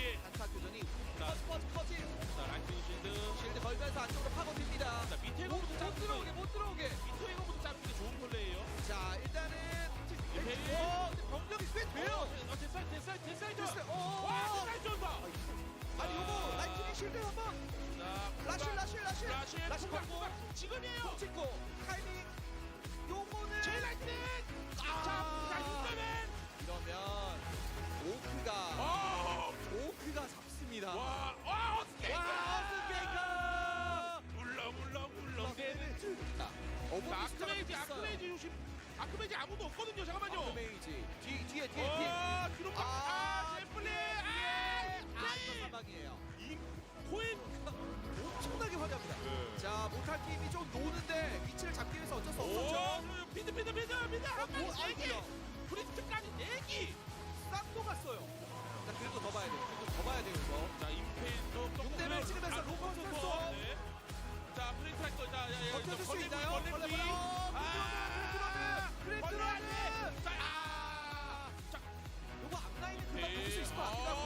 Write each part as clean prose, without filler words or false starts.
WCG. 단타 교전이 자. 퍼지. 자, 라이트닝 실드. 실드 걸면서 안쪽으로 파고듭니다. 자, 밑에 못 거부터 잡는 들어오게 못 들어오게. 밑에 거부터 잡는 게 좋은 플레이예요. 자 일단은 근데 병력이 꽤 돼요. 됐어요. 어. 와, 됐어요, 좋다. 아니 요거 라이트닝 실드 한번. 자, 라실 공각. 지금이에요. 찍고 타이밍. 요거는 제일 라이트. 자, 이거면. 이러면 와, 오크가 잡습니다. 어스케이커. 물렁. 자, 아크메이지 조심. 아크메이지 아무도 없거든요. 잠깐만요. 아크메이지 뒤에 뒤로 샘플리. 또 사망이에요. 이 코인. 엄청나게 화려합니다. 네. 자, 모탈 팀이 좀 노는데 위치를 잡기 위해서 어쩔 수 없었죠. 피드. 뭐, 아이고야. 브리스트까지 4기. 싹도 갔어요. 자, 그래도 더 봐야 돼요, 이거. 자, 임페인도 6대를 찍으면서 로봇 선수. 네. 자, 프린트 할 거. 버텨줄 수 있나요? 그래프로는 자, 요거 앞라인은 금방 네. 녹일 수 있을 것 같기도 하고.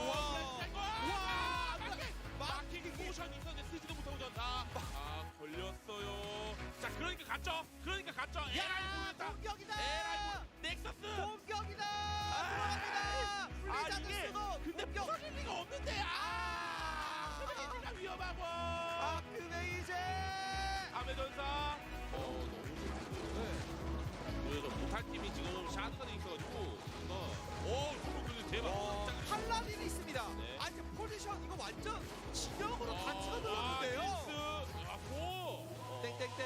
와, 마킹 모션 있었는데 쓰지도 못하고 전다. 걸렸어요. 자, 그러니까 갔죠. 에라이 보였다. 공격이다. 에라이 넥서스. 공격이다. 들어갑니다. 이게 근데 부서질 리가 없는데. 크메이지가 위험하고. 아크메이제. 아메전사. 너무 그래서 못할 팀이 지금 샤드가 돼 있어가지고 그래도 대박. 팔라딘이 있습니다. 네. 아니 포지션 이거 완전 진영으로 다 쳐들었는데요. 땡땡땡.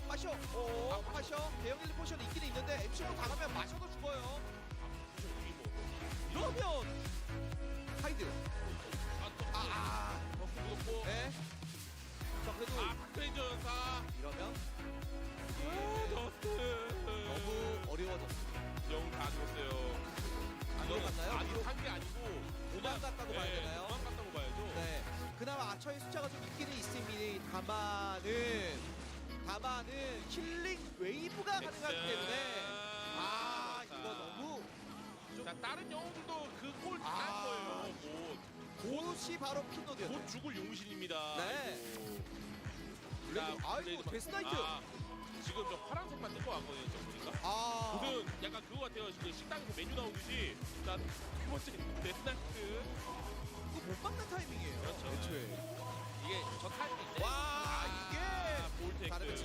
마셔. 대형 힐리 포션 있긴 있는데 MC로 당하면 마셔도 죽어요. 이러면 하이드. 네. 자 그래도 박크레인저 연사. 이러면 저스트. 너무 어려워졌습니다. 영 다 죽었어요. 뒤로 갔나요? 뒤로 한게 아니고 도망갔다고 봐야 되나요? 도망갔다고 봐야죠. 네. 그나마 아처의 숫자가 좀 있기는 있습니다. 다만은 힐링 웨이브가 가능하기 때문에 이거 너무 자 다른 영웅들도 그 골 다 한 거예요. 곧이 바로 핀노드였어요. 곧 죽을 용신입니다. 네. 아이고 데스나이트. 지금 저 파란색만 뜰 거 같거든요. 저 보니까. 무슨 약간 그거 같아요. 지금 식당에서 메뉴 나오듯이 자 두 번째 데스나이트. 이거 못 막는 타이밍이에요. 그렇죠. 애초에. 이게 저 타이밍인데. 이게 볼텍스.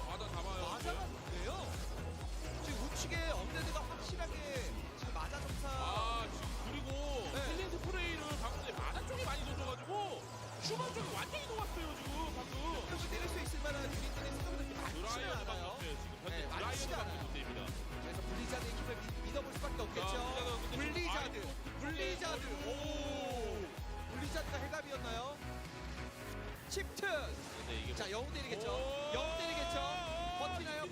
맞아 잡아요. 맞아가 좋네요. 지금 우측에 업데드가 확실하게 지금 맞아 점사. 지금 그리고 힐링 스프레이를 방금 전에 마다 쪽이 많이 던져가지고 슈먼 쪽이 완전히 녹았어요 지금 방금. 이렇게 때릴 수 있을 만한 유닛들이 생각보다 많지는 않아요. 지금 현재 드라이어밖에 못 됩니다. 그래서 블리자드의 힘을 믿어볼 수밖에 없겠죠. 블리자드. 블리자드가 해답이었나요? 칩트. 자 영웅 때리겠죠. 버티나요?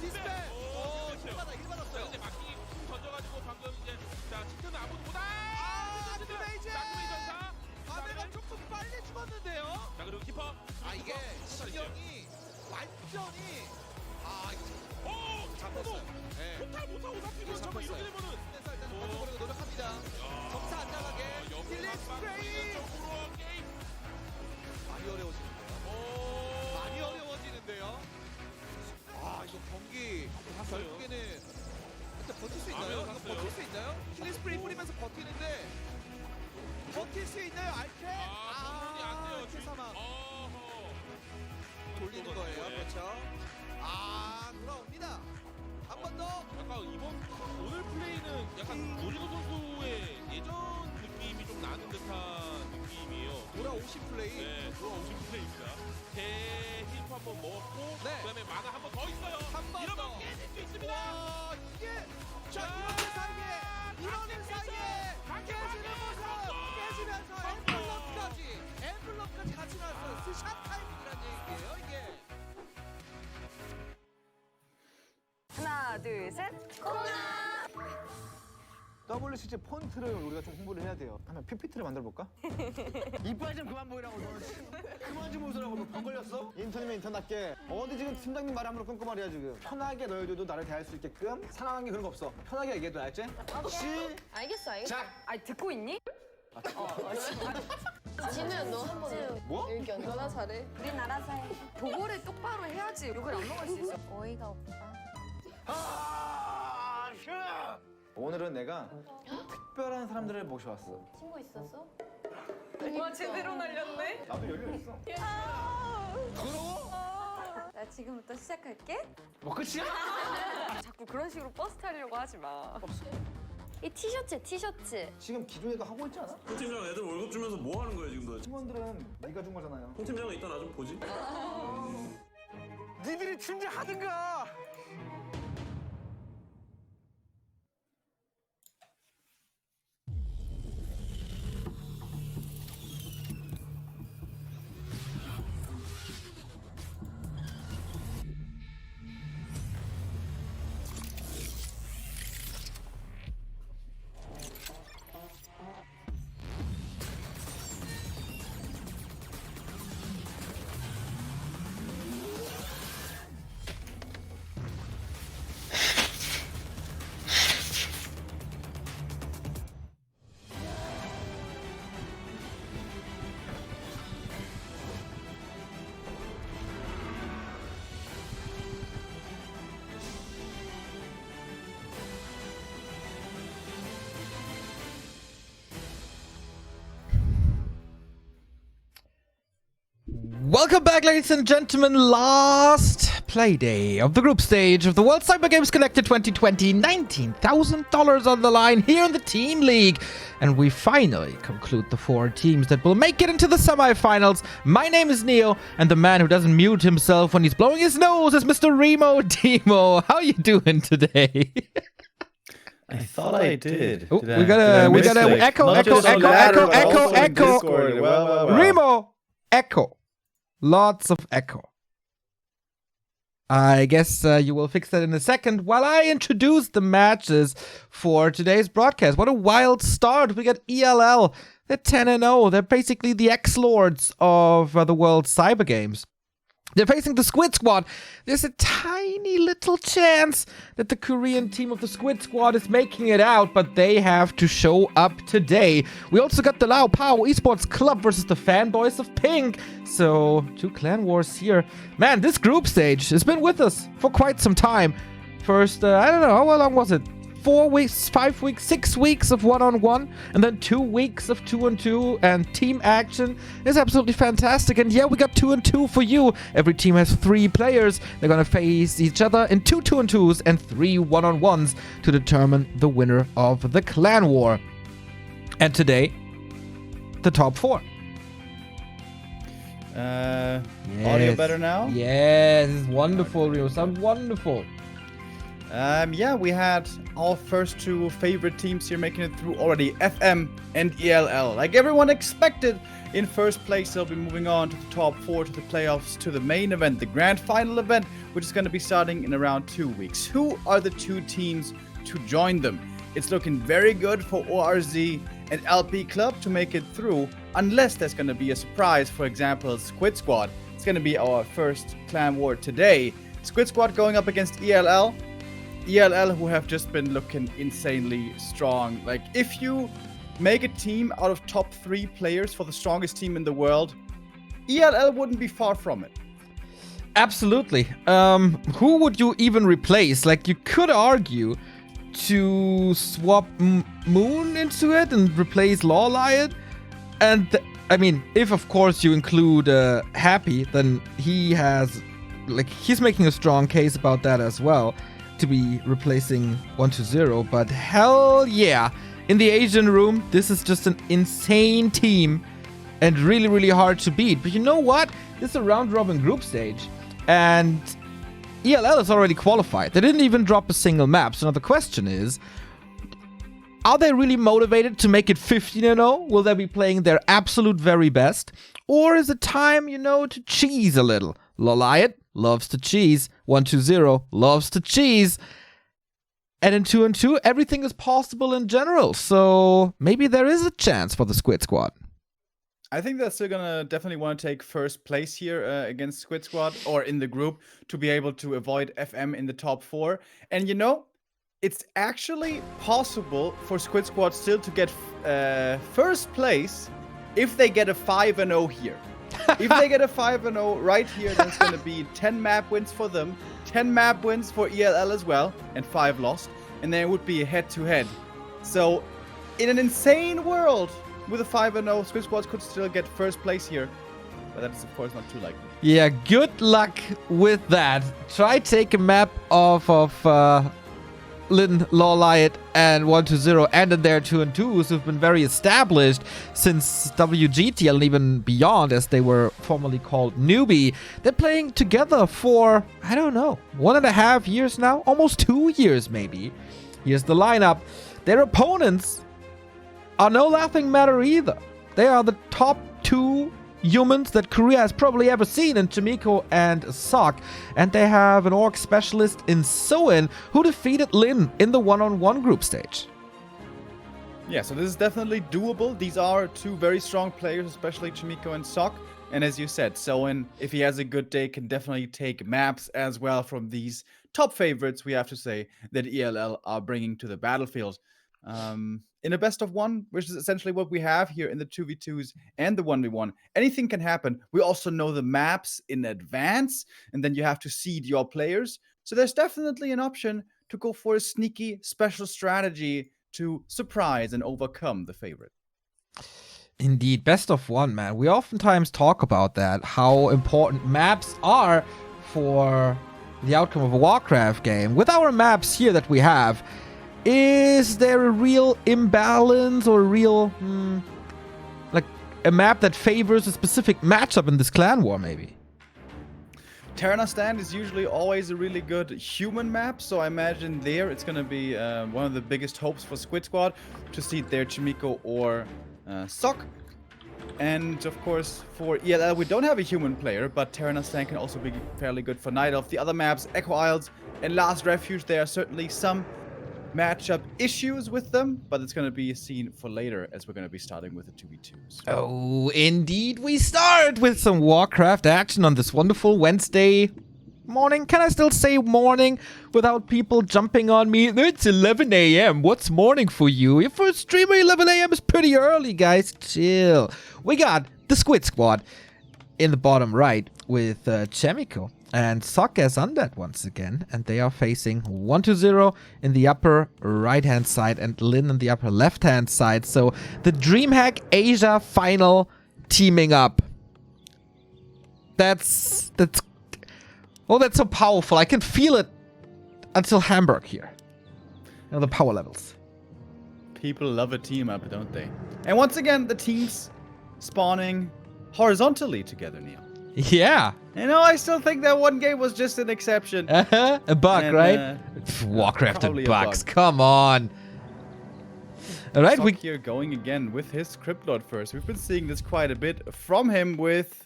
디스펠. 힐 받았어요. 이제 마킹이 던져가지고 방금 이제 자 칩트는 아무도 못 아크메이제. 아메가 조금 빨리 죽었는데요. 자 그리고 키퍼. 이게 신경이 완전히 잡혔어요. 네. 토탈 못하고 잡히고 잠깐 이렇게 되면은 일단 버텨보려고 노력합니다. 점사 안 나가게. 힐링 스프레이. 게임 많이 어려워지는데요. 이거 경기 결국에는 일단 버틸 수 있나요? 이거 버틸 수 있나요? 힐링 스프레이 뿌리면서 버티는데 버틸 수 있나요? 알케? 알케 사망. 돌리는 거예요. 그렇죠. 돌아옵니다. 한 번 더. 약간 오늘 플레이는 약간 노진호 선수의 예전 느낌이 좀 나는 듯한 느낌이에요. 돌아오신 플레이. 네, 돌아오신 플레이입니다. 대힐프 한번 먹었고, 네. 그다음에 만화 한 번 더 있어요. 한 번 이러면 더. 깨질 수 있습니다. 이게 이러는 사이에 깨지면서 엠블럼까지 같이 나왔어요. 스샷 타이밍이라는 얘기예요, 이게. 하나, 둘, 셋. 코너! WCG 폰트를 우리가 좀 홍보를 해야 돼요. 한번 PPT를 만들어볼까? 이빨 좀 그만 보이라고 너 그만 좀 웃으라고 너 병 걸렸어? 인턴이면 인턴답게 어디 지금 팀장님 말 함부로 끊고 말이야 지금. 편하게 너희들도 나를 대할 수 있게끔 상황한 게 그런 거 없어. 편하게 얘기해도 알지? 씨. 알겠어. 자. 아니 듣고 있니? 진우야 너 한번 뭐? 의견. 너나 잘해. 우린 알아서 해. 보고를 똑바로 해야지 욕을 안 먹을 수 있어. 어이가 없다. 아, 오늘은 내가 특별한 사람들을 모셔왔어. 친구 있었어? 와 제대로 날렸네. 나도 열려있어. 부러워? 나 지금부터 시작할게. 뭐 끝이야? 자꾸 그런 식으로 버스 타려고 하지 마. 이 티셔츠. 지금 기종이가 하고 있지 않아? 홍 팀장 애들 월급 주면서 뭐 하는 거야 지금 도대체? 팀원들은 네가 준 거잖아요. 홍 팀장은 이따 나 좀 보지? 니들이 팀장하든가! Welcome back, ladies and gentlemen. Last play day of the group stage of the World Cyber Games Connected 2020. $19,000 on the line here in the Team League. And we finally conclude the 4 teams that will make it into the semifinals. My name is Neo, and the man who doesn't mute himself when he's blowing his nose is Mr. Remo Demo. How you doing today? I thought I did. Oh, Did we I- got did I a miss, like, echo, not echo, just on echo, ladder, echo, but echo, also in echo. Discord. Well. Remo, echo. Lots of echo. I guess you will fix that in a second while I introduce the matches for today's broadcast. What a wild start. We got ELL. They're 10-0. They're basically the ex-lords of the World Cyber Games. They're facing the Squid Squad. There's a tiny little chance that the Korean team of the Squid Squad is making it out, but they have to show up today. We also got the Lao Pao Esports Club versus the Fanboys of Pink. So, 2 clan wars here. Man, this group stage has been with us for quite some time. First, I don't know, how long was it? 4 weeks, 5 weeks, 6 weeks of one-on-one, and then 2 weeks of 2-on-2, and team action is absolutely fantastic. And yeah, we got 2-on-2 for you. Every team has 3 players. They're gonna face each other in 2 2-on-2s and 3 one-on-ones to determine the winner of the clan war. And today, the top 4. Audio better now? Yes, it's wonderful, Rio. Sounds wonderful. Yeah, we had our first 2 favorite teams here making it through already, FM and ELL. Like everyone expected, in first place they'll be moving on to the top 4, to the playoffs, to the main event, the grand final event, which is going to be starting in around 2 weeks. Who are the 2 teams to join them? It's looking very good for ORZ and LP Club to make it through, unless there's going to be a surprise, for example, Squid Squad. It's going to be our first clan war today. Squid Squad going up against ELL. ELL, who have just been looking insanely strong. Like, if you make a team out of top 3 players for the strongest team in the world, ELL wouldn't be far from it. Absolutely. Who would you even replace? Like, you could argue to swap Moon into it and replace Law Lion. And, I mean, if of course you include Happy, then he's making a strong case about that as well, to be replacing 1-0. But hell yeah, in the Asian room, this is just an insane team and really, really hard to beat. But you know what? This is a round-robin group stage, and ELL is already qualified. They didn't even drop a single map. So now the question is, are they really motivated to make it 15-0? Will they be playing their absolute very best? Or is it time, to cheese a little? Loliot loves to cheese. 1-0 loves to cheese. And in 2-2, everything is possible in general. So maybe there is a chance for the Squid Squad. I think they're still gonna definitely want to take first place here against Squid Squad or in the group to be able to avoid FM in the top 4. And you know, it's actually possible for Squid Squad still to get first place if they get a 5-0 here. If they get a 5-0 right here, then it's gonna be 10 map wins for them, 10 map wins for ELL as well, and 5 lost. And then it would be a head-to-head. So, in an insane world, with a 5-0, Squid Squad could still get first place here. But that's, of course, not too likely. Yeah, good luck with that. Try take a map off of Lin, Lawlight, and 1-0, and in their 2-2s who've been very established since WGTL and even beyond, as they were formerly called Newbie. They're playing together for, I don't know, 1.5 years now? Almost 2 years, maybe. Here's the lineup. Their opponents are no laughing matter either. They are the top 2 humans that Korea has probably ever seen in Chimiko and Sok. And they have an orc specialist in Soin who defeated Lin in the one-on-one group stage. Yeah, so this is definitely doable. These are 2 very strong players, especially Chimiko and Sok. And as you said, Soin, if he has a good day, can definitely take maps as well from these top favorites, we have to say, that ELL are bringing to the battlefield. In a best of 1, which is essentially what we have here in the 2v2s and the 1v1. Anything can happen. We also know the maps in advance, and then you have to seed your players. So there's definitely an option to go for a sneaky special strategy to surprise and overcome the favorite. Indeed, best of 1, man. We oftentimes talk about that, how important maps are for the outcome of a Warcraft game. With our maps here that we have, is there a real imbalance or a real, like a map that favors a specific matchup in this clan war, maybe? Terranos Stand is usually always a really good human map, so I imagine there it's going to be one of the biggest hopes for Squid Squad to see their Chimiko or Sok. And of course, for ELL, we don't have a human player, but Terranos Stand can also be fairly good for Night Elf. The other maps, Echo Isles and Last Refuge, there are certainly some matchup issues with them, but it's going to be seen for later as we're going to be starting with the 2v2s. Oh, indeed. We start with some Warcraft action on this wonderful Wednesday morning. Can I still say morning without people jumping on me? It's 11 a.m. What's morning for you? If for a streamer, 11 a.m. is pretty early, guys. Chill. We got the Squid Squad in the bottom right with Chemico and Sok as Undead once again, and they are facing 1-0 in the upper right-hand side and Lin in the upper left-hand side. So the DreamHack Asia final teaming up. That's so powerful. I can feel it until Hamburg here. You know, the power levels. People love a team up, don't they? And once again, the teams spawning horizontally together, Neil. Yeah. You know, I still think that one game was just an exception. A bug, And, right? Warcraft and probably a bugs. bug. Come on. All right, Sok here going again with his Cryptlord first. We've been seeing this quite a bit from him with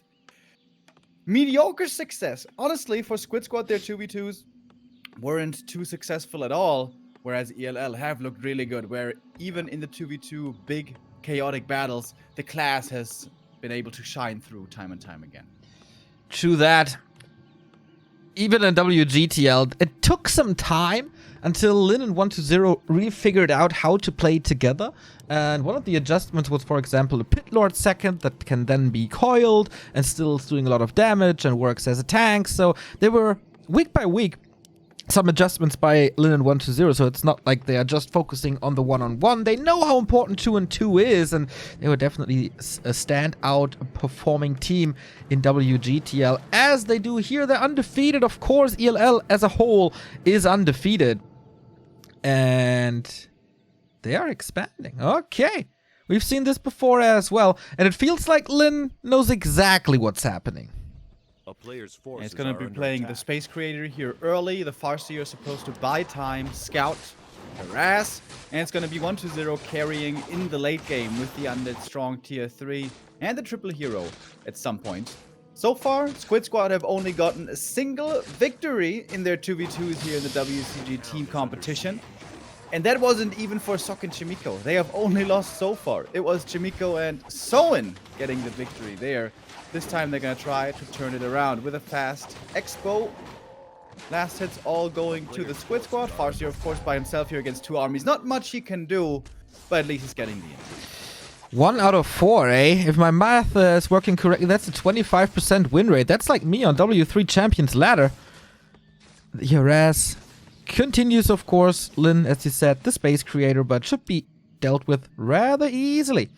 mediocre success. Honestly, for Squid Squad, their 2v2s weren't too successful at all, whereas ELL have looked really good, where even in the 2v2 big chaotic battles, the class has been able to shine through time and time again. True that. Even in WGTL, it took some time until Lin and 1-0 really figured out how to play together. And one of the adjustments was, for example, a Pit Lord second that can then be coiled and still is doing a lot of damage and works as a tank. So they were, week by week, some adjustments by Lin and 1-0, so it's not like they are just focusing on the one-on-one. They know how important 2-2 is, and they were definitely a standout performing team in WGTL. As they do here, they're undefeated. Of course, ELL as a whole is undefeated. And they are expanding. Okay. We've seen this before as well, and it feels like Lin knows exactly what's happening. And it's going to be playing the Space Creator here early. The Farseer is supposed to buy time, scout, harass, and it's going to be 1-0 carrying in the late game with the Undead Strong Tier 3 and the Triple Hero at some point. So far, Squid Squad have only gotten a single victory in their 2v2s here in the WCG team competition. And that wasn't even for Sok and Chimiko. They have only lost so far. It was Chimiko and Soen getting the victory there. This time they're gonna try to turn it around with a fast expo. Last hits all going to the Squid Squad. Farseer, of course, by himself here against two armies. Not much he can do, but at least he's getting the end. 1 out of 4, eh? If my math is working correctly, that's a 25% win rate. That's like me on W3 Champions Ladder. Harass continues, of course. Lin, as you said, the space creator, but should be dealt with rather easily.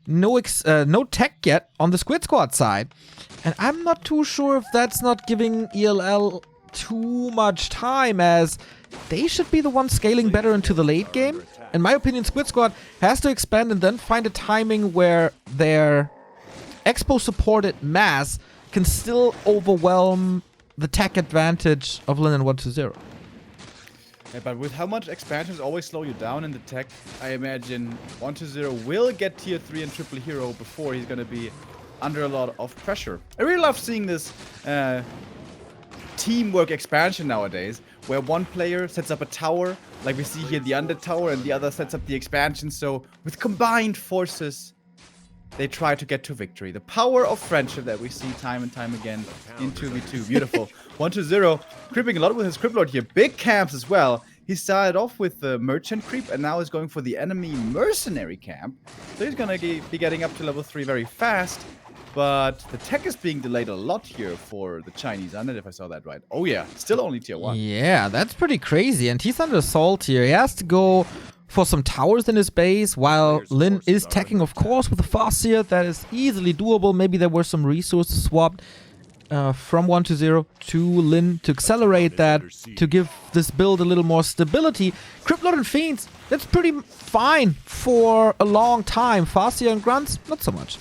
No tech yet on the Squid Squad side. And I'm not too sure if that's not giving ELL too much time, as they should be the ones scaling better into the late game. In my opinion, Squid Squad has to expand and then find a timing where their Expo-supported mass can still overwhelm the tech advantage of Lin and 1-2-0. Yeah, but with how much expansions always slow you down in the tech, I imagine 1-2-0 will get tier 3 and triple hero before he's going to be under a lot of pressure. I really love seeing this teamwork expansion nowadays, where one player sets up a tower, like we see here the Undead Tower, and the other sets up the expansion. So with combined forces, they try to get to victory. The power of friendship that we see time and time again in 2v2. Beautiful. 1-2-0, creeping a lot with his Crypt Lord here. Big camps as well. He started off with the merchant creep and now is going for the enemy mercenary camp. So he's gonna be getting up to level 3 very fast. But the tech is being delayed a lot here for the Chinese Undead, if I saw that right. Oh yeah, still only tier 1. Yeah, that's pretty crazy. And he's under assault here. He has to go for some towers in his base, while Lin is teching, of course, with the Farseer. That is easily doable. Maybe there were some resources swapped from 1-0 to Lin to accelerate that, to give this build a little more stability. Crypt Lord and Fiends, that's pretty fine for a long time. Farseer and Grunts, not so much.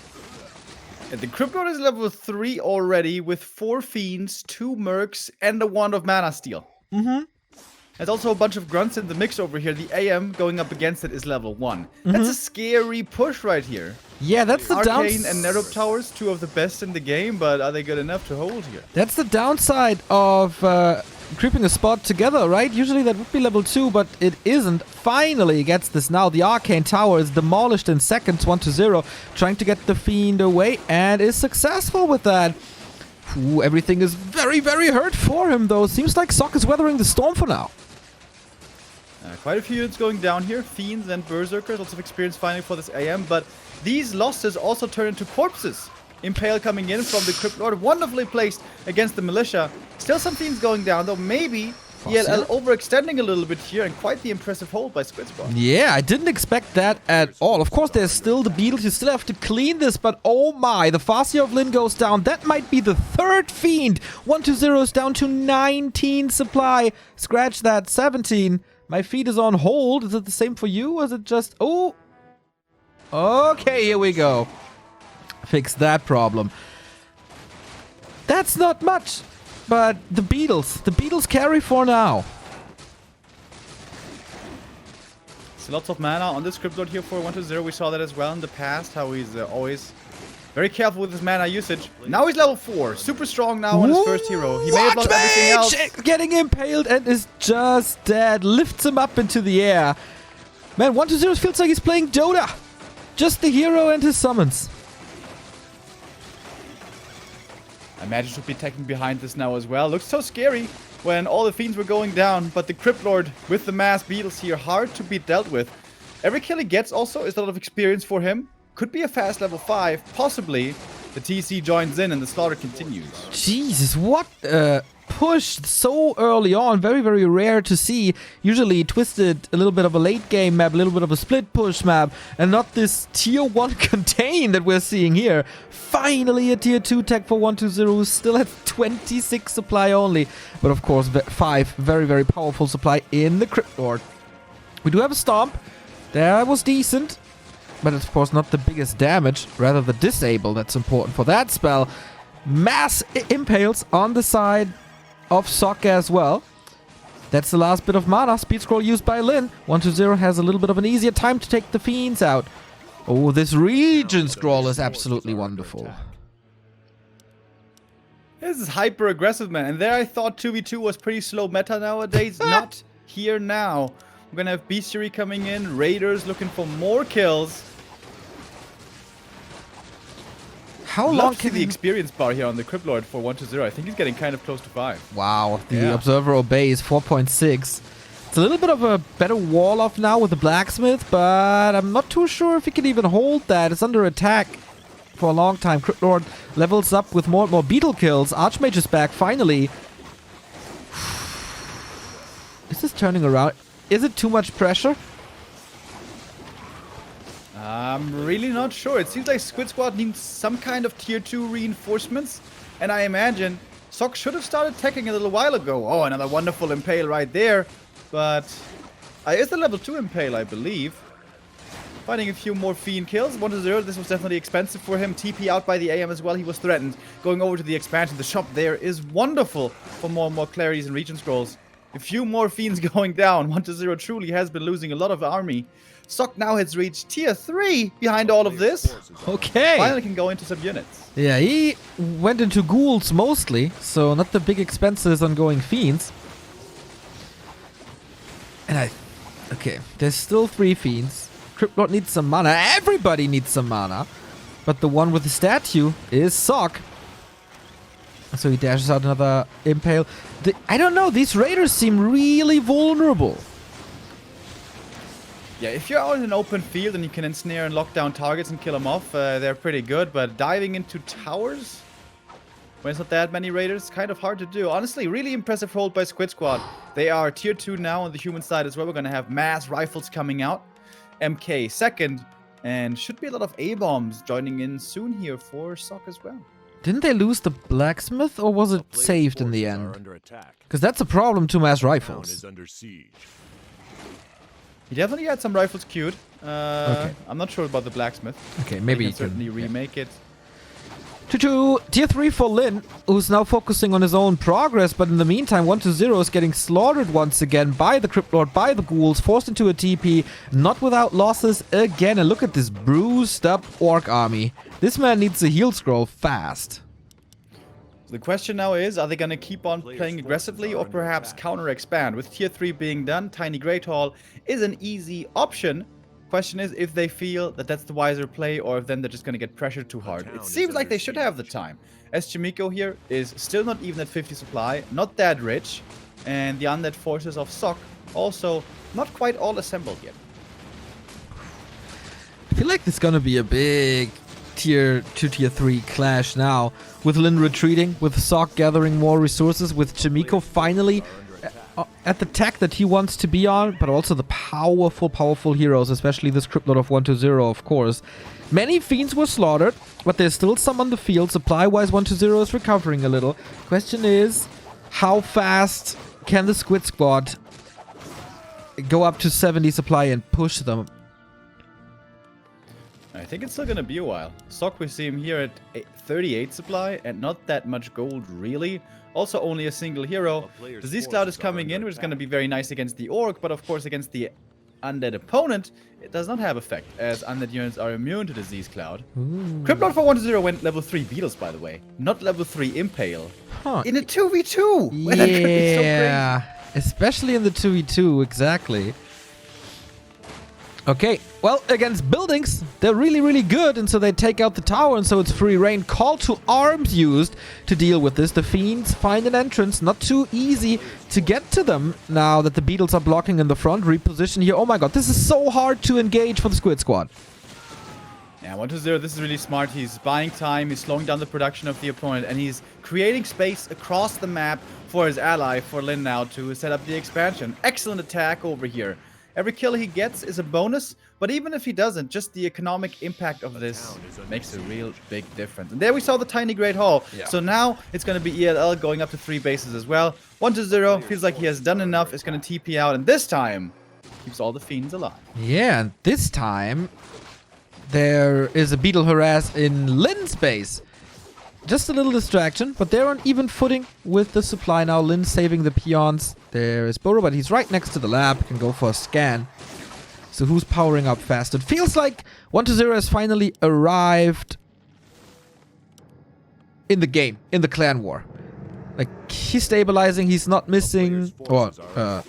And the Crypt Lord is level 3 already with 4 Fiends, 2 Mercs, and a Wand of Mana Steal. There's also a bunch of Grunts in the mix over here. The AM going up against it is level 1. That's a scary push right here. Yeah, that's the Arcane and Nerub Towers, 2 of the best in the game, but are they good enough to hold here? That's the downside of creeping a spot together, right? Usually that would be level 2, but it isn't. Finally gets this now. The Arcane Tower is demolished in seconds, 1-0, trying to get the Fiend away, and is successful with that. Ooh, everything is very, very hurt for him, though. Seems like Sok is weathering the storm for now. Quite a few units going down here. Fiends and Berserkers, lots of experience finally for this AM, but these losses also turn into corpses. Impale coming in from the Crypt Lord, wonderfully placed against the Militia. Still some Fiends going down, though maybe ELL overextending a little bit here, and quite the impressive hold by Squid Squad. Yeah, I didn't expect that at all. Of course, there's still the Beetles. You still have to clean this, but oh my, the Farseer of Lin goes down. That might be the 3rd Fiend. 1-0 is down to 19 supply. Scratch that, 17. My feed is on hold. Is it the same for you? Or is it just... Oh! Okay, here we go. Fix that problem. That's not much. But the Beetles carry for now. So lots of mana on this Crypt Lord here for 1-0. We saw that as well in the past, how he's always very careful with his mana usage. Now he's level 4. Super strong now on his first hero. He may have lost everything else. Getting impaled and is just dead. Lifts him up into the air. Man, 1-0 feels like he's playing Dota. Just the hero and his summons. I imagine should be taking behind this now as well. Looks so scary when all the Fiends were going down, but the Crypt Lord with the mass Beetles here, hard to be dealt with. Every kill he gets also is a lot of experience for him. Could be a fast level 5, possibly. The TC joins in and the slaughter continues. Jesus, what push so early on. Very, very rare to see. Usually Twisted a little bit of a late game map, a little bit of a split push map, and not this tier 1 contain that we're seeing here. Finally a tier 2 tech for 1-2-0, still at 26 supply only. But of course 5 very, very powerful supply in the Crypt Lord. We do have a Stomp. That was decent. But it's of course not the biggest damage, rather the disable that's important for that spell. Mass impales on the side of Sok as well. That's the last bit of mana. Speed scroll used by Lin. 1-0 has a little bit of an easier time to take the Fiends out. Oh, this region scroll is absolutely wonderful. This is hyper aggressive, man. And there I thought 2v2 was pretty slow meta nowadays. Not here now. We're gonna have Bestiary coming in. Raiders looking for more kills. How Love long to see can the experience bar here on the Crypt Lord for 1-0. I think he's getting kind of close to 5. Wow, the Yeah. Observer obeys 4.6. It's a little bit of a better wall off now with the Blacksmith, but I'm not too sure if he can even hold that. It's under attack for a long time. Crypt Lord levels up with more and more beetle kills. Archmage is back finally. Is this turning around? Is it too much pressure? I'm really not sure. It seems like Squid Squad needs some kind of tier 2 reinforcements. And I imagine Sok should have started attacking a little while ago. Oh, another wonderful Impale right there. But it's a level 2 Impale, I believe. Finding a few more Fiend kills. 1-0. This was definitely expensive for him. TP out by the AM as well. He was threatened. Going over to the expansion. The shop there is wonderful for more and more Clarities and Region Scrolls. A few more Fiends going down. 1-0 truly has been losing a lot of army. Sok now has reached tier 3 behind all of this. Okay. Finally can go into some units. Yeah, he went into ghouls mostly, so not the big expenses on going fiends. And okay, there's still 3 fiends. Crypt Lord needs some mana. Everybody needs some mana. But the one with the statue is Sok. So he dashes out another Impale. I don't know, these raiders seem really vulnerable. Yeah, if you're out in an open field and you can ensnare and lock down targets and kill them off, they're pretty good. But diving into towers, when it's not that many raiders, kind of hard to do. Honestly, really impressive hold by Squid Squad. They are tier 2 now on the human side as well. We're going to have mass rifles coming out. MK second. And should be a lot of A-bombs joining in soon here for Sok as well. Didn't they lose the blacksmith, or was it saved in the end? Because that's a problem to mass rifles. He definitely had some rifles queued. Okay. I'm not sure about the blacksmith. Okay, maybe he you can certainly remake it. 2-2, tier 3 for Lin, who's now focusing on his own progress, but in the meantime 1-0 is getting slaughtered once again by the Crypt Lord, by the ghouls, forced into a TP, not without losses again. And look at this bruised up orc army. This man needs a heal scroll fast. The question now is, are they going to keep on playing aggressively or perhaps counter-expand? With tier 3 being done, Tiny Great Hall is an easy option. Question is if they feel that that's the wiser play or if then they're just going to get pressured too hard. It seems like they should have the time. As Chimiko here is still not even at 50 supply, not that rich. And the undead forces of Sok also not quite all assembled yet. I feel like this is going to be a big tier 2, tier 3 clash now. With Lin retreating, with Sok gathering more resources, with Chimiko finally at the tech that he wants to be on, but also the powerful heroes, especially this Crypt Lord of 1-0, of course. Many fiends were slaughtered, but there's still some on the field. Supply-wise, 1-0 is recovering a little. Question is, how fast can the Squid Squad go up to 70 supply and push them? I think it's still going to be a while. Sok, we see him here at 38 supply and not that much gold, really. Also only a single hero. Disease Cloud is coming in, which is going to be very nice against the Orc, but of course against the undead opponent, it does not have effect, as undead units are immune to Disease Cloud. Crypt Lord for 1-0 went level 3 Beetles, by the way. Not level 3 Impale. Huh. In a 2v2! Yeah, That could be so crazy. especially in the 2v2, exactly. Okay, well, against buildings, they're really good, and so they take out the tower, and so it's free reign. Call to arms used to deal with this. The fiends find an entrance, not too easy to get to them now that the beetles are blocking in the front. Reposition here. Oh my god, this is so hard to engage for the Squid Squad. Yeah, 1-0, this is really smart. He's buying time, he's slowing down the production of the opponent, and he's creating space across the map for his ally, for Lin now, to set up the expansion. Excellent attack over here. Every kill he gets is a bonus, but even if he doesn't, just the economic impact of this makes a real big difference. And there we saw the Tiny Great Hall. Yeah. So now it's going to be ELL going up to 3 bases as well. 1-0, feels like he has done enough, it's going to TP out, and this time, keeps all the fiends alive. Yeah, and this time, there is a beetle harass in Lin's base. Just a little distraction, but they're on even footing with the supply now. Lin saving the peons. There is Boro, but he's right next to the lab. Can go for a scan. So who's powering up fast? It feels like 1-0 has finally arrived in the game, in the clan war. Like, he's stabilizing, he's not missing or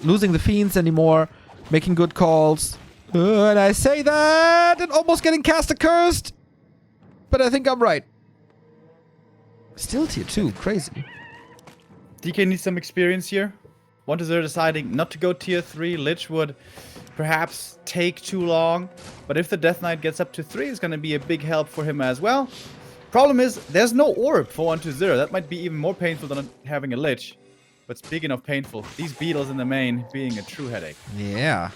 losing the fiends anymore, making good calls. And I say that and almost getting cast accursed, but I think I'm right. Still tier 2, crazy. DK needs some experience here. 1-0 deciding not to go tier 3. Lich would perhaps take too long, but if the Death Knight gets up to 3, it's going to be a big help for him as well. Problem is, there's no orb for 1-0. That might be even more painful than having a Lich. But speaking of painful, these beetles in the main being a true headache. Yeah.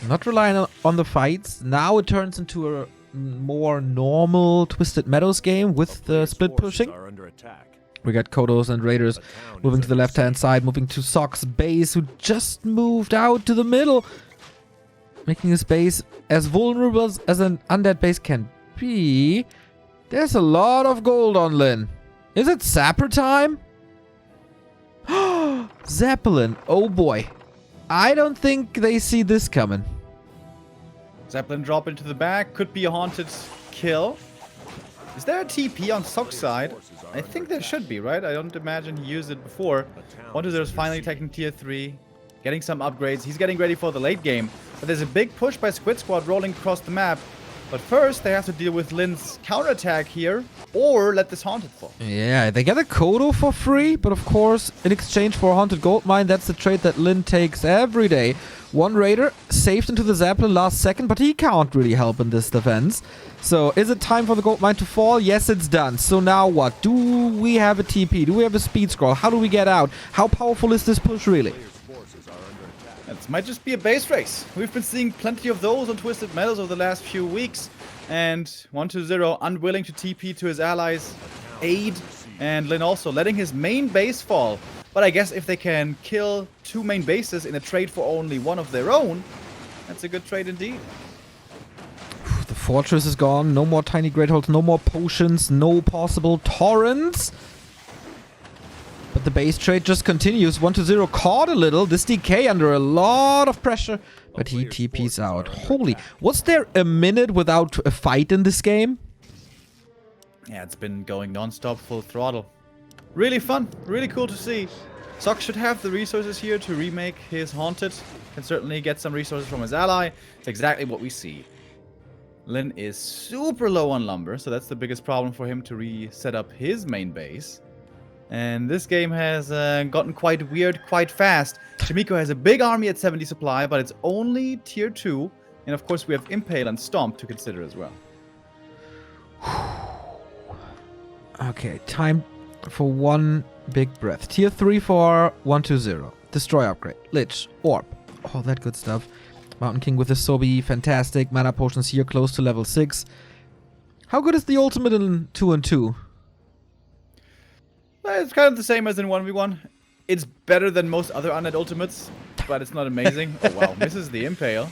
Not relying on the fights. Now it turns into a more normal Twisted Meadows game with the split pushing. We got Kodos and Raiders moving to the left-hand side, moving to Sock's base, who just moved out to the middle, making his base as vulnerable as an undead base can be. There's a lot of gold on Lin. Is it Zapper time? Zeppelin. Oh boy. I don't think they see this coming. Zeppelin drop into the back. Could be a haunted kill. Is there a TP on Sock's side? I think there should be, right? I don't imagine he used it before. 1-0 is finally taking tier 3. Getting some upgrades. He's getting ready for the late game. But there's a big push by Squid Squad rolling across the map. But first, they have to deal with Lin's counterattack here, or let this Haunted fall. Yeah, they get a Kodo for free, but of course, in exchange for a Haunted Goldmine, that's the trade that Lin takes every day. One Raider saved into the Zeppelin last second, but he can't really help in this defense. So, is it time for the Goldmine to fall? Yes, it's done. So now what? Do we have a TP? Do we have a speed scroll? How do we get out? How powerful is this push really? It might just be a base race. We've been seeing plenty of those on Twisted Meadows over the last few weeks. And 1-0 unwilling to TP to his allies' aid. And Lin also letting his main base fall. But I guess if they can kill 2 main bases in a trade for only one of their own, that's a good trade indeed. The fortress is gone. No more tiny great holes. No more potions. No possible torrents. But the base trade just continues. 1-0 caught a little. This DK under a lot of pressure. But he TPs out. Holy. Was there a minute without a fight in this game? Yeah, it's been going non-stop, full throttle. Really fun. Really cool to see. Sock should have the resources here to remake his Haunted. Can certainly get some resources from his ally. It's exactly what we see. Lin is super low on lumber. So that's the biggest problem for him to reset up his main base. And this game has gotten quite weird quite fast. Chimiko has a big army at 70 supply, but it's only tier 2. And of course we have Impale and Stomp to consider as well. Okay, time for one big breath. Tier 3 for 1-0. Destroy upgrade. Lich. Orb. All that good stuff. Mountain King with the Sobi. Fantastic. Mana potions here close to level 6. How good is the ultimate in 2-2? It's kind of the same as in 1v1. It's better than most other undead ultimates, but it's not amazing. Oh wow, misses the Impale.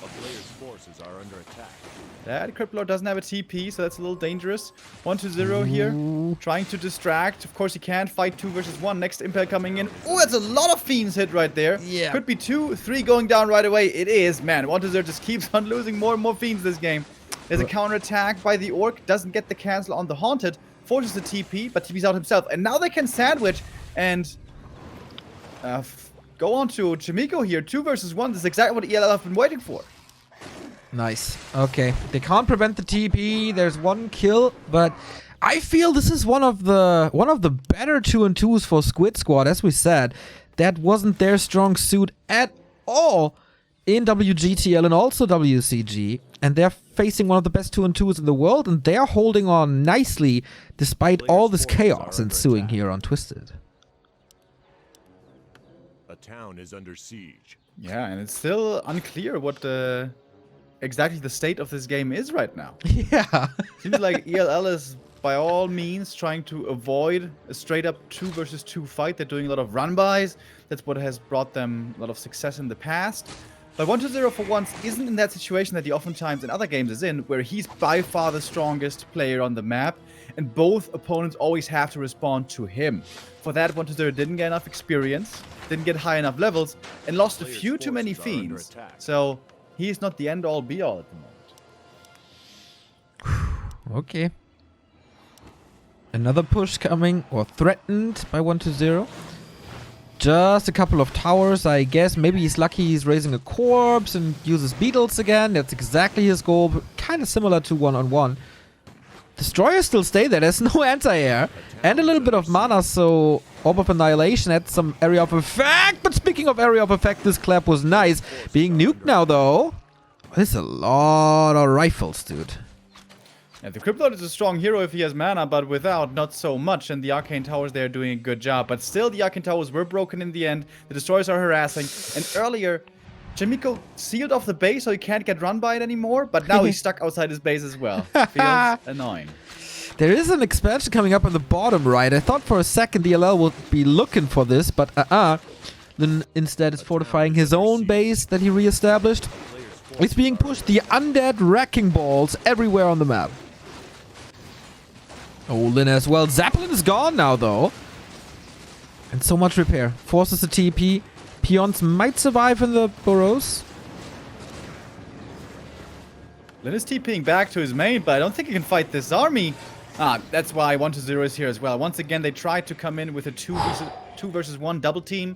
That Crippler doesn't have a TP, so that's a little dangerous. 1-0 here, trying to distract. Of course, he can't fight 2 versus 1. Next Impale coming in. Oh, that's a lot of Fiends hit right there. Yeah. Could be 2, 3 going down right away. It is, man. 1-0 just keeps on losing more and more Fiends this game. There's a counterattack by the Orc. Doesn't get the cancel on the Haunted. Forces the TP, but TP's out himself. And now they can sandwich and go on to Chimiko here. 2 versus 1. This is exactly what ELL have been waiting for. Nice. Okay. They can't prevent the TP. There's 1 kill, but I feel this is one of the better 2-2s for Squid Squad. As we said, that wasn't their strong suit at all in WGTL and also WCG. And they're facing one of the best 2-2s in the world, and they're holding on nicely despite all this chaos ensuing here on Twisted. A town is under siege. Yeah, and it's still unclear what exactly the state of this game is right now. Yeah. Seems like ELL is by all means trying to avoid a straight up 2 versus 2 fight. They're doing a lot of run-bys. That's what has brought them a lot of success in the past. But 1-0 for once isn't in that situation that he oftentimes in other games is in, where he's by far the strongest player on the map, and both opponents always have to respond to him. For that, 1-0 didn't get enough experience, didn't get high enough levels, and lost a few too many Fiends. So, he's not the end-all be-all at the moment. Okay. Another push coming, or threatened by 1-0. Just a couple of towers, I guess. Maybe he's lucky he's raising a corpse and uses beetles again. That's exactly his goal. Kind of similar to 1-on-1. Destroyers still stay there. There's no anti-air. And a little bit of mana, so Orb of Annihilation had some area of effect. But speaking of area of effect, this clap was nice. Being nuked now, though. There's a lot of rifles, dude. Yeah, the Crypt Lord is a strong hero if he has mana, but without, not so much. And the Arcane Towers, they're doing a good job. But still, the Arcane Towers were broken in the end. The Destroyers are harassing. And earlier, Jamiko sealed off the base so he can't get run by it anymore. But now he's stuck outside his base as well. Feels annoying. There is an expansion coming up on the bottom right. I thought for a second DLL would be looking for this, but Then instead is fortifying his own base that he reestablished. It's being pushed. The undead wrecking balls everywhere on the map. Oh, Lin as well. Zeppelin is gone now, though. And so much repair. Forces a TP. Peons might survive in the burrows. Lin is TPing back to his main, but I don't think he can fight this army. That's why 1-0 is here as well. Once again, they tried to come in with a 2 versus 1 double team,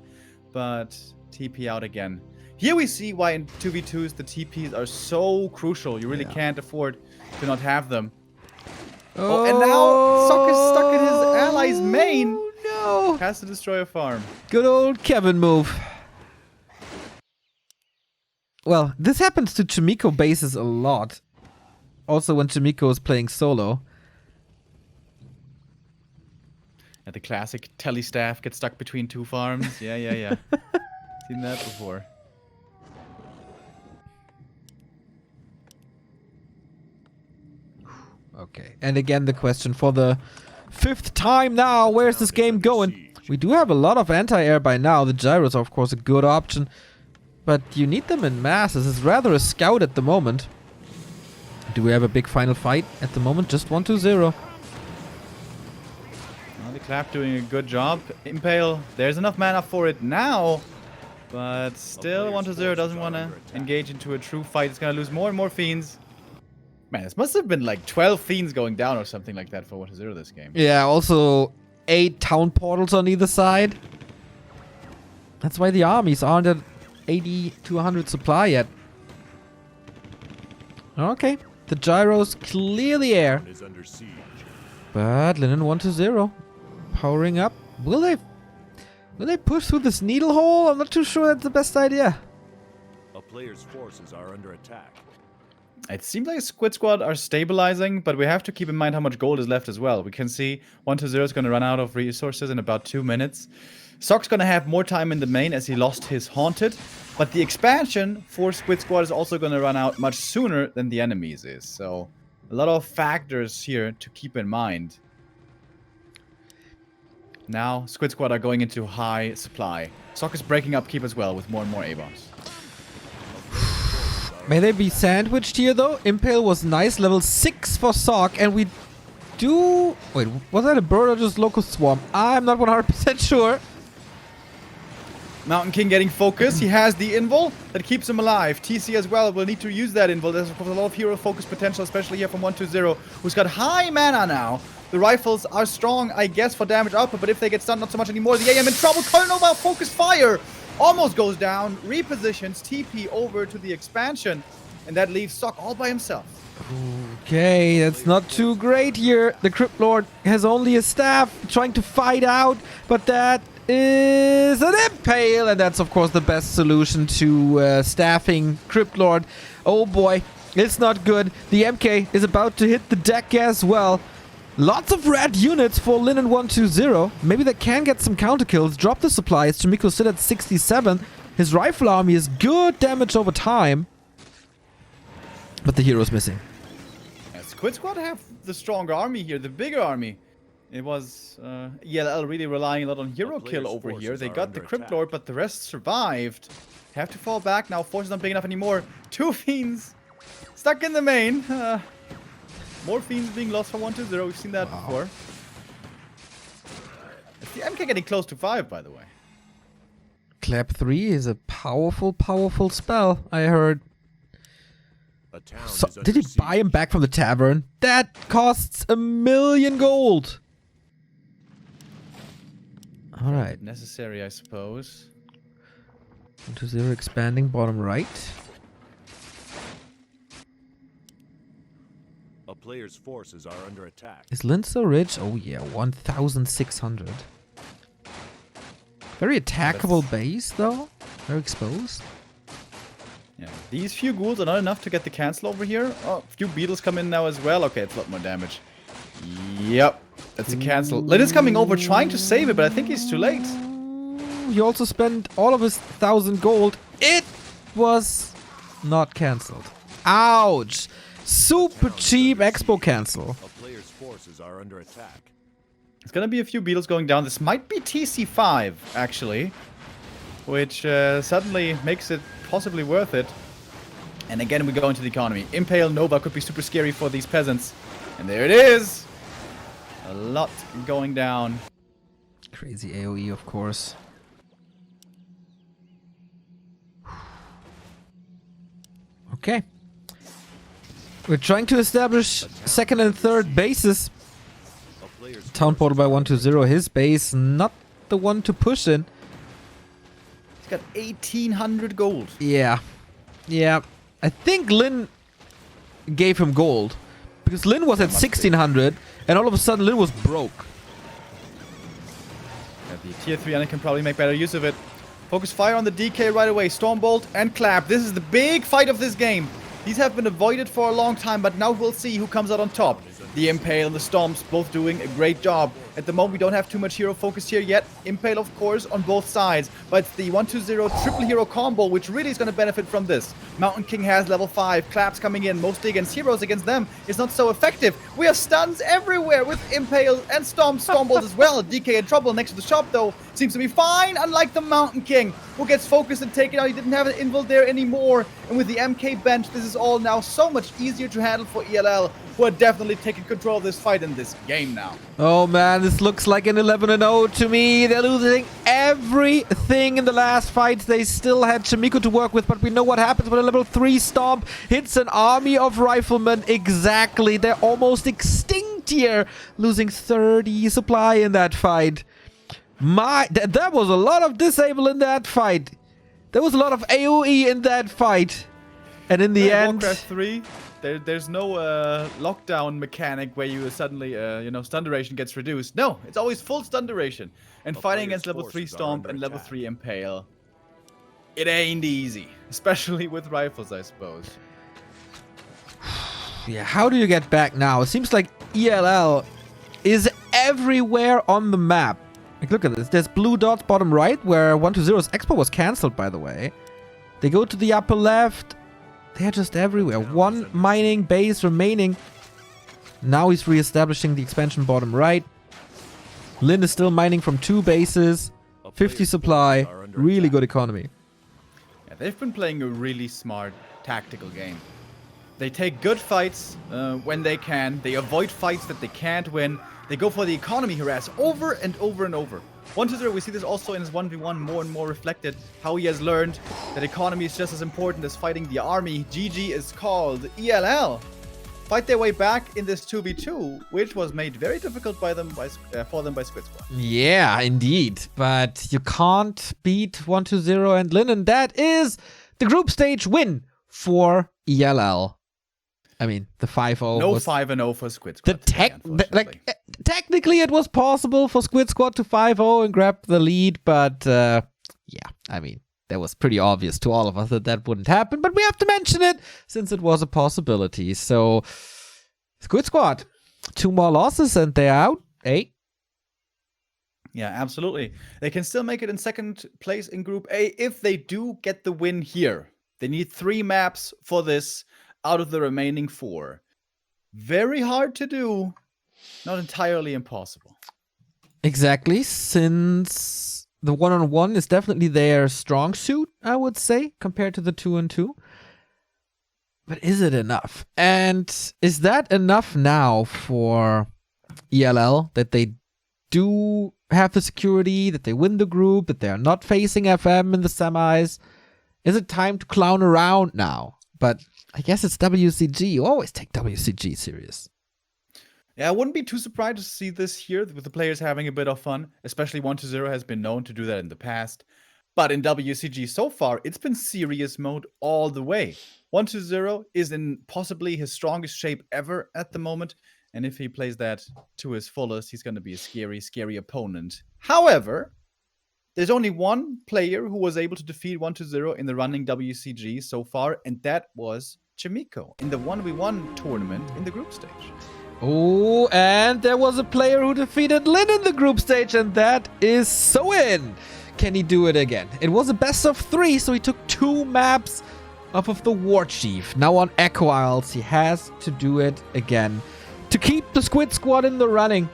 but TP out again. Here we see why in 2v2s the TPs are so crucial. You really can't afford to not have them. Oh, and now Sock is stuck in his ally's main. No. Has to destroy a farm. Good old Kevin move. Well, this happens to Chimiko bases a lot. Also when Chimiko is playing solo. And the classic telly staff gets stuck between 2 farms. Yeah. Seen that before. Okay, and again the question for the 5th time now, where's this game going? We do have a lot of anti-air by now. The gyros are of course a good option, but you need them in masses. It's rather a scout at the moment. Do we have a big final fight at the moment? Just 1-2-0. Well, the Clap doing a good job. Impale, there's enough mana for it now, but still 1-0 doesn't want to engage into a true fight. It's going to lose more and more Fiends. Man, this must have been like 12 Fiends going down or something like that for 1-0 this game. Yeah, also 8 town portals on either side. That's why the armies aren't at 80 to 100 supply yet. Okay, the gyros clear the air. Is under siege. But Linen 1-0. Powering up. Will they push through this needle hole? I'm not too sure that's the best idea. A player's forces are under attack. It seems like Squid Squad are stabilizing, but we have to keep in mind how much gold is left as well. We can see 1-0 is going to run out of resources in about 2 minutes. Sock's going to have more time in the main as he lost his Haunted, but the expansion for Squid Squad is also going to run out much sooner than the enemies is. So a lot of factors here to keep in mind. Now Squid Squad are going into high supply. Sock is breaking up keep as well with more and more A-bombs. May they be sandwiched here, though? Impale was nice. Level 6 for Sock. And we do... Wait, was that a bird or just Locust Swarm? I'm not 100% sure. Mountain King getting focus. He has the invul that keeps him alive. TC as well will need to use that invul. There's of course a lot of hero focus potential, especially here from 1-0, who's got high mana now. The rifles are strong, I guess, for damage output, but if they get stunned, not so much anymore. The AM in trouble. Colonova focus fire. Almost goes down, repositions TP over to the expansion, and that leaves Sock all by himself. Okay, that's not too great here. The Crypt Lord has only a staff trying to fight out, but that is an impale, and that's of course the best solution to staffing Crypt Lord. Oh boy, it's not good. The MK is about to hit the deck as well. Lots of red units for Linen 1-2-0. Maybe they can get some counter kills. Drop the supplies. Chimiko's still at 67. His rifle army is good damage over time. But the hero's missing. Yeah, Squid Squad have the stronger army here, the bigger army. It was ELL really relying a lot on hero kill over here. They got the Crypt Lord, but the rest survived. Have to fall back now. Forces not big enough anymore. 2 Fiends stuck in the main. More Fiends being lost for 1-0. We've seen that before. Is the MK getting close to 5, by the way? Clap 3 is a powerful, powerful spell, I heard. A town So, is under did he siege. buy him back from the tavern? That costs 1,000,000 gold. All right. Necessary, I suppose. 1-0 expanding bottom right. A player's forces are under attack. Is Lin so rich? Oh yeah, 1,600. Very attackable base though. Very exposed. Yeah, these few ghouls are not enough to get the cancel over here. Oh, a few beetles come in now as well. Okay, it's a lot more damage. Yep, that's a cancel. Lin is coming over trying to save it, but I think he's too late. He also spent all of his 1,000 gold. It was not cancelled. Ouch! Super cheap expo cancel. A player's forces are under attack. It's gonna be a few beetles going down. This might be TC5, actually. Which suddenly makes it possibly worth it. And again, we go into the economy. Impale Nova could be super scary for these peasants. And there it is! A lot going down. Crazy AoE, of course. Okay. We're trying to establish second and third bases. Town portal by 1-0. His base, not the one to push in. He's got 1,800 gold. Yeah. Yeah. I think Lin gave him gold. Because Lin was at 1,600, and all of a sudden Lin was broke. Yeah, the tier 3 Anakin can probably make better use of it. Focus fire on the DK right away. Stormbolt and Clap. This is the big fight of this game. These have been avoided for a long time, but now we'll see who comes out on top. The Impale and the Stomps both doing a great job. At the moment, we don't have too much hero focus here yet. Impale, of course, on both sides. But it's the 1-2-0 triple hero combo, which really is going to benefit from this. Mountain King has level 5. Claps coming in, mostly against heroes. Against them, is not so effective. We have stuns everywhere with Impale and Stormbolt as well. DK in trouble next to the shop, though. Seems to be fine, unlike the Mountain King, who gets focused and taken out. He didn't have an invul there anymore. And with the MK bench, this is all now so much easier to handle for ELL, who are definitely taking control of this fight in this game now. Oh man, this looks like an 11-0 to me. They're losing everything in the last fight. They still had Shamiko to work with, but we know what happens when a level 3 Stomp hits an army of riflemen. Exactly. They're almost extinct here, losing 30 supply in that fight. There was a lot of disable in that fight. There was a lot of AoE in that fight. And in the end... Warcraft 3, there's no lockdown mechanic where you suddenly, stun duration gets reduced. No, it's always full stun duration. And fighting against level 3 Stomp and level 3 Impale, it ain't easy. Especially with rifles, I suppose. Yeah, how do you get back now? It seems like ELL is everywhere on the map. Like, look at this. There's blue dots bottom right, where 1-2-0's expo was cancelled, by the way. They go to the upper left. They're just everywhere. One mining base remaining. Now he's re-establishing the expansion bottom right. Lin is still mining from 2 bases. 50 supply. Really good economy. Yeah, they've been playing a really smart tactical game. They take good fights when they can. They avoid fights that they can't win. They go for the economy harass over and over and over. 1-2-0, we see this also in his 1v1 more and more reflected. How he has learned that economy is just as important as fighting the army. GG is called. ELL fight their way back in this 2v2, which was made very difficult by them for them by Squid Squad. Yeah, indeed. But you can't beat 1-2-0 and Lin, and that is the group stage win for ELL. I mean, the 5-0 No was 5-0 for Squid Squad. Technically, it was possible for Squid Squad to 5-0 and grab the lead, but yeah, I mean, that was pretty obvious to all of us that that wouldn't happen, but we have to mention it since it was a possibility. So, Squid Squad, 2 more losses and they're out. 8. Yeah, absolutely. They can still make it in second place in Group A if they do get the win here. They need 3 maps for this out of the remaining 4. Very hard to do. Not entirely impossible. Exactly, since the 1-on-1 is definitely their strong suit, I would say, compared to the 2-on-2. But is it enough? And is that enough now for ELL, that they do have the security, that they win the group, that they are not facing FM in the semis? Is it time to clown around now? But I guess it's WCG. You always take WCG serious. Yeah, I wouldn't be too surprised to see this here with the players having a bit of fun, especially 1-0 has been known to do that in the past. But in WCG so far, it's been serious mode all the way. 1-0 is in possibly his strongest shape ever at the moment, and if he plays that to his fullest, he's going to be a scary, scary opponent. However, there's only one player who was able to defeat 1-0 in the running WCG so far, and that was Chimiko in the 1v1 tournament in the group stage. Oh, and there was a player who defeated Lin in the group stage, and that is Soin. Can he do it again? It was a best of 3, so he took 2 maps off of the War Chief. Now on Echo Isles, he has to do it again to keep the Squid squad in the running.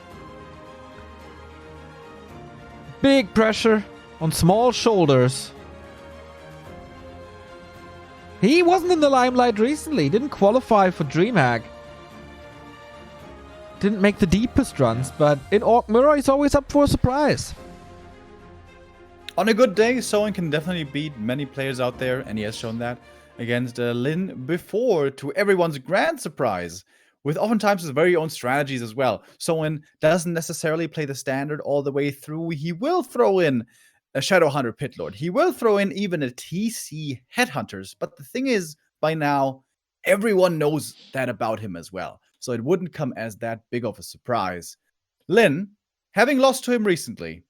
Big pressure on small shoulders. He wasn't in the limelight recently. Didn't qualify for DreamHack. Didn't make the deepest runs, but in Orc Mirror, he's always up for a surprise. On a good day, Soin can definitely beat many players out there, and he has shown that against Lin before, to everyone's grand surprise, with oftentimes his very own strategies as well. Soin doesn't necessarily play the standard all the way through. He will throw in a Shadowhunter Pit Lord. He will throw in even a TC Headhunters, but the thing is, by now, everyone knows that about him as well. So it wouldn't come as that big of a surprise. Lin, having lost to him recently,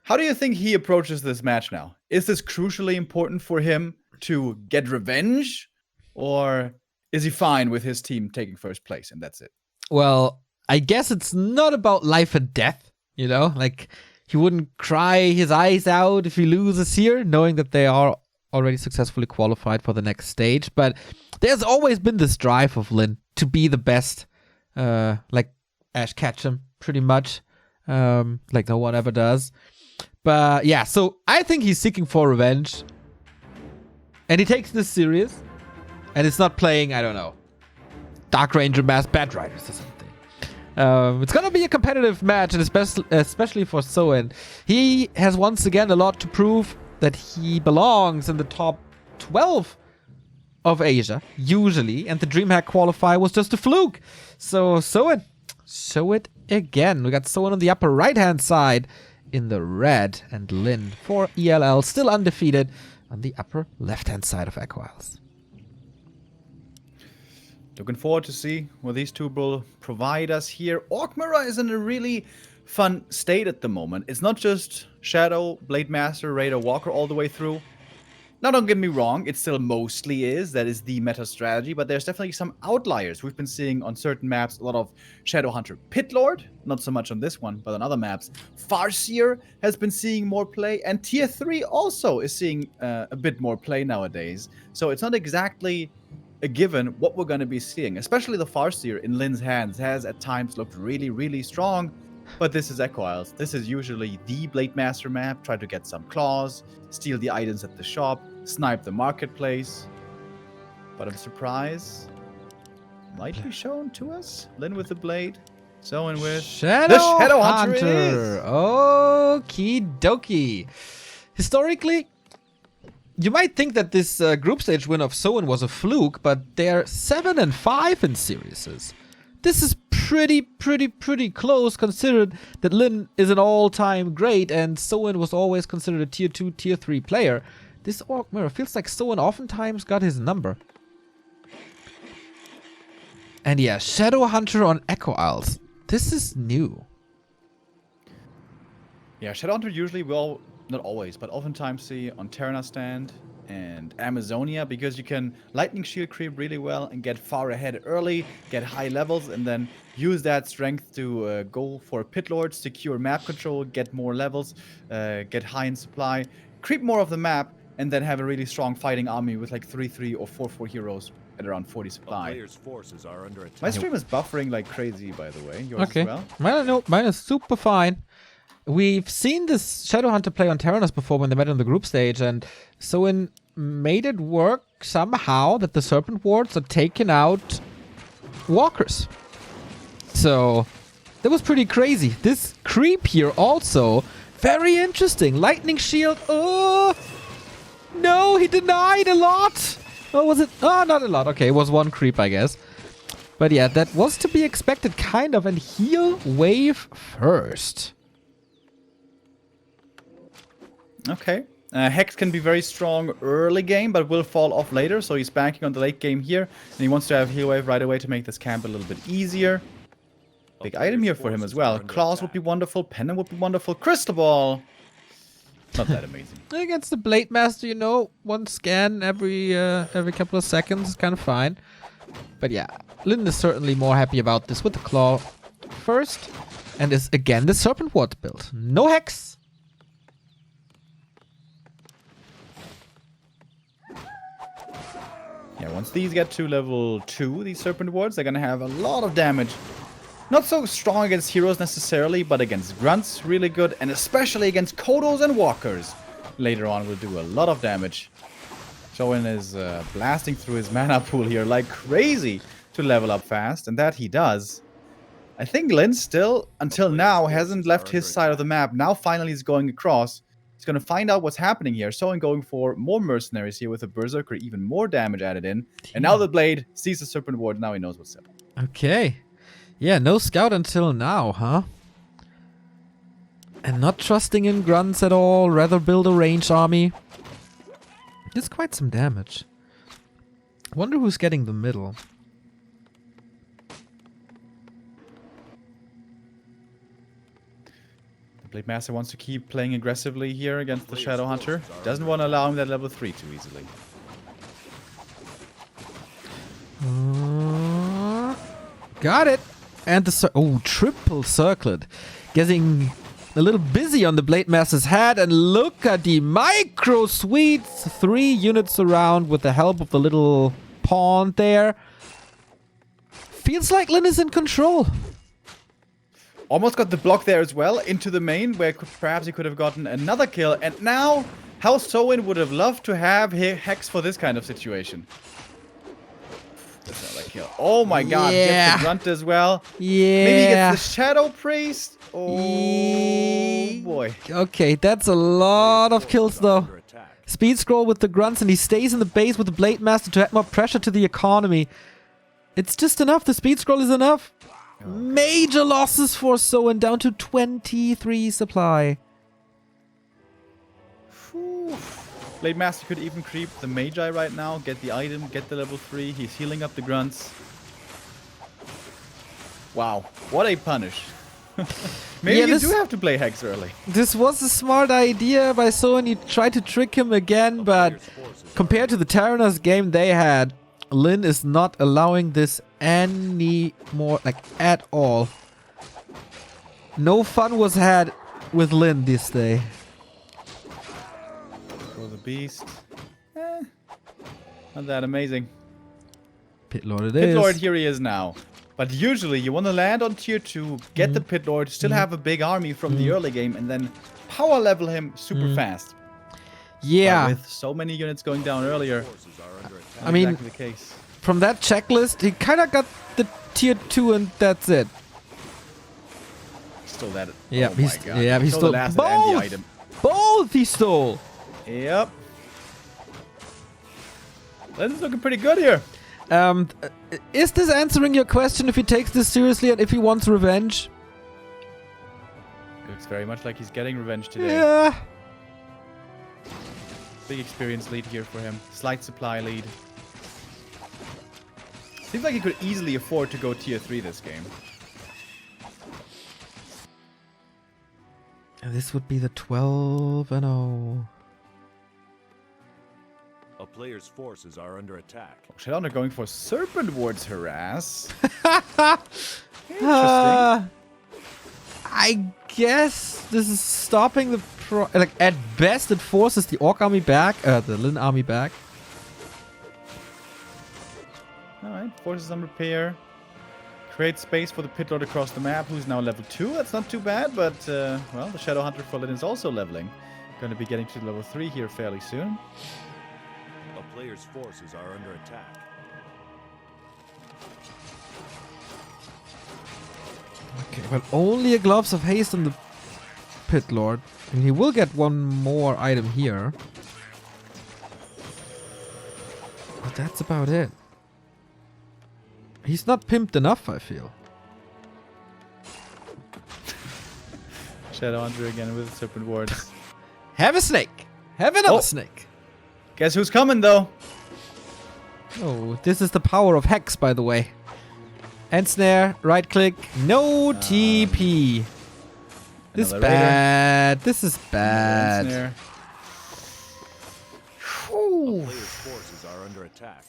how do you think he approaches this match now? Is this crucially important for him to get revenge? Or is he fine with his team taking first place and that's it? Well, I guess it's not about life and death, you know? Like, he wouldn't cry his eyes out if he loses here, knowing that they are already successfully qualified for the next stage. But there's always been this drive of Lin to be the best, like Ash Ketchum, pretty much, like no one ever does. But yeah, so I think he's seeking for revenge, and he takes this serious, and it's not playing, I don't know, Dark Ranger Mass Bad Riders or something. It's gonna be a competitive match, and especially for Soin. He has once again a lot to prove that he belongs in the top 12 of Asia, usually, and the DreamHack qualifier was just a fluke. So Soin, show it again. We got Soin on the upper right-hand side in the red, and Lin for ELL, still undefeated, on the upper left-hand side of Echo Isles. Looking forward to see what these two will provide us here. Orc Mirror is in a really fun state at the moment. It's not just Shadow, Blade Master, Raider, Walker all the way through. Now, don't get me wrong, it still mostly is. That is the meta strategy, but there's definitely some outliers. We've been seeing on certain maps a lot of Shadowhunter Pit Lord, not so much on this one, but on other maps. Farseer has been seeing more play, and Tier 3 also is seeing a bit more play nowadays. So it's not exactly a given what we're going to be seeing, especially the Farseer in Lin's hands has at times looked really, really strong. But this is Echo Isles. This is usually the Blade Master map. Try to get some claws, steal the items at the shop, snipe the marketplace. But a surprise might be shown to us. Lin with the blade. Soin with Shadow the Shadowhunter. Hunter. Okie dokie. Historically, you might think that this group stage win of Soin was a fluke, but they're 7-5 in series. This is pretty close, considered that Lin is an all-time great and Soin was always considered a tier 2, tier 3 player. This Orc Mirror feels like Soin oftentimes got his number. And yeah, Shadowhunter on Echo Isles. This is new. Yeah, Shadowhunter usually will, not always, but oftentimes see on Terrana stand and Amazonia, because you can lightning shield creep really well and get far ahead early, get high levels, and then use that strength to go for pit lords, secure map control, get more levels, get high in supply, creep more of the map, and then have a really strong fighting army with like 3-3 or 4-4 heroes at around 40 supply. Players' forces are under attack. My stream is buffering like crazy, by the way. Yours Okay. as well? Mine is super fine. We've seen this Shadowhunter play on Terranos before when they met on the group stage, and Soin made it work somehow that the Serpent Wards are taking out Walkers. So that was pretty crazy. This creep here also, very interesting. Lightning Shield, oh! No, he denied a lot! Oh, was it? Oh, not a lot. Okay, it was one creep, I guess. But yeah, that was to be expected, kind of. And heal wave first. Okay. Hex can be very strong early game, but will fall off later. So he's banking on the late game here. And he wants to have heal wave right away to make this camp a little bit easier. Big item here for him as well. Claws would be wonderful. Pendant would be wonderful. Crystal Ball. Not that amazing. Against the Blade Master, you know, one scan every couple of seconds is kind of fine. But yeah, Lyn is certainly more happy about this with the Claw first. And is again the Serpent Ward build. No Hex. Yeah, once these get to level 2, these Serpent Wards, they're gonna have a lot of damage. Not so strong against heroes necessarily, but against grunts, really good. And especially against Kodos and Walkers. Later on, will do a lot of damage. Showen is blasting through his mana pool here like crazy to level up fast. And that he does. I think Lyn still, until now, hasn't left his side of the map. Now finally he's going across. He's going to find out what's happening here. Showen going for more mercenaries here with a Berserker, even more damage added in. And now the Blade sees the Serpent Ward. Now he knows what's up. Okay. Yeah, no scout until now, huh? And not trusting in grunts at all, rather build a ranged army. It's quite some damage. Wonder who's getting the middle. The Blade Master wants to keep playing aggressively here against the Shadow Hunter. Doesn't want to allow him that level 3 too easily. Got it. And the triple circlet. Getting a little busy on the Blade Master's head. And look at the micro sweets. 3 units around with the help of the little pawn there. Feels like Lyn is in control. Almost got the block there as well into the main, where perhaps he could have gotten another kill. And now, how Showen would have loved to have Hex for this kind of situation. That's not a kill. Oh my god, Yeah. gets the grunt as well. Yeah. Maybe he gets the Shadow Priest. Oh boy. Okay, that's a lot of kills though. Speed scroll with the grunts, and he stays in the base with the Blade Master to add more pressure to the economy. It's just enough. The speed scroll is enough. Major losses for Showen, down to 23 supply. Whew. Blade Master could even creep the Magi right now, get the item, get the level 3. He's healing up the grunts. Wow, what a punish. Maybe Yeah, you do have to play Hex early. This was a smart idea by Showen. He tried to trick him again, but compared to the Terraners game they had, Lyn is not allowing this anymore, like at all. No fun was had with Lyn this day. For the beast. Not that amazing. Pit Lord it Pit is. Lord, here he is now. But usually you want to land on tier 2, get the Pit Lord, still have a big army from the early game, and then power level him super fast. Yeah. But with so many units going down earlier, I mean, exactly the case. from that checklist, he kind of got the tier 2 and that's it. Stole that. Yeah, oh he's my God. yeah, he Stole stole the last both. and the item. Both he stole. Yep. Lyn's looking pretty good here. Is this answering your question if he takes this seriously and if he wants revenge? Looks very much like he's getting revenge today. Yeah. Big experience lead here for him. Slight supply lead. Seems like he could easily afford to go tier 3 this game. This would be the 12-0. A player's forces are under attack. Shadowhunter going for Serpent Ward's harass. I guess this is stopping the like at best it forces the Orc army back, the Lyn army back. Alright, forces some repair. Create space for the Pit Lord across the map, who's now level 2. That's not too bad, but well, the Shadowhunter for Lyn is also leveling. Going to be getting to level 3 here fairly soon. A player's forces are under attack. Okay, well, only a Gloves of Haste on the Pit Lord. And he will get one more item here. But that's about it. He's not pimped enough, I feel. Shadowhunter again with serpent wards. Have a snake. Have another snake. Guess who's coming though? Oh, this is the power of Hex, by the way. End snare, right click, no TP. This is bad. This is bad. Snare. A player's forces are under attack.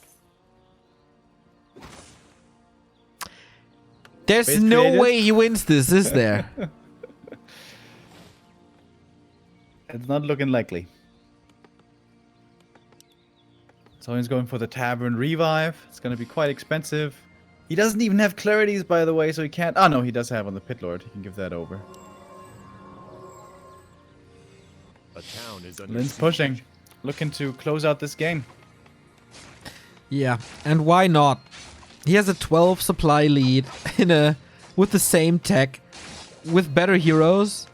There's Base no created. way he wins this, is there? It's not looking likely. So he's going for the Tavern Revive. It's going to be quite expensive. He doesn't even have clarities, by the way, so he can't... Oh, no, he does have on the Pit Lord. He can give that over. A town is under Lin's siege. pushing. Looking to close out this game. Yeah, and why not? He has a 12 supply lead with the same tech, with better heroes,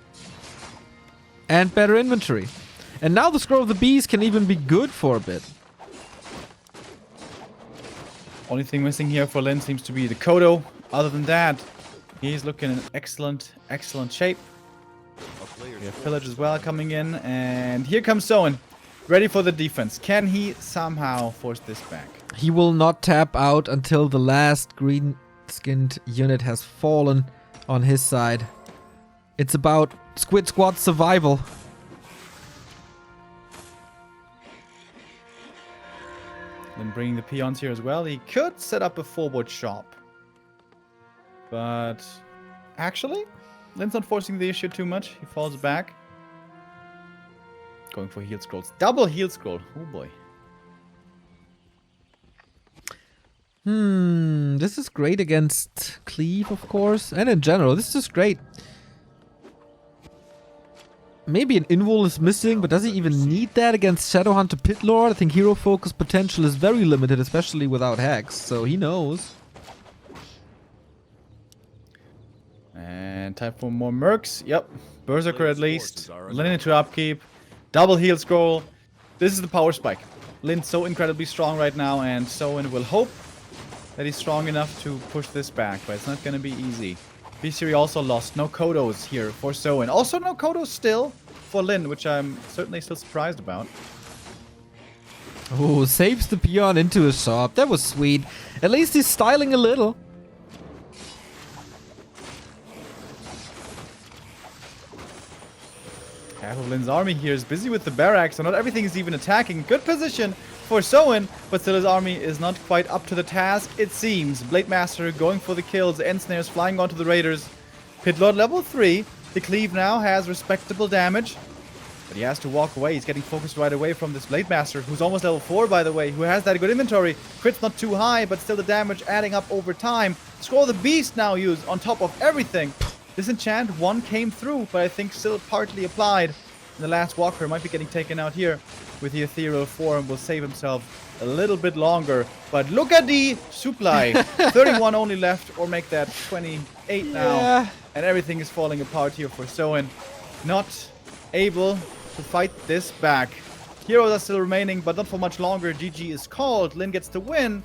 and better inventory. And now the Scroll of the Beast can even be good for a bit. Only thing missing here for Lin seems to be the Kodo. Other than that, he's looking in excellent, excellent shape. A player's We have Pillage as well coming in. And here comes Soen. Ready for the defense. Can he somehow force this back? He will not tap out until the last green-skinned unit has fallen on his side. It's about Squid Squad's survival. Then bringing the peons here as well. He could set up a forward shop. But actually, Lin's not forcing the issue too much. He falls back. Going for heal scrolls. Double heal scroll. Oh boy. This is great against Cleave, of course. And in general, this is great. Maybe an invul is missing, but does he even need that against Shadowhunter Pit Lord? I think hero focus potential is very limited, especially without Hex, so he knows. And time for more mercs. Yep. Berserker at least. forces are under Lin into upkeep. Double heal scroll. This is the power spike. Lin's so incredibly strong right now, and Soen will hope that he's strong enough to push this back, but it's not going to be easy. B-Series also lost. No Kodos here for Soen. Also no Kodos still for Lin, which I'm certainly still surprised about. Oh, saves the peon into his shop. That was sweet. At least he's styling a little. Half of Lin's army here is busy with the barracks, so not everything is even attacking. Good position for Soen, but still his army is not quite up to the task, it seems. Blade Master going for the kills, end snares flying onto the raiders. Pit Lord level 3. The Cleave now has respectable damage, but he has to walk away. He's getting focused right away from this Blade Master, who's almost level 4, by the way, who has that good inventory. Crit's not too high, but still the damage adding up over time. Scroll of the Beast now used on top of everything. Disenchant 1 came through, but I think still partly applied. And the last Walker might be getting taken out here with the Ethereal Form. Will save himself a little bit longer. But look at the supply. 31 only left, or make that 28 now. Yeah. And everything is falling apart here for Soen. Not able to fight this back. Heroes are still remaining, but not for much longer. GG is called. Lin gets the win.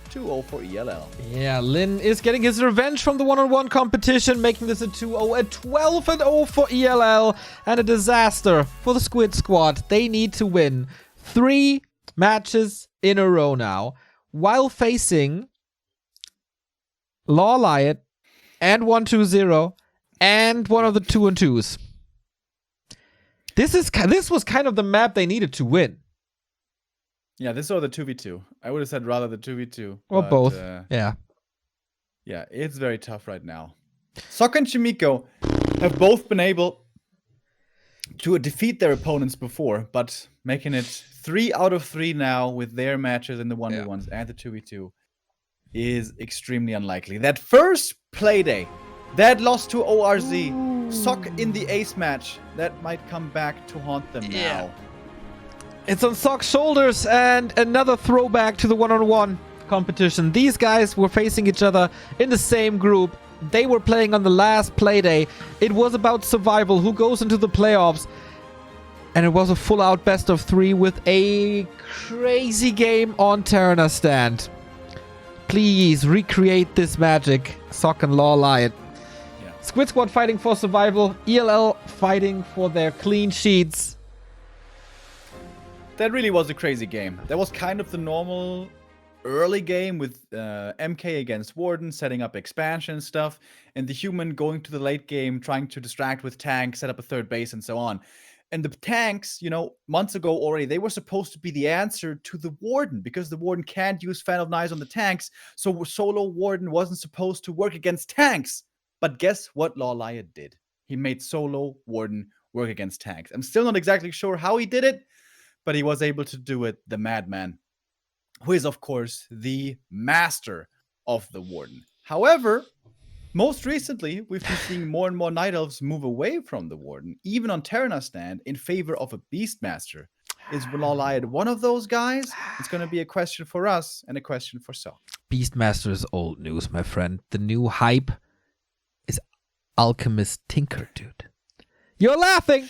2-0 for ELL. Yeah, Lin is getting his revenge from the one-on-one competition, making this a 2-0, a 12-0 for ELL, and a disaster for the Squid Squad. They need to win 3 matches in a row now, while facing Law Lion and 1-2-0 and one of the 2-2s. This was kind of the map they needed to win. Yeah, this or the 2v2. I would have said rather the 2v2. Or but, both. Yeah. Yeah, it's very tough right now. Sok and Shimiko have both been able to defeat their opponents before, but making it 3 out of 3 now with their matches in the 1v1s and the 2v2 is extremely unlikely. That first playday, that loss to ORZ, Sok in the ace match, that might come back to haunt them now. It's on Sok's shoulders, and another throwback to the one-on-one competition. These guys were facing each other in the same group. They were playing on the last playday. It was about survival, who goes into the playoffs. And it was a full-out best of 3 with a crazy game on Terraner stand. Please recreate this magic. Sock and Law Lion. Yeah. Squid Squad fighting for survival. ELL fighting for their clean sheets. That really was a crazy game. That was kind of the normal early game with MK against Warden, setting up expansion stuff, and the human going to the late game, trying to distract with tanks, set up a third base, and so on. And the tanks, you know, months ago already, they were supposed to be the answer to the Warden, because the Warden can't use Fan of Knives on the tanks, so solo Warden wasn't supposed to work against tanks. But guess what Law Lion did? He made solo Warden work against tanks. I'm still not exactly sure how he did it, but he was able to do it, the madman, who is, of course, the master of the Warden. However, most recently, we've been seeing more and more Night Elves move away from the Warden, even on Terranar stand, in favor of a Beastmaster. Is Law Lion one of those guys? It's going to be a question for us and a question for Sok. Beastmaster is old news, my friend. The new hype is Alchemist Tinker, dude. You're laughing!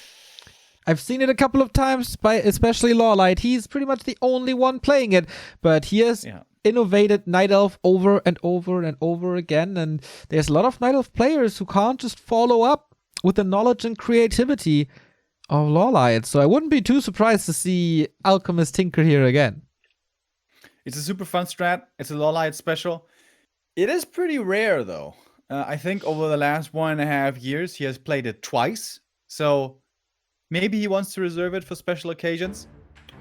I've seen it a couple of times by especially Lawlight. He's pretty much the only one playing it, but he has innovated Night Elf over and over and over again, and there's a lot of Night Elf players who can't just follow up with the knowledge and creativity of Lawlight, so I wouldn't be too surprised to see Alchemist Tinker here again. It's a super fun strat. It's a Lawlight special. It is pretty rare, though. I think over the last 1.5 years, he has played it twice, so maybe he wants to reserve it for special occasions.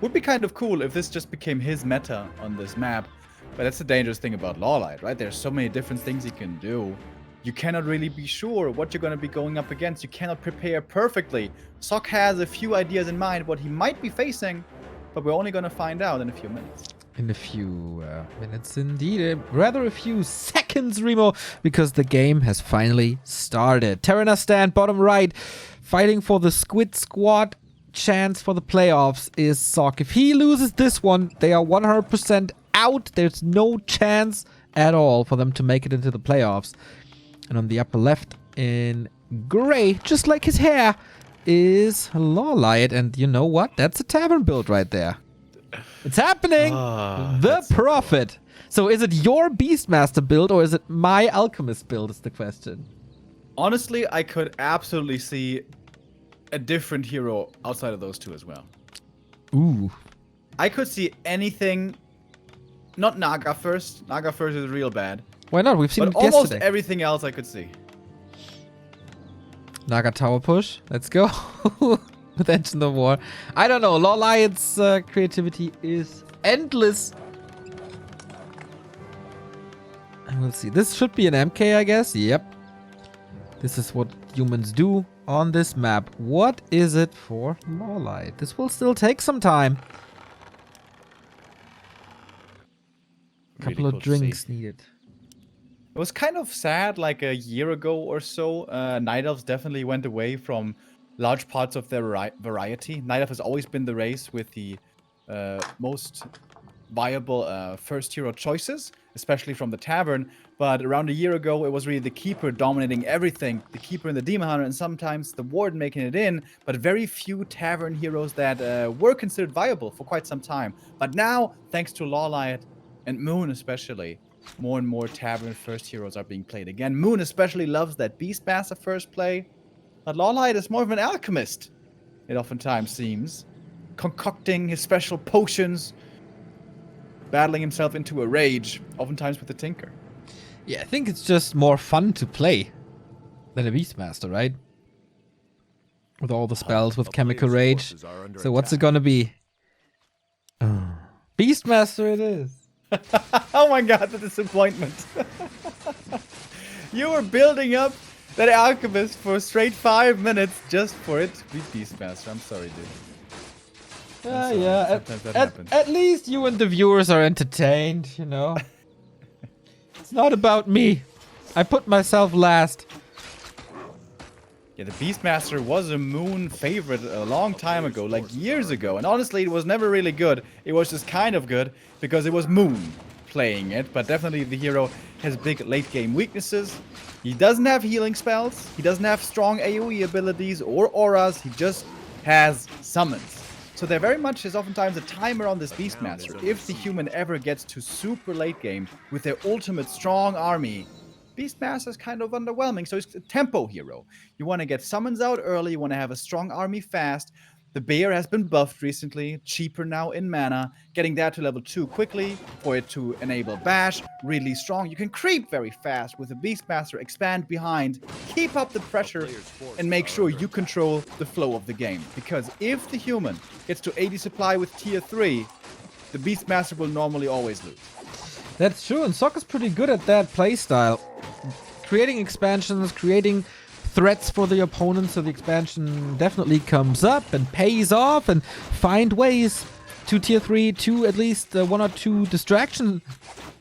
Would be kind of cool if this just became his meta on this map. But that's the dangerous thing about Lawlight, right? There's so many different things he can do. You cannot really be sure what you're going to be going up against. You cannot prepare perfectly. Sok has a few ideas in mind what he might be facing, but we're only going to find out in a few minutes. In a few minutes indeed. Rather a few seconds, Remo, because the game has finally started. Terranar stand, bottom right, fighting for the Squid Squad. Chance for the playoffs is Sok. If he loses this one, they are 100% out. There's no chance at all for them to make it into the playoffs. And on the upper left in gray, just like his hair, is Lawlight. And you know what? That's a tavern build right there. It's happening! The Prophet! So is it your Beastmaster build or is it my Alchemist build is the question. Honestly, I could absolutely see a different hero outside of those two as well. Ooh. I could see anything. Not Naga first. Naga first is real bad. Why not? We've seen but it almost yesterday. Everything else I could see. Naga tower push. Let's go. With Engine of War. I don't know. Lawlight's creativity is endless. And we'll see. This should be an MK, I guess. Yep. This is what humans do on this map. What is it for Lawlight? This will still take some time. Couple of drinks needed. It was kind of sad, like a year ago or so. Night Elves definitely went away from large parts of their variety. Night Elf has always been the race with the most viable first hero choices, especially from the tavern. But around a year ago, it was really the Keeper dominating everything. The Keeper and the Demon Hunter, and sometimes the Warden making it in, but very few tavern heroes that were considered viable for quite some time. But now, thanks to Lawlight and Moon especially, more and more tavern first heroes are being played again. Moon especially loves that Beastmaster first play. But Lawlight is more of an alchemist, it oftentimes seems. Concocting his special potions, battling himself into a rage, oftentimes with the Tinker. Yeah, I think it's just more fun to play than a Beastmaster, right? With all the spells, with Chemical Rage. So what's it gonna be? Beastmaster it is. Oh my god, the disappointment. You were building up that alchemist for a straight 5 minutes just for it to be Beastmaster. I'm sorry, dude. Yeah. At least you and the viewers are entertained, you know. It's not about me. I put myself last. Yeah, the Beastmaster was a Moon favorite a long time ago, like years ago. And honestly, it was never really good. It was just kind of good because it was Moon playing it. But definitely the hero has big late game weaknesses. He doesn't have healing spells. He doesn't have strong AoE abilities or auras. He just has summons. So there very much is oftentimes a timer on this Beastmaster. If the human ever gets to super late game with their ultimate strong army, Beastmaster is kind of underwhelming. So it's a tempo hero. You want to get summons out early. You want to have a strong army fast. The bear has been buffed recently, cheaper now in mana. Getting that to level 2 quickly for it to enable bash, really strong. You can creep very fast with the Beastmaster, expand behind, keep up the pressure, and make sure you control the flow of the game. Because if the human gets to 80 supply with tier 3, the Beastmaster will normally always lose. That's true, and Sokka's pretty good at that playstyle. Creating expansions, creating threats for the opponent, so the expansion definitely comes up and pays off, and find ways to tier 3 to at least 1 or 2 distraction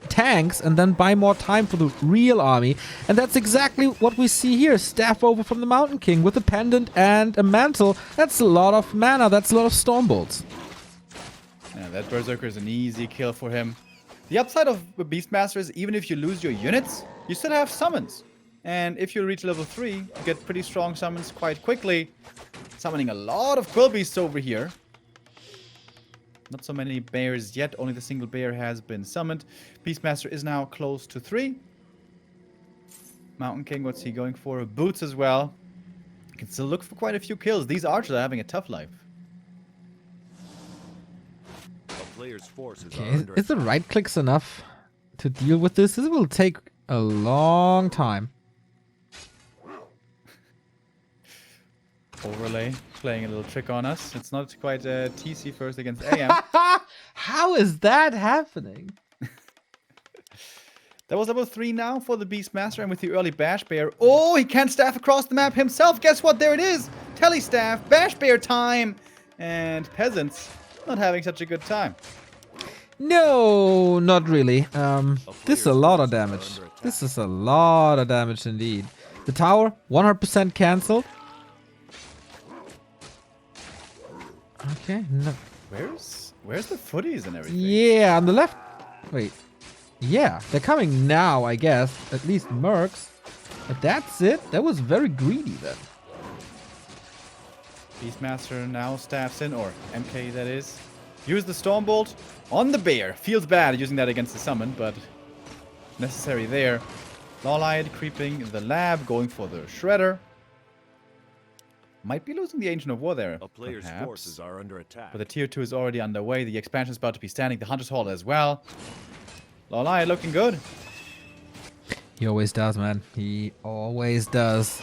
tanks, and then buy more time for the real army. And that's exactly what we see here. Staff over from the Mountain King with a pendant and a mantle. That's a lot of mana, that's a lot of storm bolts. Yeah, that Berserker is an easy kill for him. The upside of the Beastmaster is even if you lose your units, you still have summons. And if you reach level 3, you get pretty strong summons quite quickly. Summoning a lot of Quill Beasts over here. Not so many bears yet, only the single bear has been summoned. Beastmaster is now close to 3. Mountain King, what's he going for? Boots as well. You can still look for quite a few kills. These archers are having a tough life. A player's forces are Okay, under is the right clicks enough to deal with this? This will take a long time. Overlay playing a little trick on us. It's not quite TC first against AM. How is that happening? That was level 3 now for the Beastmaster, and with the early Bash Bear. Oh, he can't staff across the map himself. Guess what? There it is. Telestaff, Bash Bear time. And Peasants not having such a good time. No, not really. This is a lot of damage. This is a lot of damage indeed. The tower, 100% cancelled. Okay, no. Where's the footies and everything? Yeah, on the left. Wait. Yeah, they're coming now, I guess. At least Mercs. But that's it. That was very greedy then. Beastmaster now staffs in, or MK that is. Use the Stormbolt on the bear. Feels bad using that against the summon, but necessary there. Lawlight creeping in the lab, going for the Shredder. Might be losing the Ancient of War there, A player's perhaps. forces are under attack. But the tier 2 is already underway. The expansion is about to be standing. The Hunter's Hall as well. Lawlight looking good. He always does, man. He always does.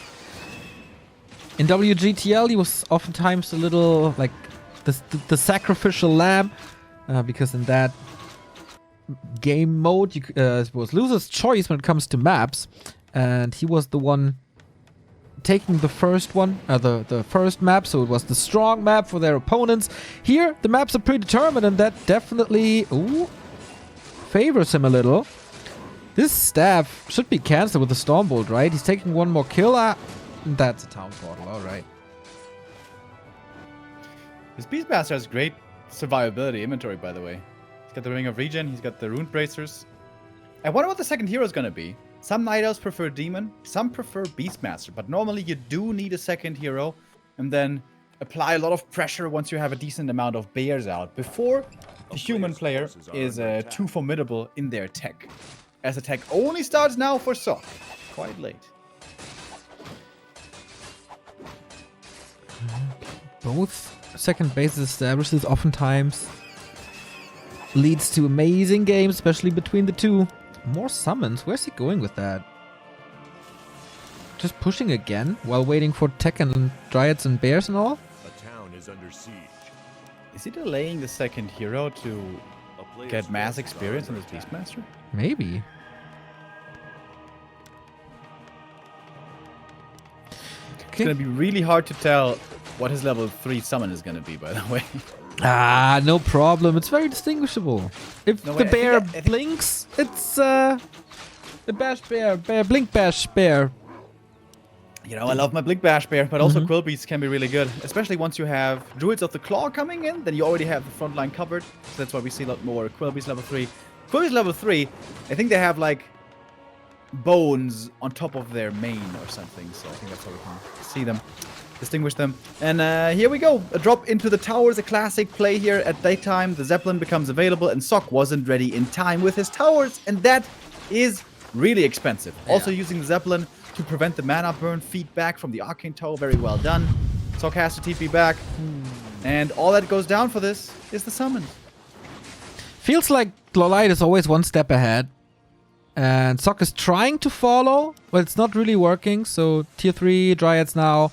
In WGTL, he was oftentimes a little like the sacrificial lamb, because in that game mode, it was loser's choice when it comes to maps, and he was the one taking the first one, the first map, so it was the strong map for their opponents. Here, the maps are predetermined, and that definitely favors him a little. This staff should be cancelled with the Stormbolt, right? He's taking one more kill. That's a town portal, alright. This Beastmaster has great survivability inventory, by the way. He's got the Ring of Regen, he's got the Rune Bracers. I wonder what the second hero is going to be. Some Night Elves prefer Demon, some prefer Beastmaster, but normally you do need a second hero, and then apply a lot of pressure once you have a decent amount of bears out, before the human player is too formidable in their tech. As the tech only starts now for Sok. Quite late. Both second bases established, this oftentimes leads to amazing games, especially between the two. More summons. Where's he going with that? Just pushing again while waiting for tech and dryads and bears and all? A town is under siege. Is he delaying the second hero to A player's get mass forces are experience on under this attack. Beastmaster? Maybe. It's gonna be really hard to tell what his level 3 summon is gonna be, by the way. No problem. It's very distinguishable. If No, the wait, I bear think blinks, it's the bash bear, blink bash bear. You know, I love my Blink Bash Bear, but also Quill Beasts can be really good. Especially once you have Druids of the Claw coming in, then you already have the front line covered. So that's why we see a lot more Quill Beasts level 3. Quill Beasts level 3, I think they have like bones on top of their mane or something. So I think that's how we can see them, distinguish them. And here we go. A drop into the towers, a classic play here at daytime. The Zeppelin becomes available, and Sok wasn't ready in time with his towers, and that is really expensive. Also using the Zeppelin to prevent the mana burn feedback from the Arcane Tower. Very well done. Sok has to TP back. And all that goes down for this is the summon. Feels like Lolite is always one step ahead. And Sok is trying to follow, but it's not really working. So tier 3 Dryads now.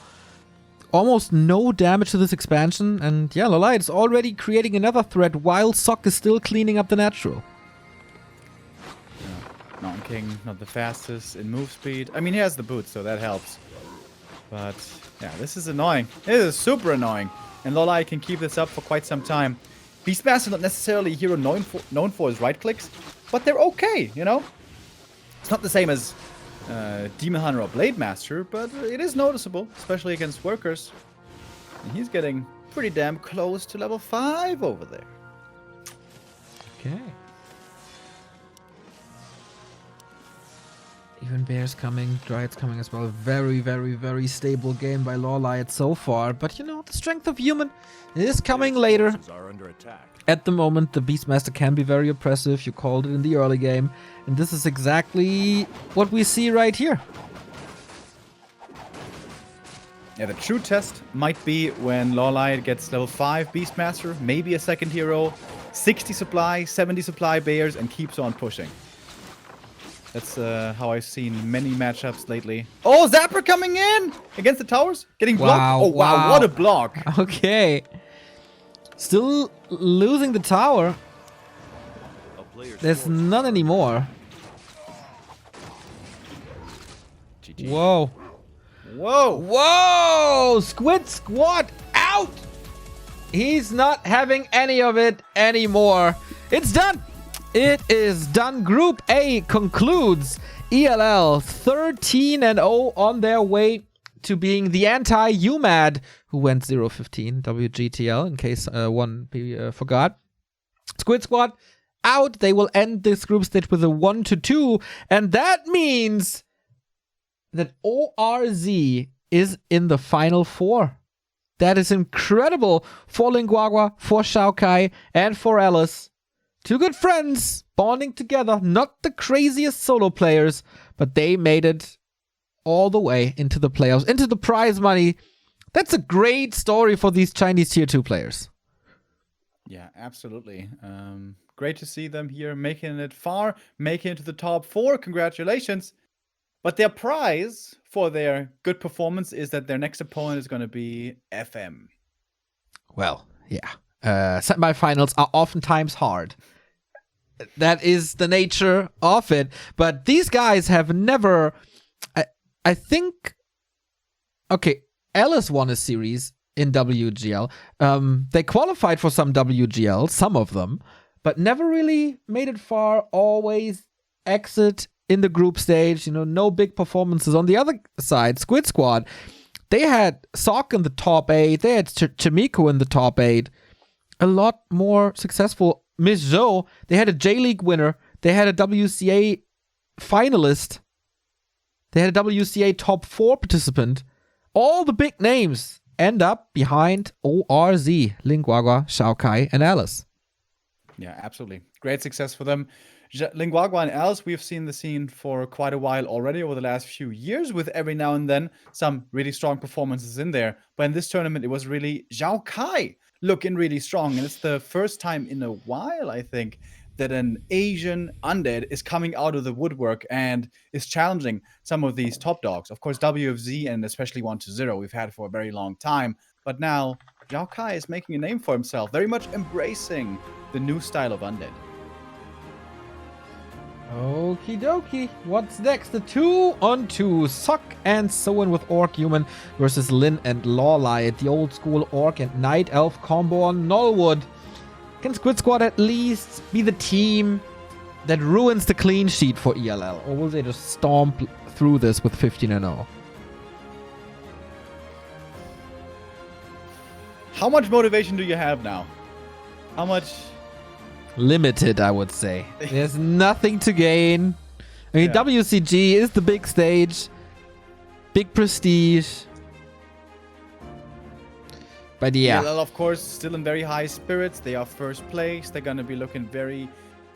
Almost no damage to this expansion. And yeah, Lolite is already creating another threat while Sok is still cleaning up the natural. Mountain King, not the fastest in move speed. I mean, he has the boots, so that helps. But yeah, this is annoying. It is super annoying. And Lolite can keep this up for quite some time. Beastmaster not necessarily a hero known for his right clicks, but they're okay, you know? It's not the same as Demon Hunter or Blade Master, but it is noticeable, especially against workers. And he's getting pretty damn close to level 5 over there. Okay. Even Bears coming, Dryads coming as well. Very, very, very stable game by Lawlight so far. But you know, the strength of human is coming later. Are under attack. At the moment, the Beastmaster can be very oppressive. You called it in the early game. And this is exactly what we see right here. Yeah, the true test might be when Lawlight gets level 5 Beastmaster, maybe a second hero, 60 supply, 70 supply Bears, and keeps on pushing. That's how I've seen many matchups lately. Oh, Zapper coming in against the towers. Getting blocked. Wow, Oh, wow. What a block. Okay. Still losing the tower. There's none anymore. GG. Whoa. Whoa. Whoa! Squid Squad out! He's not having any of it anymore. It's done! It is done. Group A concludes. ELL 13-0 on their way to being the anti-UMAD, who went 0-15 WGTL, in case one forgot. Squid Squad out. They will end this group stage with a 1-2, and that means that ORZ is in the final 4. That is incredible for Linguagua, for Shao Kai, and for Alice. 2 good friends bonding together, not the craziest solo players, but they made it all the way into the playoffs, into the prize money. That's a great story for these Chinese tier 2 players. Yeah, absolutely. Great to see them here making it far, making it to the top 4. Congratulations. But their prize for their good performance is that their next opponent is going to be FM. Well, yeah. Semifinals are oftentimes hard. That is the nature of it. But these guys have never... I think... Okay, Alice won a series in WGL. They qualified for some WGL, some of them, but never really made it far. Always exit in the group stage. You know, no big performances. On the other side, Squid Squad, they had Sok in the top 8. They had Chimiko in the top 8. A lot more successful. Miss Zhou, they had a J-League winner. They had a WCA finalist. They had a WCA top 4 participant. All the big names end up behind ORZ, Linguagua, Shao Kai, and Alice. Yeah, absolutely. Great success for them. Linguagua and Alice, we've seen the scene for quite a while already over the last few years, with every now and then some really strong performances in there. But in this tournament, it was really Shao Kai looking really strong. And it's the first time in a while, I think, that an Asian undead is coming out of the woodwork and is challenging some of these top dogs. Of course, WFZ and especially 1-0 we've had for a very long time. But now, Shao Kai is making a name for himself, very much embracing the new style of undead. Okie dokie. What's next? The 2-on-2. Sok and Soen with Orc Human versus Lin and Lawlight. The old school Orc and Night Elf combo on Nullwood. Can Squid Squad at least be the team that ruins the clean sheet for ELL? Or will they just stomp through this with 15-0? How much motivation do you have now? How much... Limited, I would say. There's nothing to gain. I mean, Yeah. WCG is the big stage, big prestige. But yeah, ELL, of course, still in very high spirits. They are first place. They're going to be looking very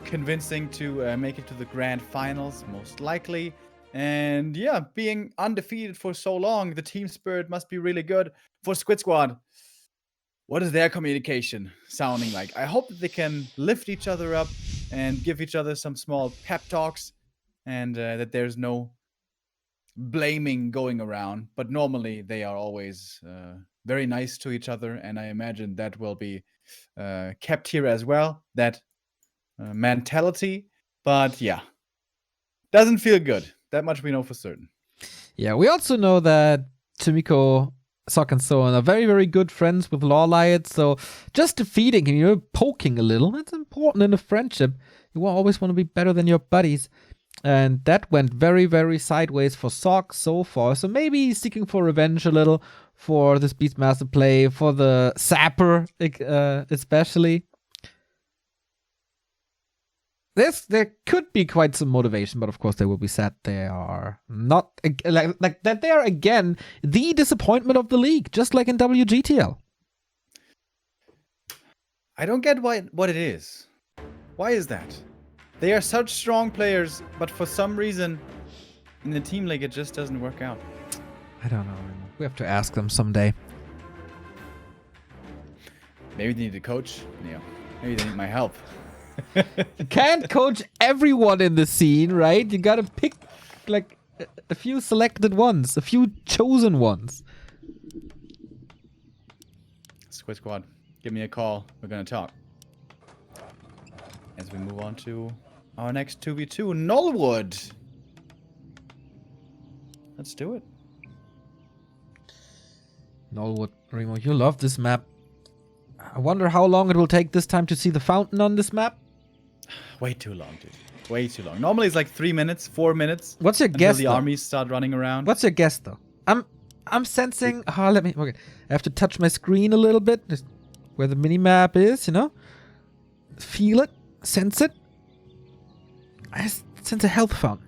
convincing to make it to the grand finals, most likely. And yeah, being undefeated for so long, the team spirit must be really good. For Squid Squad, what is their communication sounding like? I hope that they can lift each other up and give each other some small pep talks, and that there's no blaming going around. But normally they are always very nice to each other, and I imagine that will be kept here as well, that mentality. But yeah, doesn't feel good. That much we know for certain. yeah. We also know that Tomiko, Sock, and so on are very, very good friends with Lawliot. So just defeating him, poking a little, that's important in a friendship. You always want to be better than your buddies. And that went very, very sideways for Sock so far. So maybe he's seeking for revenge a little for this Beastmaster play, for the Sapper especially. There could be quite some motivation, but of course they will be sad they are not like that. They are again the disappointment of the league, just like in WGTL. I don't get what it is. Why is that? They are such strong players, but for some reason in the team league it just doesn't work out. I don't know. We have to ask them someday. Maybe they need a coach. Yeah. Maybe they need my help. You can't coach everyone in the scene, right? You gotta pick like a few selected ones, a few chosen ones. Squid Squad, give me a call. We're gonna talk. As we move on to our next 2v2, Nullwood. Let's do it. Nullwood, Remo, you love this map. I wonder how long it will take this time to see the fountain on this map. Way too long, dude. Way too long. Normally it's like 3 minutes, 4 minutes. What's your until guess? the though? armies start running around. What's your guess though? I'm sensing. Let me. Okay, I have to touch my screen a little bit, just where the mini map is. You know, feel it, sense it. I sense a health fountain.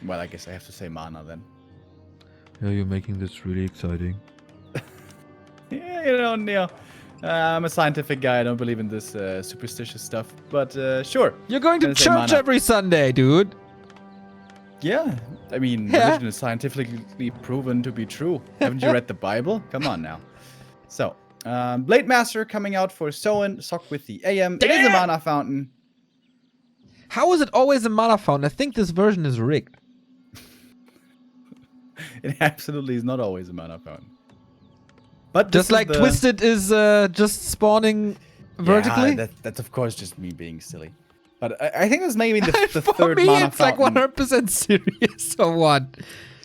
Well, I guess I have to say mana then. Yeah, you're making this really exciting. Yeah, you know, Neil. I'm a scientific guy. I don't believe in this superstitious stuff. But sure. You're going to Gonna say church mana. every Sunday, dude. Yeah. I mean, Yeah. religion is scientifically proven to be true. Haven't you read the Bible? Come on now. So, Blade Master coming out for Soen. Sock with the AM. It is a mana fountain. How is it always a mana fountain? I think this version is rigged. It absolutely is not always a mana fountain. But Just like Twisted is just spawning vertically. Yeah, that's of course just me being silly. But I think that's maybe the For third me, mana it's fountain. like 100% serious or what?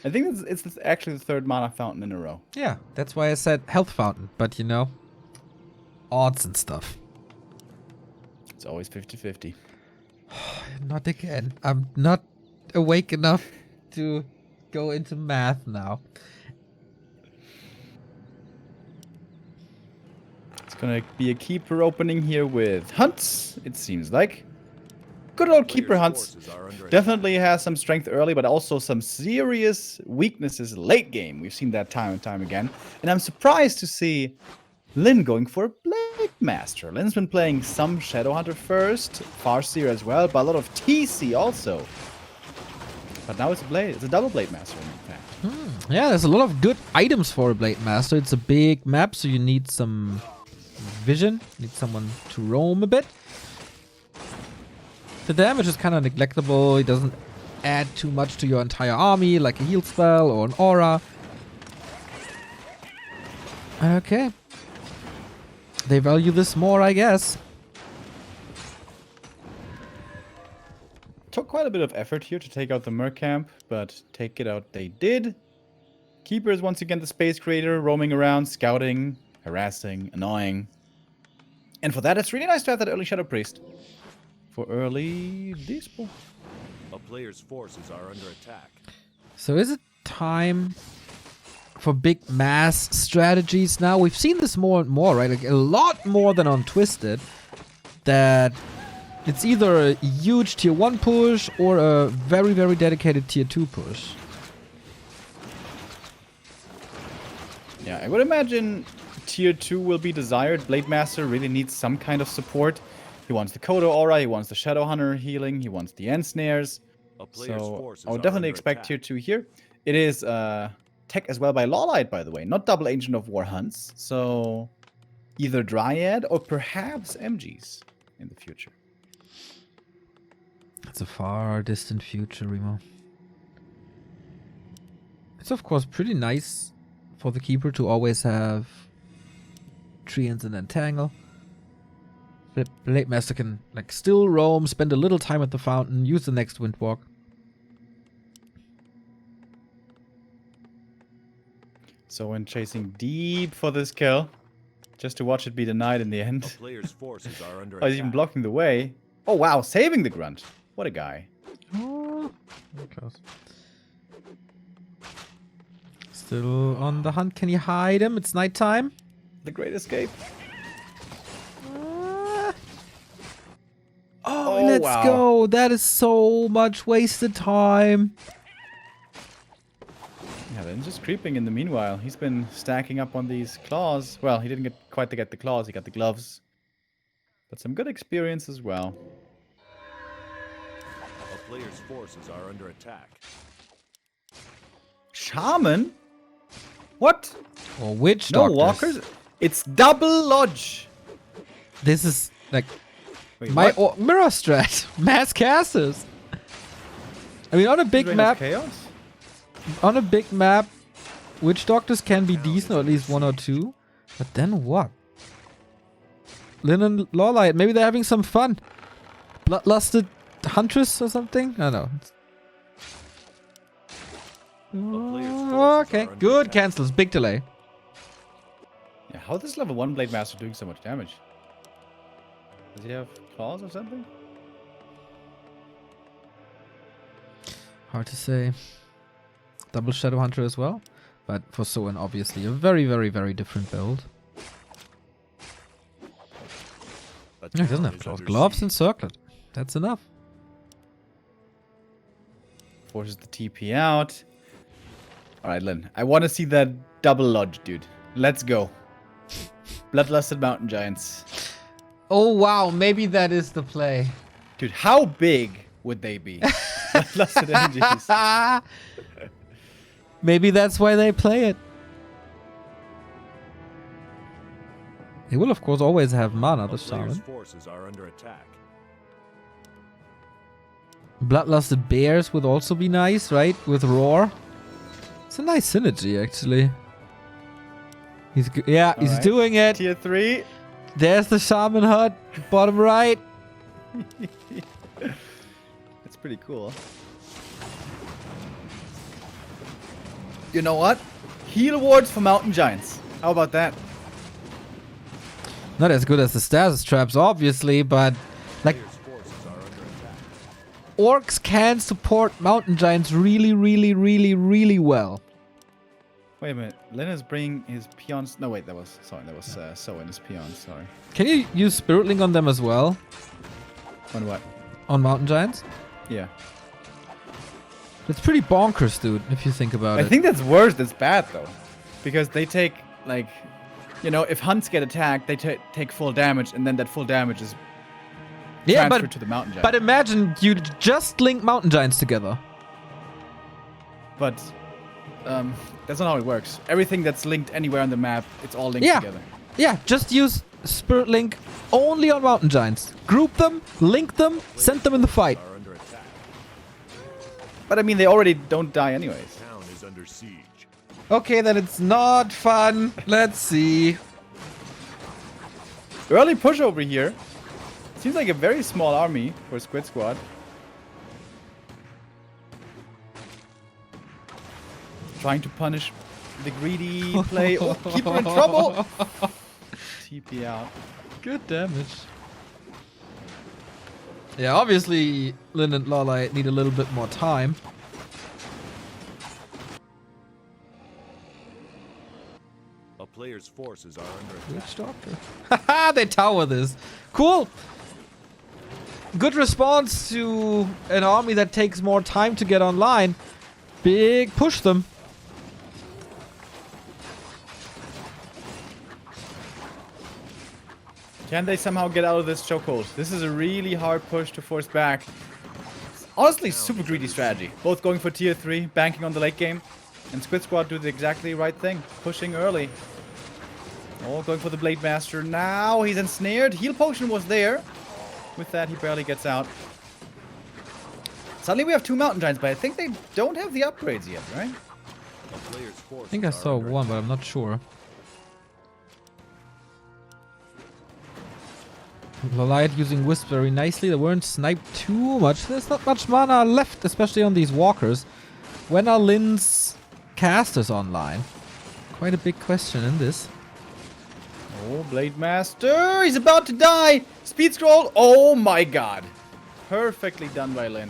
I think it's actually the third mana fountain in a row. Yeah, that's why I said health fountain. But you know, odds and stuff. It's always 50-50. Not again. I'm not awake enough to go into math now. It's gonna be a keeper opening here with Hunts, it seems like. Good old keeper Hunts. Definitely has some strength early, but also some serious weaknesses late game. We've seen that time and time again. And I'm surprised to see Lin going for a Blade Master. Lin's been playing some Shadowhunter first, Farseer as well, but a lot of TC also. But now it's a Blade. It's a double Blade Master, in fact. Yeah, there's a lot of good items for a Blade Master. It's a big map, so you need some vision. You need someone to roam a bit. The damage is kind of neglectable. It doesn't add too much to your entire army, like a heal spell or an aura. Okay. They value this more, I guess. Took quite a bit of effort here to take out the Merc camp, but take it out they did. Keeper is once again the space creator, roaming around, scouting, harassing, annoying. And for that, it's really nice to have that early Shadow Priest. For early Dispo. A player's forces are under attack. So is it time for big mass strategies now? We've seen this more and more, right? Like a lot more than on Twisted. That It's either a huge tier 1 push or a very, very dedicated tier 2 push. Yeah, I would imagine tier 2 will be desired. Blade Master really needs some kind of support. He wants the Kodo Aura, he wants the Shadow Hunter healing, he wants the End Snares. A player's So forces I would are definitely under expect attack. tier 2 here. It is tech as well by Lawlight, by the way, not double Agent of War Hunts. So either Dryad or perhaps MGs in the future. It's a far distant future, Remo. It's of course pretty nice for the keeper to always have Treants and Entangle. The Blade Master can like still roam, spend a little time at the fountain, use the next Windwalk. So when chasing deep for this kill, just to watch it be denied in the A end. player's forces are under Oh, he's even attack. blocking the way. Oh wow, saving the grunt. What a guy. Oh, very close. Still on the hunt. Can you hide him? It's nighttime. The great escape. Oh, Oh, let's wow. go. That is so much wasted time. Yeah, then just creeping in the meanwhile. He's been stacking up on these claws. Well, he didn't quite get the claws, he got the gloves. But some good experience as well. A player's forces are under attack. Shaman? What? Or Witch No Doctors. walkers? It's double lodge. This is like Wait, my what? mirror strat. Mass casters. I mean, on a big Reign of map, Chaos? on a big map, Witch Doctors can be decent, or at least 1 or 2. But then what? Lin and Lawlight, maybe they're having some fun. Bloodlusted Huntress or something? I don't know. Oh, okay, good cancels. Big delay. Yeah, how is this level 1 Blade Master doing so much damage? Does he have claws or something? Hard to say. Double Shadow Hunter as well. But for Soen, obviously, a very, very, very different build. A Yeah, he doesn't town have is claws. under Gloves siege. and Circlet. That's enough. Forces the TP out. Alright, Lin. I want to see that double lodge, dude. Let's go. Bloodlusted Mountain Giants. Oh, wow. Maybe that is the play. Dude, how big would they be? Bloodlusted energies. Maybe that's why they play it. They will, of course, always have mana, A the player's Shaman. forces are under attack. Bloodlusted Bears would also be nice, right? With Roar. It's a nice synergy, actually. He's he's Alright. doing it. Tier 3. There's the Shaman hut, bottom right. It's pretty cool. You know what? Heal wards for Mountain Giants. How about that? Not as good as the stasis traps, obviously, but like Player's forces are under attack. orcs can support mountain giants really, really, really, really well. Wait a minute. Lin is bringing his peons. No, wait, that was Soen his peons. Sorry. Can you use Spirit Link on them as well? On what? On mountain giants? Yeah. It's pretty bonkers, dude, if you think about I it. think that's worse. That's bad though, because they take like, you know, if hunts get attacked, they take full damage, and then that full damage is transferred to the mountain giant. But imagine you just link mountain giants together. But that's not how it works. Everything that's linked anywhere on the map, it's all linked Yeah. together. Yeah, just use Spirit Link only on mountain giants. Group them, link them, send them in the fight. Are under attack. But I mean, they already don't die anyways. Town is under siege. Okay, then it's not fun. Let's see. Early push over here. Seems like a very small army for Squid Squad. Trying to punish the greedy play. Oh, keeper in trouble. TP out. Good damage. Yeah, obviously, Lin and Lawlight need a little bit more time. A player's forces are under attack. Witch Doctor. Haha, they tower this. Cool. good response to an army that takes more time to get online. Big push them. Can they somehow get out of this chokehold? This is a really hard push to force back. Honestly, super greedy strategy. Both going for tier 3, banking on the late game. And Squid Squad do the exactly right thing. Pushing early. Oh, going for the Blade Master now. He's ensnared. Heal potion was there. With that, he barely gets out. Suddenly we have 2 Mountain Giants, but I think they don't have the upgrades yet, right? I think I saw one, but I'm not sure. Lolite using Wisp very nicely. They weren't sniped too much. There's not much mana left, especially on these walkers. When are Lin's casters online? Quite a big question in this. Oh, Blade Master! He's about to die! Speed scroll! Oh my god! Perfectly done by Lin.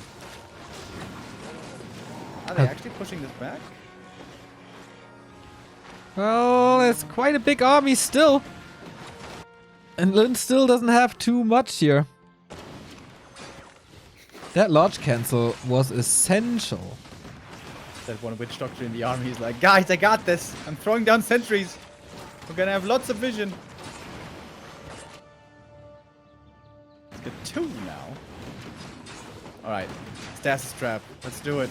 Are they actually pushing this back? Well, it's quite a big army still. And Lin still doesn't have too much here. That Lodge cancel was essential. That one Witch Doctor in the army is like, guys, I got this! I'm throwing down sentries! We're gonna have lots of vision. Let's get 2 now. Alright. Stasis trap. Let's do it.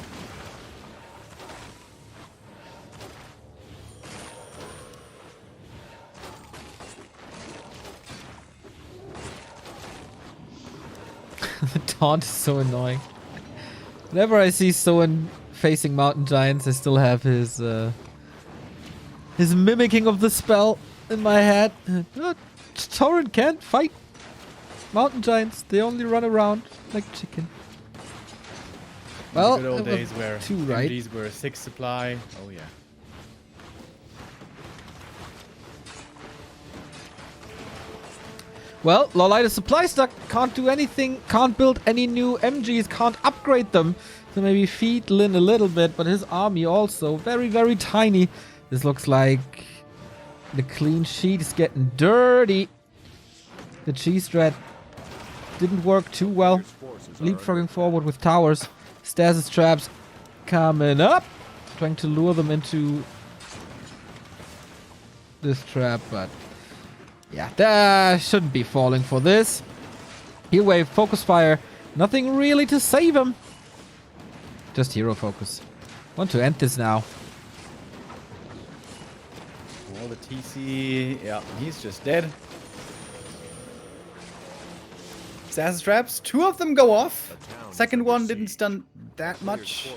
The taunt is so annoying. Whenever I see someone facing Mountain Giants, I still have his mimicking of the spell in my head. Torrent can't fight Mountain Giants. They only run around like chicken. Well, the good old days where 2, right? MGs were 6 supply. Oh yeah. Well, Lolite is supply stuck. Can't do anything. Can't build any new MGs. Can't upgrade them. So maybe feed Lin a little bit. But his army also very, very tiny. This looks like the clean sheet is getting dirty. The cheese strat didn't work too well. Leapfrogging forward with towers. Stasis traps coming up. Trying to lure them into this trap, but yeah, that shouldn't be falling for this. Heal wave, focus fire. Nothing really to save him. Just hero focus. Want to end this now. Oh, the TC. Yeah, he's just dead. Stasis traps. 2 of them go off. Second one didn't stun that much.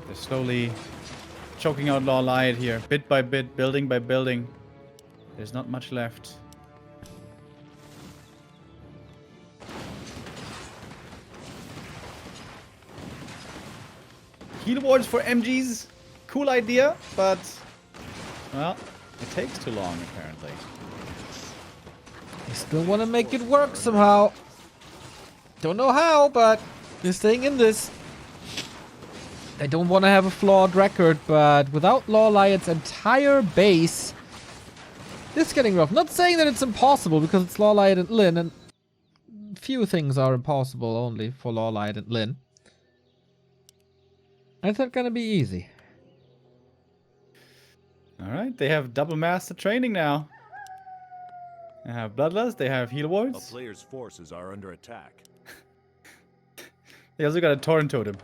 They're slowly choking out Lawlight here, bit by bit, building by building. There's not much left. Heal wards for MGs, cool idea, but well, it takes too long apparently. I still want to make it work somehow. Don't know how, but they're staying in this. I don't want to have a flawed record, but without Lawlight's entire base, it's getting rough. Not saying that it's impossible, because it's Lawlight and Lin, and few things are impossible only for Lawlight and Lin. It's not gonna be easy. Alright, they have double master training now. They have Bloodlust, they have heal A wards. player's forces are under attack. They also got a Torrent Totem.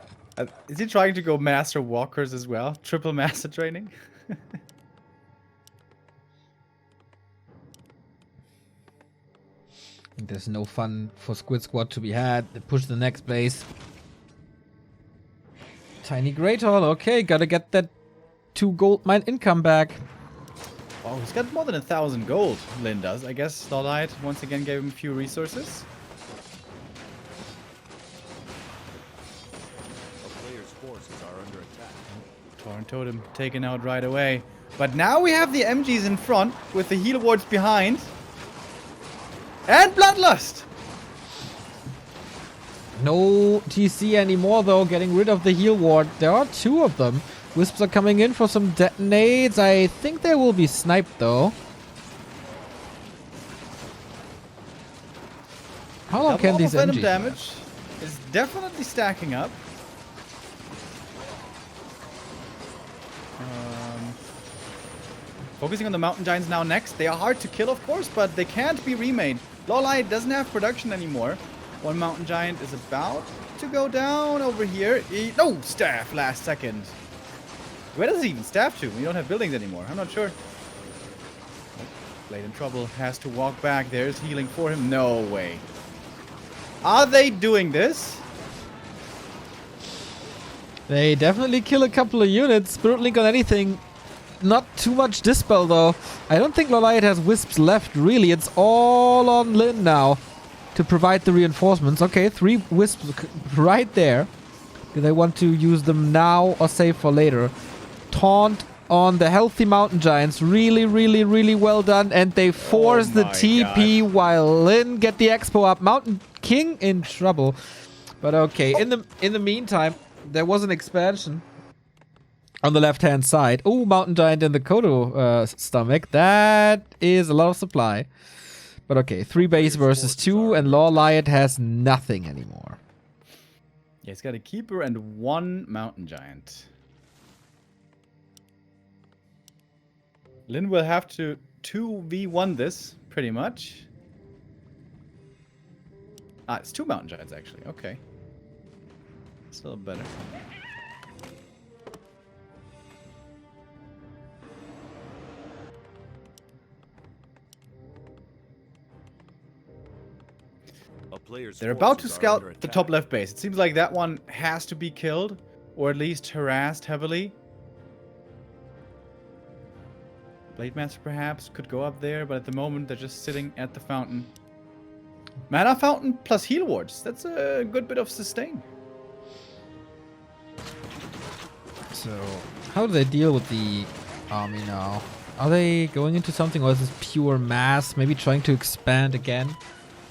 Is he trying to go Master Walkers as well? Triple Master training? There's no fun for Squid Squad to be had. They push the next base. Tiny Great Hall. Okay, gotta get that 2 gold mine income back. Oh, he's got more than 1,000 gold, Lin does. I guess Starlight once again gave him a few resources. A player's forces are under attack. Torrent Totem taken out right away. But now we have the MGs in front with the heal wards behind. And Bloodlust! No TC anymore though, getting rid of the heal ward. There are 2 of them. Wisps are coming in for some detonates. I think they will be sniped though. How long can these Venom MGs damage is definitely stacking up. Focusing on the Mountain Giants now next. They are hard to kill, of course, but they can't be remade. Lawlight doesn't have production anymore. One Mountain Giant is about to go down over here. No, staff last second. Where does it even staff to? We don't have buildings anymore. I'm not sure. Blade in trouble. Has to walk back. There's healing for him. No way. Are they doing this? They definitely kill a couple of units. Spirit Link on anything. Not too much Dispel though. I don't think Loliot has Wisps left really. It's all on Lin now to provide the reinforcements. Okay, 3 Wisps right there. Do they want to use them now or save for later? Taunt on the healthy Mountain Giants. Really, really, really well done. And they force the TP while Lin get the Expo up. Mountain King in trouble. But okay, in the meantime, there was an expansion on the left-hand side. Oh, Mountain Giant in the Kodo stomach. That is a lot of supply. But okay, 3 base versus 2, and Lawliot has nothing anymore. Yeah, he's got a Keeper and 1 Mountain Giant. Lin will have to 2v1 this, pretty much. Ah, it's 2 Mountain Giants, actually. Okay. Still better. They're about to scout the top left base. It seems like that one has to be killed, or at least harassed heavily. Blade Master perhaps could go up there, but at the moment they're just sitting at the fountain. Mana Fountain plus Heal Wards. That's a good bit of sustain. So, how do they deal with the army now? Are they going into something, or is this pure mass? Maybe trying to expand again?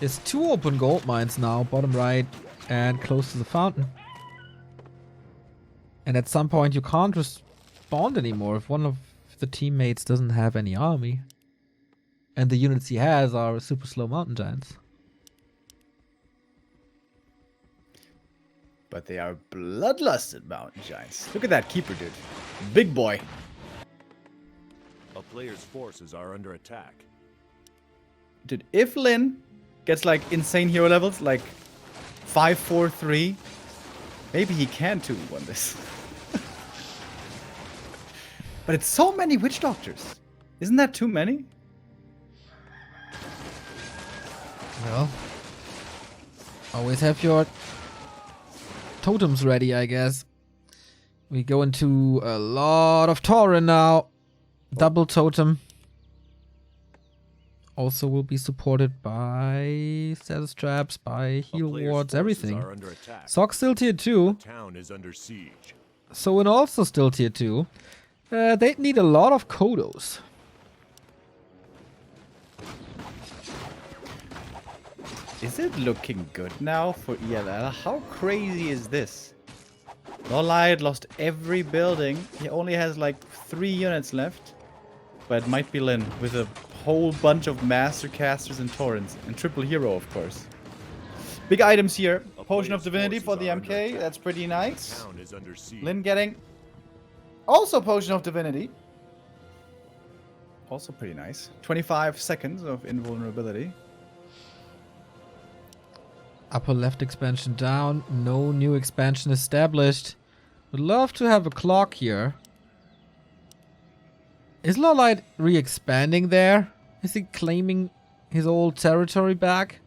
There's 2 open gold mines now, bottom right and close to the fountain. And at some point you can't respond anymore if one of the teammates doesn't have any army. And the units he has are super slow Mountain Giants. But they are bloodlusted Mountain Giants. Look at that Keeper, dude. Big boy. A player's forces are under attack. Dude, if Lin gets like insane hero levels, like 5, 4, 3, maybe he can 2v1 this. But it's so many Witch Doctors. Isn't that too many? Well, always have your totems ready, I guess. We go into a lot of Tauren now. Double totem. Also will be supported by status traps, by heal wards, everything. Sock still tier 2. The town is under siege. So and also still tier 2. They need a lot of Kodos. Is it looking good now for ELL? How crazy is this? Lawliot lost every building. He only has like 3 units left. But it might be Lin with a whole bunch of Master Casters and Torrents. And triple hero, of course. Big items here. Potion of Divinity for the MK. That's pretty nice. Lin getting also Potion of Divinity. Also pretty nice. 25 seconds of invulnerability. Upper left expansion down. No new expansion established. Would love to have a clock here. Is Lawlight re-expanding there? Is he claiming his old territory back?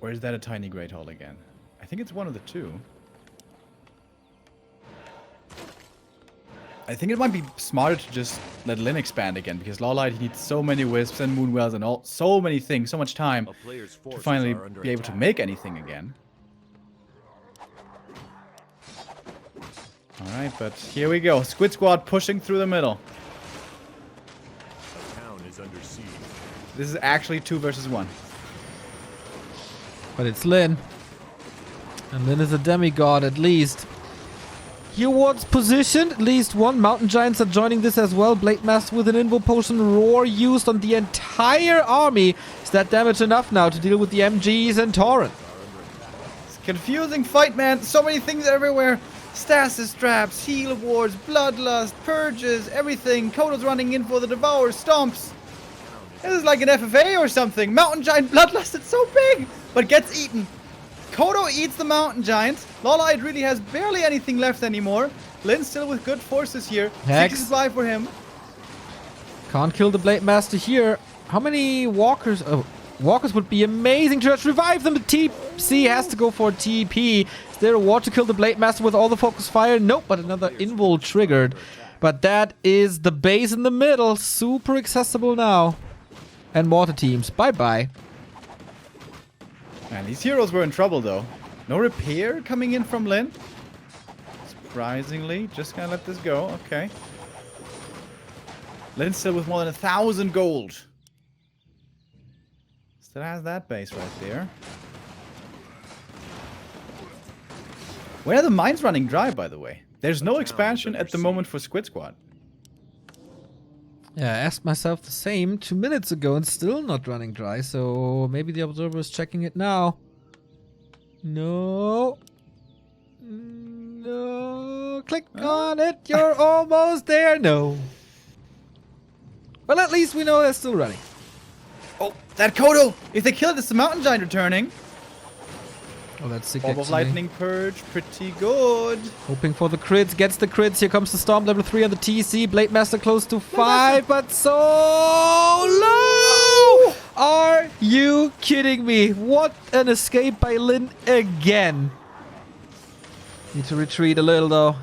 Or is that a tiny Great Hall again? I think it's one of the two. I think it might be smarter to just let Lin expand again, because Lawlight, he needs so many Wisps and Moonwells and all, so many things, so much time to finally be able to make anything again. Alright, but here we go. Squid Squad pushing through the middle. The town is under siege. This is actually 2 versus 1. But it's Lin. And Lin is a demigod at least. Here Ward's positioned. At least one. Mountain Giants are joining this as well. Blade Master with an Invo Potion. Roar used on the entire army. Is that damage enough now to deal with the MGs and Torrent? It's a confusing fight, man. So many things everywhere. Stasis traps, heal wards, bloodlust, purges, everything. Kodo's running in for the Devour stomps. This is like an FFA or something. Mountain Giant bloodlust, it's so big, but gets eaten. Kodo eats the Mountain Giant. Lollite really has barely anything left anymore. Lin still with good forces here. Hex. 60 supply for him. Can't kill the Blade Master here. How many walkers? Oh, walkers would be amazing to revive them. The TC has to go for TP. Is there a ward to kill the Blade Master with all the focus fire? Nope, but another invul triggered. But that is the base in the middle. Super accessible now. And mortar teams. Bye-bye. Man, these heroes were in trouble though. No repair coming in from Lin. Surprisingly, just gonna let this go. Okay. Lin still with more than 1,000 gold. Still has that base right there. Where are the mines running dry, by the way? There's no expansion at the moment for Squid Squad. Yeah, I asked myself the same 2 minutes ago and still not running dry, so maybe the observer is checking it now. No. No. Click on it. You're almost there. No. Well, at least we know they're still running. Oh, that Kodo! If they kill it, it's the Mountain Giant returning. Oh, that's sick. Orb of Lightning Purge, pretty good. Hoping for the crits, gets the crits. Here comes the Storm, level 3 on the TC. Blade Master close to 5, but so low! Are you kidding me? What an escape by Lin again. Need to retreat a little though.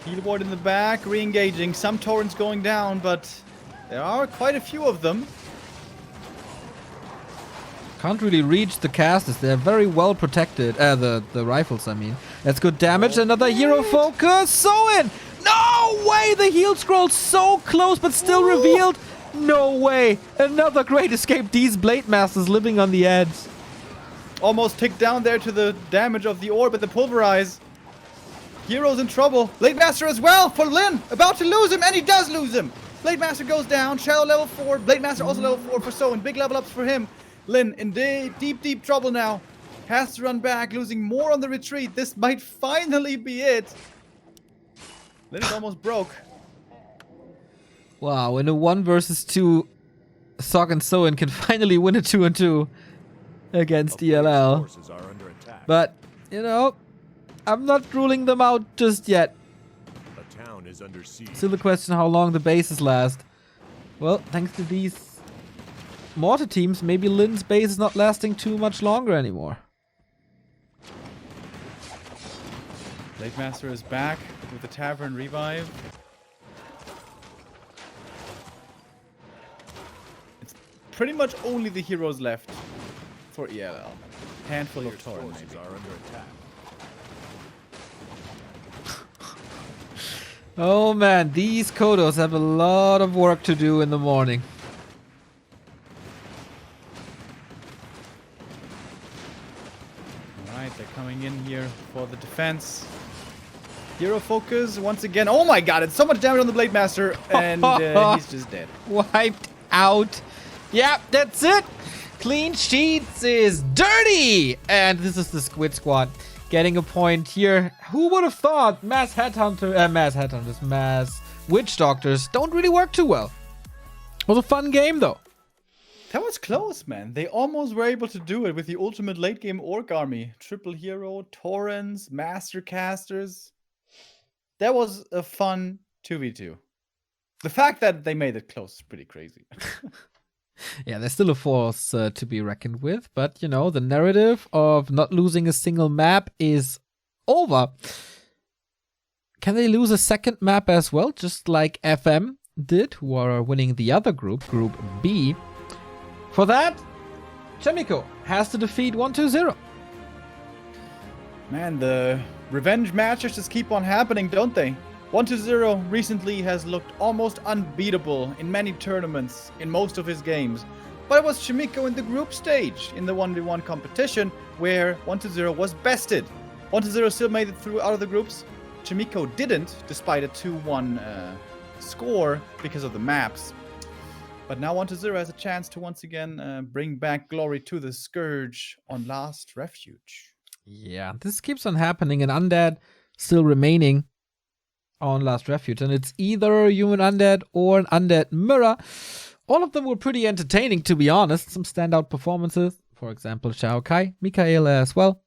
Heal ward in the back, re-engaging. Some torrents going down, but there are quite a few of them. Can't really reach the casters. They're very well protected. The rifles, I mean. That's good damage. Another hero focus. Soin! No way! The heal scroll so close, but still revealed. No way! Another great escape. These Blade Masters living on the edge. Almost ticked down there to the damage of the orb, but the pulverize. Hero's in trouble. Blade Master as well for Lin. About to lose him, and he does lose him. Blade Master goes down. Shadow level 4. Blade Master also level 4 for Soin. Big level ups for him. Lin in deep trouble now. Has to run back, losing more on the retreat. This might finally be it. Lin is almost broke. Wow, in a 1 versus 2, Sok and Soin can finally win a 2-2 against ELL. But, you know, I'm not ruling them out just yet. A town is under siege. Still the question how long the bases last. Well, thanks to these mortar teams, maybe Lin's base is not lasting too much longer anymore. Blade Master is back with the Tavern Revive. It's pretty much only the heroes left for ELL. Handful of torrents are under attack. Oh man, these Kodos have a lot of work to do in the morning. Alright, they're coming in here for the defense. Hero focus once again. Oh my god, it's so much damage on the Blade Master, and he's just dead. Wiped out. Yep, that's it. Clean sheets is dirty. And this is the Squid Squad getting a point here. Who would have thought mass witch doctors don't really work too well. It was a fun game though. That was close, man. They almost were able to do it with the ultimate late game orc army. Triple hero, torrents, master casters. That was a fun 2v2. The fact that they made it close is pretty crazy. Yeah, there's still a force to be reckoned with, but you know, the narrative of not losing a single map is over. Can they lose a second map as well, just like FM did, who are winning the other group, Group B? For that, Chemico has to defeat 1-2-0. Man, the revenge matches just keep on happening, don't they? 1-0 recently has looked almost unbeatable in many tournaments in most of his games. But it was Chimico in the group stage in the 1v1 competition where 1-0 was bested. 1-0 still made it through out of the groups. Chimico didn't, despite a 2-1 score because of the maps. But now 1-0 has a chance to once again bring back glory to the Scourge on Last Refuge. Yeah, this keeps on happening, and Undead still remaining on Last Refuge, and it's either Human Undead or an Undead Mirror. All of them were pretty entertaining, to be honest. Some standout performances, for example, Shao Kai, Mikaela as well.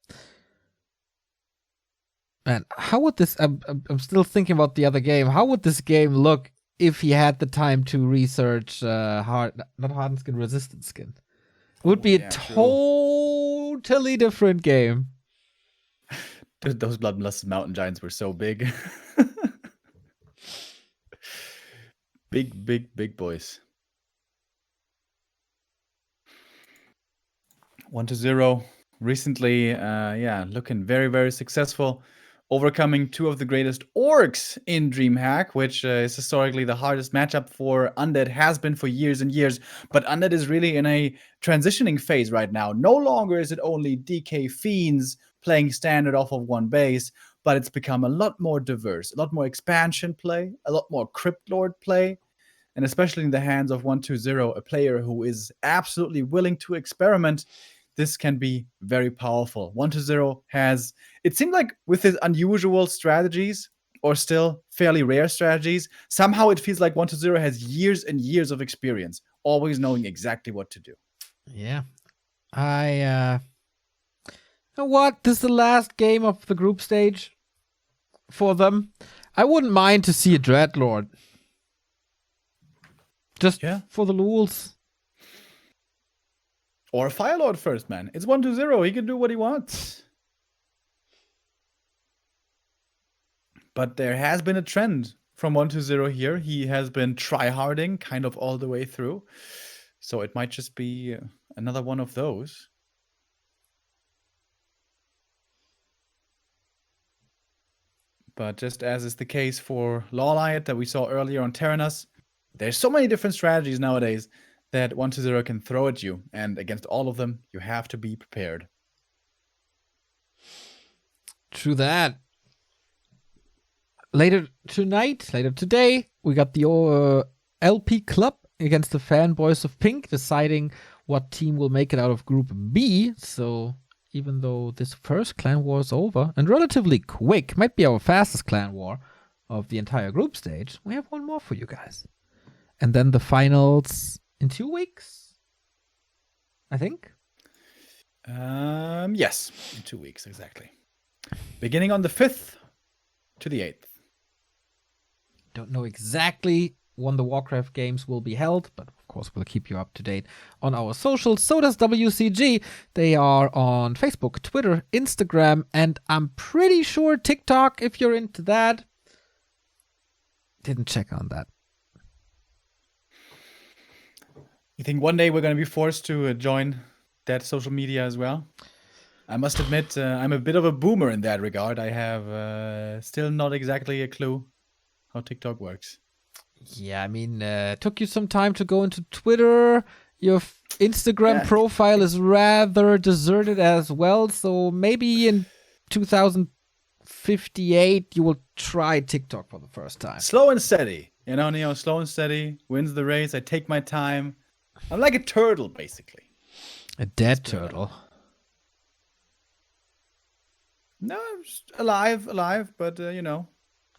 Man, how would this... I'm still thinking about the other game. How would this game look if he had the time to research not hardened skin, resistant skin? It would be a totally different game. Those Bloodlust Mountain Giants were so big. Big boys. 1-0. Recently, looking very, very successful. Overcoming two of the greatest orcs in DreamHack, which is historically the hardest matchup for Undead, has been for years and years. But Undead is really in a transitioning phase right now. No longer is it only DK Fiends playing standard off of one base, but it's become a lot more diverse, a lot more expansion play, a lot more Crypt Lord play, and especially in the hands of 1-2-0, a player who is absolutely willing to experiment. This can be very powerful. 1-2-0 has, it seemed like with his unusual strategies, or still fairly rare strategies, somehow it feels like 1-2-0 has years and years of experience, always knowing exactly what to do. Yeah. You know what? This is the last game of the group stage for them. I wouldn't mind to see a Dreadlord. Just for the lulz. Or a Firelord first, man. It's 1-2-0. He can do what he wants. But there has been a trend from 1-2-0 here. He has been tryharding kind of all the way through. So it might just be another one of those. But just as is the case for Lawlight that we saw earlier on Terranos, there's so many different strategies nowadays that 1-2-0 can throw at you. And against all of them, you have to be prepared. True that. Later today, we got the LP Club against the Fanboys of Pink, deciding what team will make it out of Group B. So even though this first clan war is over, and relatively quick, might be our fastest clan war of the entire group stage, we have one more for you guys. And then the finals in 2 weeks, I think. Yes, in 2 weeks, exactly. Beginning on the 5th to the 8th. Don't know exactly when the Warcraft games will be held, but of course we'll keep you up to date on our socials. So does WCG. They are on Facebook, Twitter, Instagram, and I'm pretty sure TikTok if you're into that. Didn't check on that. You think one day we're going to be forced to join that social media as well? I must admit, I'm a bit of a boomer in that regard. I have still not exactly a clue how TikTok works. Yeah, I mean, took you some time to go into Twitter. Your Instagram profile is rather deserted as well. So maybe in 2058, you will try TikTok for the first time. Slow and steady. You know, slow and steady wins the race. I take my time. I'm like a turtle, basically. A dead turtle. No, I'm just alive, but,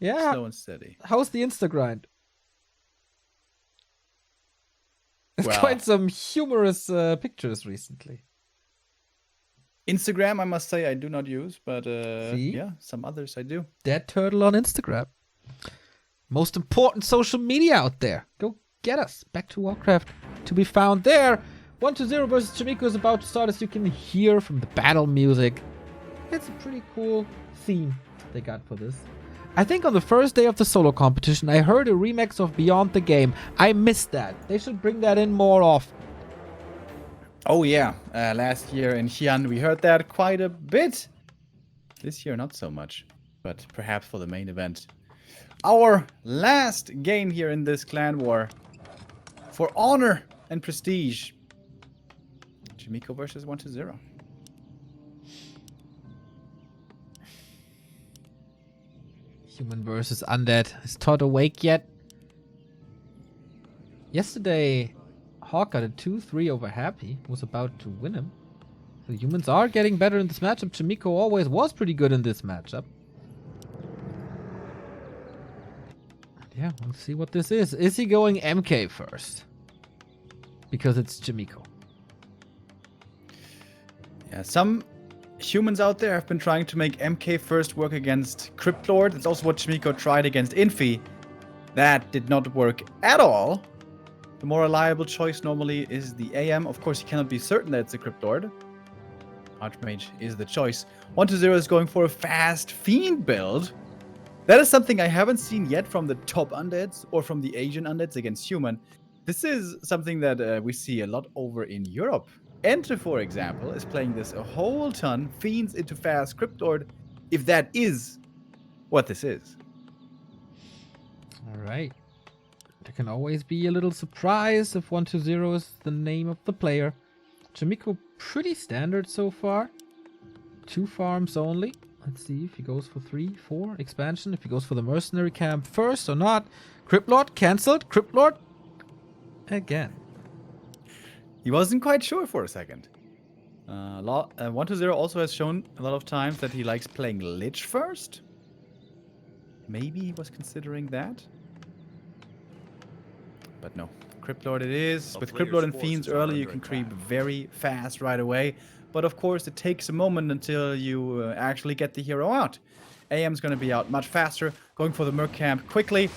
yeah. Slow and steady. How's the Insta grind? It's quite some humorous pictures recently. Instagram, I must say, I do not use, but yeah, some others I do. Dead turtle on Instagram. Most important social media out there. Go get us. Back to Warcraft to be found there. 1-2-0 versus Chimico is about to start, as you can hear from the battle music. It's a pretty cool theme they got for this. I think on the first day of the solo competition, I heard a remix of Beyond the Game. I missed that. They should bring that in more often. Oh yeah, last year in Xi'an we heard that quite a bit. This year not so much, but perhaps for the main event. Our last game here in this clan war for honor and prestige. Chimico versus 1-2-0. Human versus Undead. Is Todd awake yet? Yesterday, Hawk got a 2-3 over Happy. Was about to win him. The humans are getting better in this matchup. Chimiko always was pretty good in this matchup. Yeah, let's see what this is. Is he going MK first? Because it's Chimiko. Yeah, some humans out there have been trying to make MK first work against Cryptlord. It's also what Chimiko tried against Infi. That did not work at all. The more reliable choice normally is the AM. Of course, you cannot be certain that it's a Cryptlord. Archmage is the choice. 1-0 is going for a fast Fiend build. That is something I haven't seen yet from the top undeads or from the Asian undeads against human. This is something that we see a lot over in Europe. Enter, for example, is playing this a whole ton. Fiends into fast Cryptlord, if that is what this is. Alright. There can always be a little surprise if 1-0 is the name of the player. Chimiko pretty standard so far. 2 farms only. Let's see if he goes for 3, 4 expansion. If he goes for the mercenary camp first or not. Cryptlord cancelled. Cryptlord again. He wasn't quite sure for a second. 1-0 also has shown a lot of times that he likes playing Lich first. Maybe he was considering that. But no. Cryptlord it is. With Cryptlord and Fiends early, you can creep very fast right away. But of course, it takes a moment until you actually get the hero out. AM's going to be out much faster, going for the Merc camp quickly.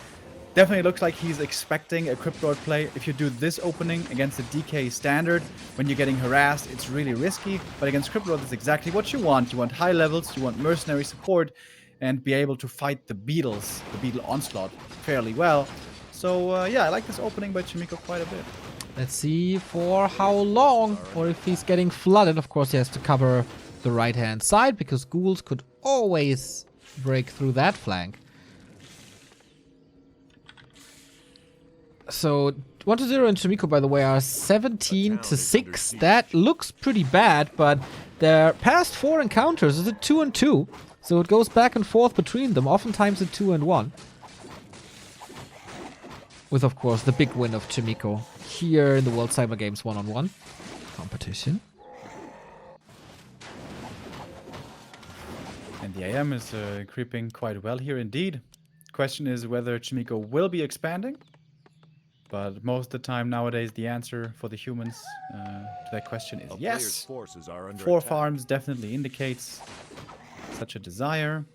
Definitely looks like he's expecting a Cryptlord play. If you do this opening against a DK standard, when you're getting harassed, it's really risky. But against Cryptlord, that's exactly what you want. You want high levels, you want mercenary support, and be able to fight the Beetles, the Beetle onslaught, fairly well. So yeah, I like this opening by Chimiko quite a bit. Let's see for how long, or if he's getting flooded. Of course, he has to cover the right-hand side, because ghouls could always break through that flank. So 1-0 and Chimiko, by the way, are 17-6. That looks pretty bad, but their past 4 encounters is a 2-2. So it goes back and forth between them, oftentimes a 2-1. With, of course, the big win of Chimiko here in the World Cyber Games 1-on-1 competition. And the AM is creeping quite well here indeed. Question is whether Chimiko will be expanding. But most of the time nowadays, the answer for the humans to that question is yes. 4 farms definitely indicates such a desire.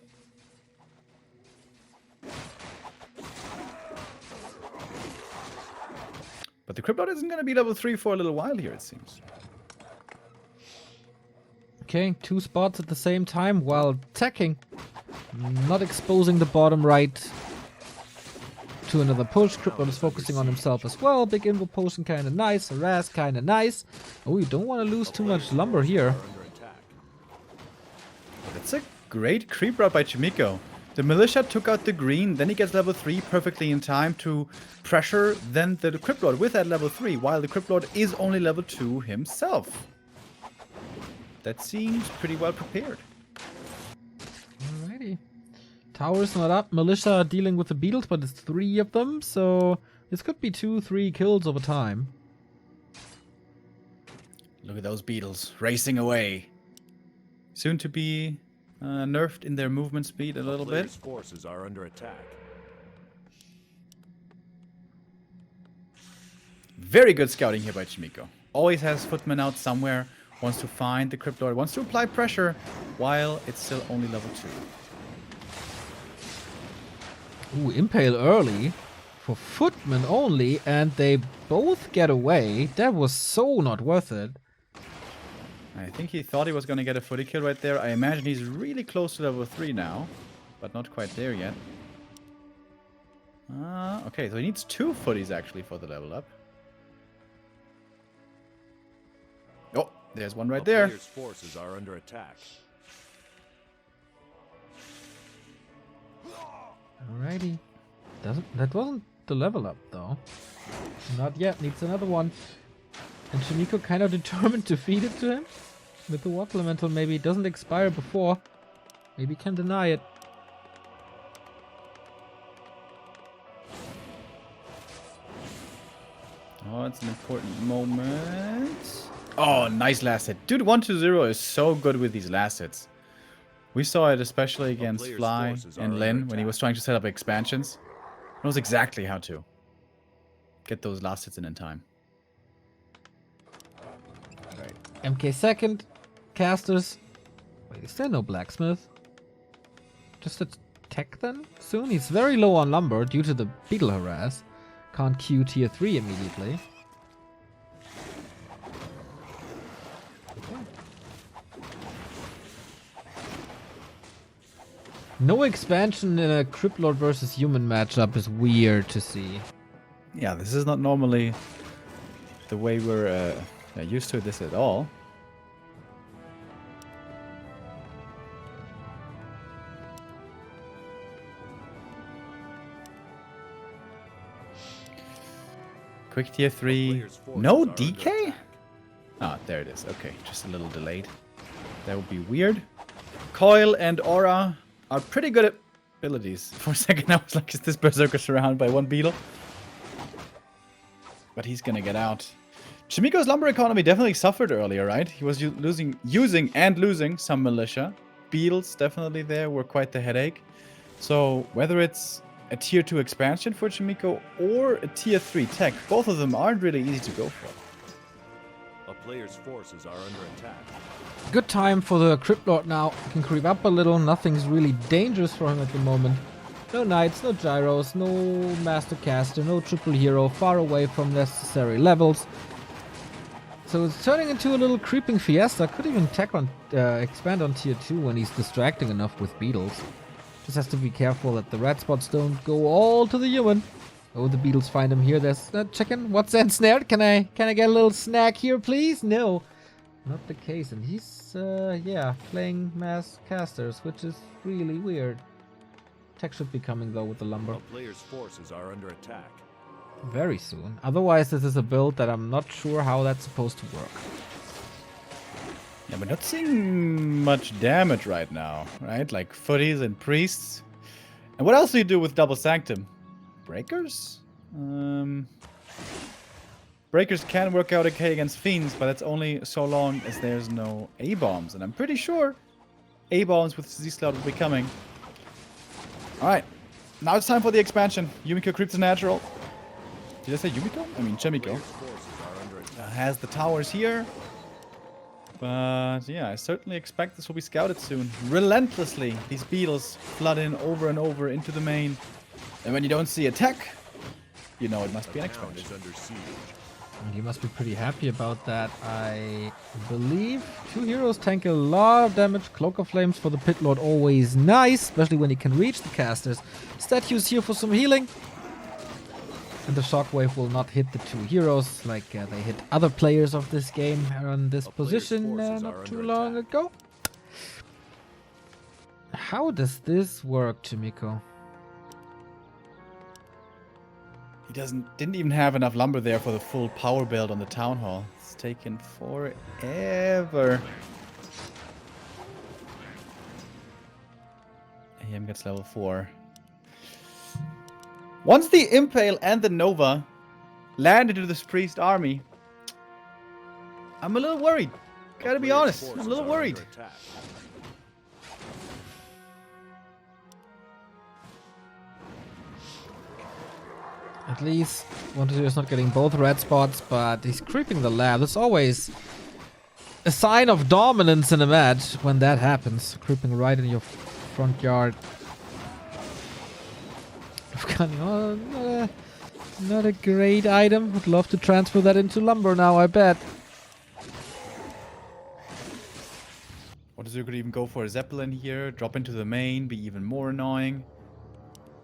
But the Cryptlord isn't going to be level 3 for a little while here, it seems. Okay, 2 spots at the same time while attacking. Not exposing the bottom right to another push. Cryptlord is focusing on himself as well. Big invo potion kind of nice. Harass kind of nice. Oh, you don't want to lose too much lumber here. That's a great creep route by Chimiko. The militia took out the green, then he gets level 3 perfectly in time to pressure then the Cryptlord with that level 3, while the Cryptlord is only level 2 himself. That seems pretty well prepared. Alrighty. Tower's not up. Militia are dealing with the beetles, but it's 3 of them, so this could be 2-3 kills over time. Look at those beetles racing away. Soon to be nerfed in their movement speed a little bit. Forces are under attack. Very good scouting here by Chimiko. Always has footmen out somewhere. Wants to find the Cryptlord. Wants to apply pressure while it's still only level 2. Ooh, impale early for footmen only, and they both get away. That was so not worth it. I think he thought he was going to get a footy kill right there. I imagine he's really close to level 3 now, but not quite there yet. Okay, so he needs 2 footies actually for the level up. Oh, there's one right there. Player's forces are under attack. Alrighty. That wasn't the level up though. Not yet, needs another one. And Chimiko kind of determined to feed it to him. With the Water Elemental maybe it doesn't expire before. Maybe can deny it. Oh, it's an important moment. Oh, nice last hit. Dude, 1-2-0 is so good with these last hits. We saw it especially against player's Fly forces and are Lin under when he was attack. trying to set up expansions. He knows exactly how to get those last hits in time. MK second. Casters. Wait, is there no blacksmith? Just a tech then? Soon? He's very low on lumber due to the beetle harass. Can't Q tier 3 immediately. No expansion in a Crypt Lord versus human matchup is weird to see. Yeah, this is not normally the way we're used to this at all. Quick tier 3. player's forces No are under DK? attack. Ah, there it is. Okay, just a little delayed. That would be weird. Coil and Aura are pretty good abilities. For a second I was like, is this Berserker surrounded by one beetle? But he's gonna get out. Chimiko's lumber economy definitely suffered earlier, right? He was using and losing some militia. Beetles definitely there were quite the headache. So whether it's a tier 2 expansion for Chimiko or a tier 3 tech, both of them aren't really easy to go for. A player's forces are under attack. Good time for the Crypt Lord now. He can creep up a little. Nothing's really dangerous for him at the moment. No knights, no gyros, no master caster, no triple hero, far away from necessary levels. So it's turning into a little creeping fiesta. Could even expand on tier 2 when he's distracting enough with beetles. Just has to be careful that the red spots don't go all to the human. Oh, the beetles find him here. There's a chicken. What's that snared? Can I get a little snack here, please? No, not the case. And he's yeah, playing mass casters, which is really weird. Tech should be coming though with the lumber A player's forces are under attack. very soon. Otherwise, this is a build that I'm not sure how that's supposed to work. Yeah, we're not seeing much damage right now, right? Like footies and priests. And what else do you do with Double Sanctum? Breakers? Breakers can work out okay against Fiends, but that's only so long as there's no A-bombs. And I'm pretty sure A-bombs with Z-Slot will be coming. Alright, now it's time for the expansion. Yumiko creeps to natural. Did I say Yumiko? I mean Chimiko. Player's forces are under attack. Has the towers here. But yeah, I certainly expect this will be scouted soon. Relentlessly, these beetles flood in over and over into the main. And when you don't see a tech, you know it must be an Town expansion. is under siege. And you must be pretty happy about that. I believe 2 heroes tank a lot of damage. Cloak of Flames for the Pit Lord, always nice, especially when he can reach the casters. Statues here for some healing. And the shockwave will not hit the 2 heroes like they hit other players of this game on this A player's position forces not are too under long attack. ago. How does this work, Chimiko? He didn't even have enough lumber there for the full power build on the town hall. It's taken forever. AM gets level 4. Once the Impale and the Nova land into this priest army, I'm a little worried. Gotta be Player's honest, I'm a forces little are worried. under attack. At least 1-2 is not getting both red spots, but he's creeping the lab. That's always a sign of dominance in a match when that happens. Creeping right in your front yard. Oh, not a great item. Would love to transfer that into lumber now, I bet. What does you could even go for a Zeppelin here, drop into the main, be even more annoying.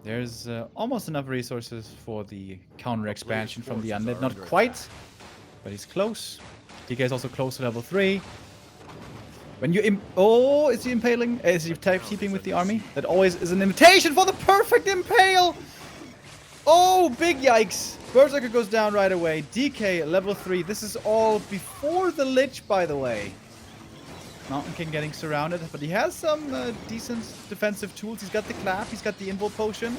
There's almost enough resources for the counter expansion from the Undead. Not quite, but he's close. DK is also close to level 3. When you oh, is he impaling? Is he keeping with the army? That always is an invitation for the perfect impale! Oh, big yikes! Berserker goes down right away. DK, level 3. This is all before the Lich, by the way. Mountain King getting surrounded, but he has some decent defensive tools. He's got the clap, he's got the invul potion.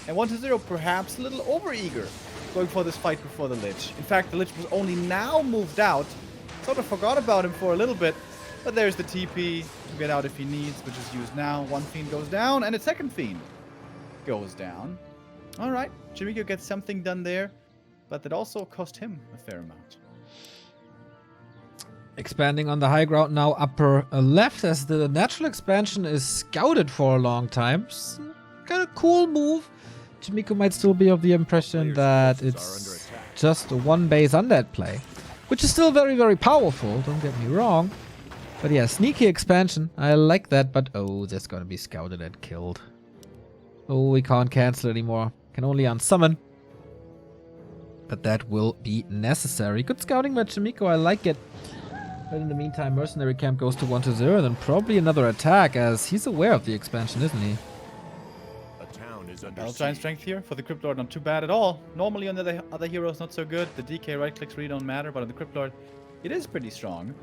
And 1-0, perhaps a little over-eager going for this fight before the Lich. In fact, the Lich was only now moved out. Sort of forgot about him for a little bit. But there's the TP to get out if he needs, which is used now. One Fiend goes down, and a second Fiend goes down. Alright, Chimiko gets something done there. But that also cost him a fair amount. Expanding on the high ground now, upper left, as the natural expansion is scouted for a long time. Kind of cool move. Chimiko might still be of the impression that it's just a one base undead play, which is still very, very powerful, don't get me wrong. But yeah, sneaky expansion. I like that, but oh, that's gonna be scouted and killed. Oh, we can't cancel anymore. Can only unsummon. But that will be necessary. Good scouting by Chimiko, I like it. But in the meantime, Mercenary Camp goes to 1-0, then probably another attack, as he's aware of the expansion, isn't he? A town is under Battle Giant strength here for the Crypt Lord, not too bad at all. Normally on the other heroes, not so good. The DK right clicks really don't matter, but on the Crypt Lord, it is pretty strong.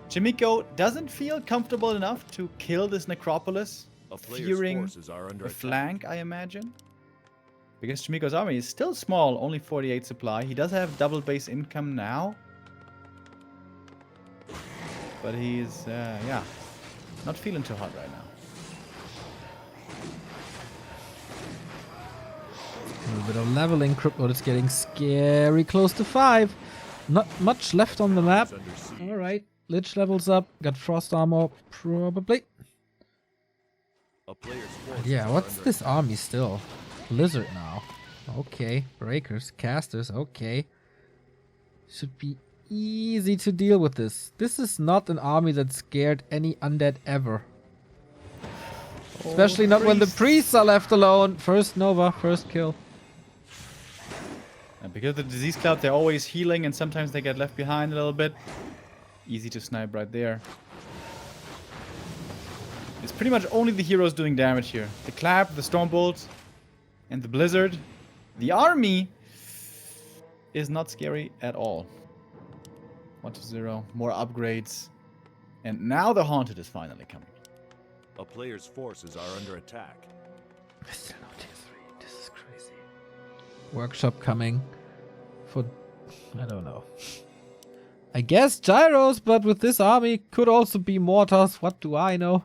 Chimiko doesn't feel comfortable enough to kill this Necropolis, fearing the flank, I imagine. Because Chimiko's army is still small, only 48 supply. He does have double base income now. But he's, yeah, not feeling too hot right now. A little bit of leveling. Crypt Lord is getting scary close to 5. Not much left on the map. Alright, Lich levels up. Got Frost Armor, probably. Yeah, what's this army still? Blizzard now. Okay, Breakers, Casters, okay. Should be easy to deal with this. This is not an army that scared any undead ever. Especially not when the priests are left alone. First Nova, first kill. And because of the Disease Cloud, they're always healing and sometimes they get left behind a little bit. Easy to snipe right there. It's pretty much only the heroes doing damage here. The Clap, the Stormbolt, and the Blizzard. The army is not scary at all. 1-0, more upgrades. And now the Haunted is finally coming. A player's forces are under attack. Still no tier 3. This is crazy. Workshop coming for, I don't know. I guess Gyros, but with this army could also be Mortars. What do I know?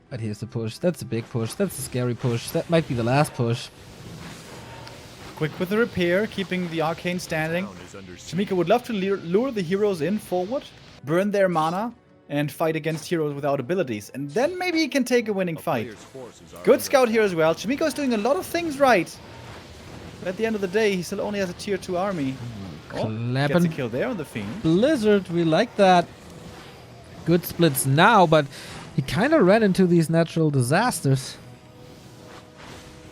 But here's the push. That's a big push. That's a scary push. That might be the last push. Quick with the repair, keeping the Arcane standing. Chimiko would love to lure the heroes in forward, burn their mana, and fight against heroes without abilities. And then maybe he can take a winning fight. Good scout here as well. Chimiko is doing a lot of things right. But at the end of the day, he still only has a tier 2 army. Oh, gets a kill there on the Fiend. Blizzard, we like that. Good splits now, but he kind of ran into these natural disasters.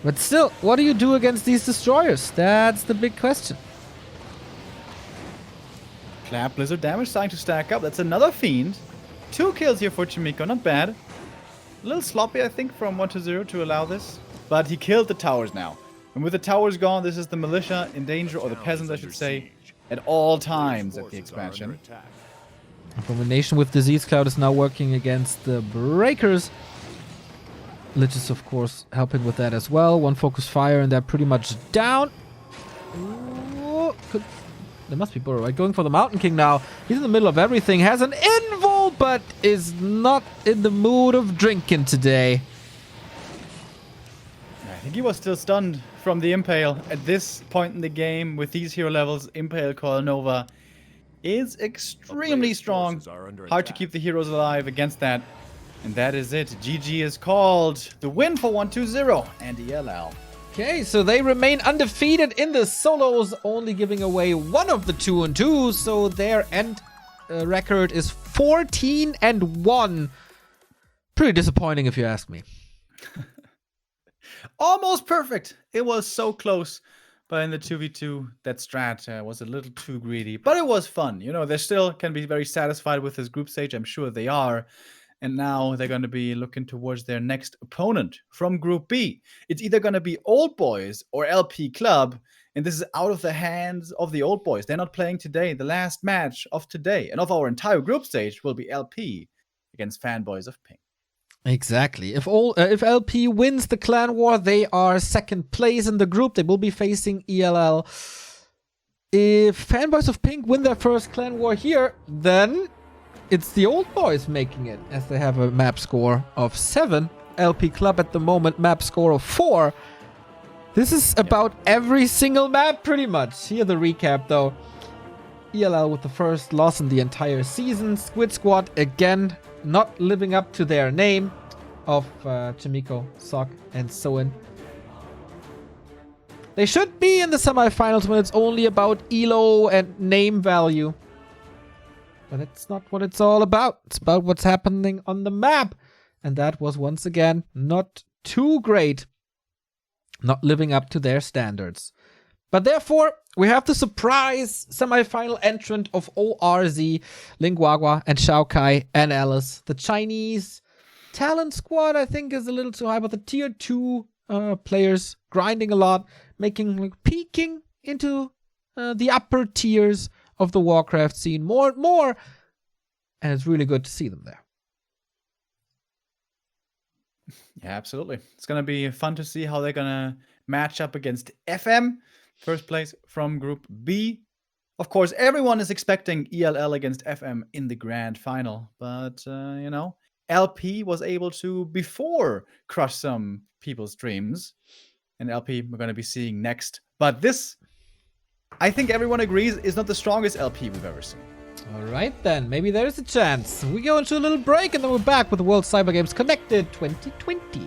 But still, what do you do against these destroyers? That's the big question. Clap, Blizzard damage starting to stack up. That's another Fiend. 2 kills here for Chimiko, not bad. A little sloppy, I think, from 1-0 to allow this. But he killed the towers now. And with the towers gone, this is the militia in danger, or the peasants, I should say, at all times at the expansion. Abomination with Disease Cloud is now working against the Breakers. Lich is, of course, helping with that as well. One focus fire, and they're pretty much down. Ooh, there must be Burrow, right? Going for the Mountain King now. He's in the middle of everything. Has an invul, but is not in the mood of drinking today. I think he was still stunned from the Impale. At this point in the game, with these hero levels, Impale Call Nova is extremely strong. Hard to keep the heroes alive against that. And that is it. GG is called. The win for 1-2-0 and ELL. Okay, so they remain undefeated in the solos, only giving away one of the 2-2. So their end record is 14-1. Pretty disappointing, if you ask me. Almost perfect. It was so close. But in the 2v2, that strat was a little too greedy. But it was fun. You know, they still can be very satisfied with this group stage. I'm sure they are. And now they're going to be looking towards their next opponent from Group B. It's either going to be Old Boys or LP Club. And this is out of the hands of the Old Boys. They're not playing today. The last match of today and of our entire group stage will be LP against Fanboys of Pink. Exactly. If LP wins the clan war, they are second place in the group. They will be facing ELL. If Fanboys of Pink win their first clan war here, then it's the old boys making it, as they have a map score of 7. LP Club at the moment, map score of 4. This is about every single map, pretty much. Here the recap, though. ELL with the first loss in the entire season. Squid Squad, again, not living up to their name of Chimiko, Sok, and Soin. They should be in the semifinals when it's only about elo and name value. But that's not what it's all about. It's about what's happening on the map. And that was once again not too great. Not living up to their standards. But therefore, we have the surprise semifinal entrant of ORZ, Linguagua and Xiaokai and Alice. The Chinese talent squad, I think, is a little too high, but the tier 2 players grinding a lot, peeking into the upper tiers of the Warcraft scene more and more. And it's really good to see them there. Yeah, absolutely. It's going to be fun to see how they're going to match up against FM. First place from Group B. Of course, everyone is expecting ELL against FM in the grand final. But, LP was able to, before, crush some people's dreams. And LP we're going to be seeing next. But this, I think everyone agrees, is not the strongest LP we've ever seen. All right, then. Maybe there's a chance. We go into a little break, and then we're back with the World Cyber Games Connected 2020.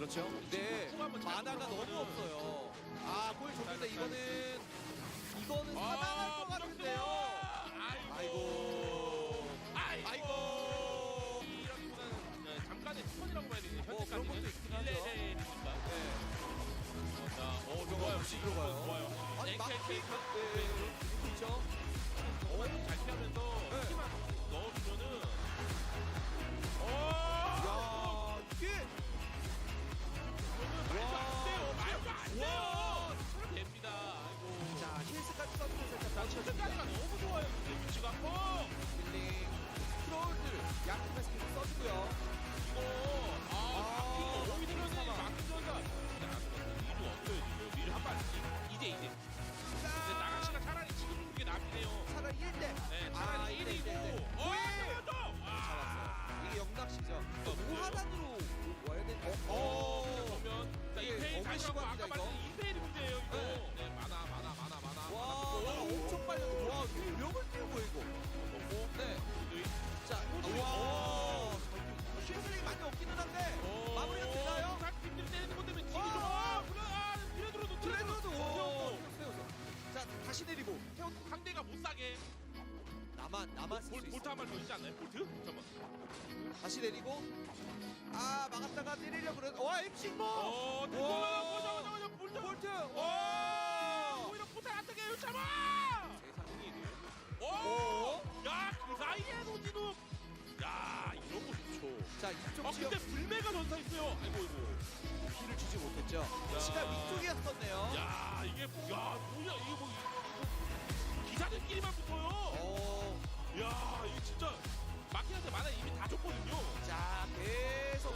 그렇죠. 근데 만화가 너무 없어요. 아, 골 줬는데 이거는 살아날 것 같은데요. 아이고. 이라기보다는 잠깐의 스폰이라고 봐야 되는 그런 것도 현재까지는 있긴 하죠. 1레벨이니까. 자, 좋아요. 들어가요. 좋아요. 아니, 막 AK 그렇죠. 잘 피하면서 키만 넣어주면은 야, 이게 말도 안 돼요. 됩니다. 아이고. 자, 힐스까지 써주면서 일단 첫째까지가 너무 좋아요. 근데 위치가 힐링 트롤들 약간 스킬 써주고요. 이거 오히려는 막전가 이유 없어요. 지금 미를 한발 이제 나가시가 차라리 지금 그게 낫네요. 차라리 1대. 네, 차라리 1이고. 잡았어요. 이게 영락시죠. 무하단으로 와야 되는. 그러면 이페일 가시고 아까 말씀 이페일이 문제예요. 이거. 네, 많아. 와, 엄청 빨려. 와, 명을 띄우고 이거. 네. 자, 와, 쉐슬링이 많이 없기는 한데 마무리가 되나요? 팀들이 때리는 것 때문에 팀이 좋아. 트레드로도. 자, 다시 내리고 태원 상대가 못 사게. 나만 쓸수 있어. 볼트 한 발 더 있지 않나요? 볼트? 잠깐만. 다시 내리고 막았다가 때리려고 그래. 와, 엠싱모. 보자. 볼트. 오히려 포탈 안 되게 잡아. 야, 그 사이에 노지도. 야, 이런 거 좋죠. 자, 이쪽 지역 근데 불매가 전사 있어요. 아이고. 피를 주지 못했죠. 시가 위쪽이었었네요. 야, 이게 뭐야 이게 기사들끼리만 붙어요. 야, 이게 진짜 마키한테 만화 이미 다 줬거든요. 자, 계속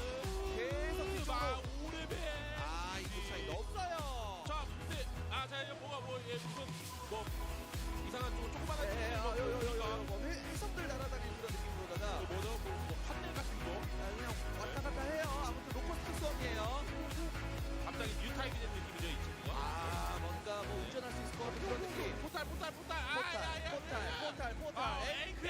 막 5레벨. 이거 차이 넣었어요. 자, 근데 자, 이제 뭐가 무슨 이상한 조그만한 해성들 날아다니는 그런 느낌으로다가 판넬 같은 거. 포탈. 앵크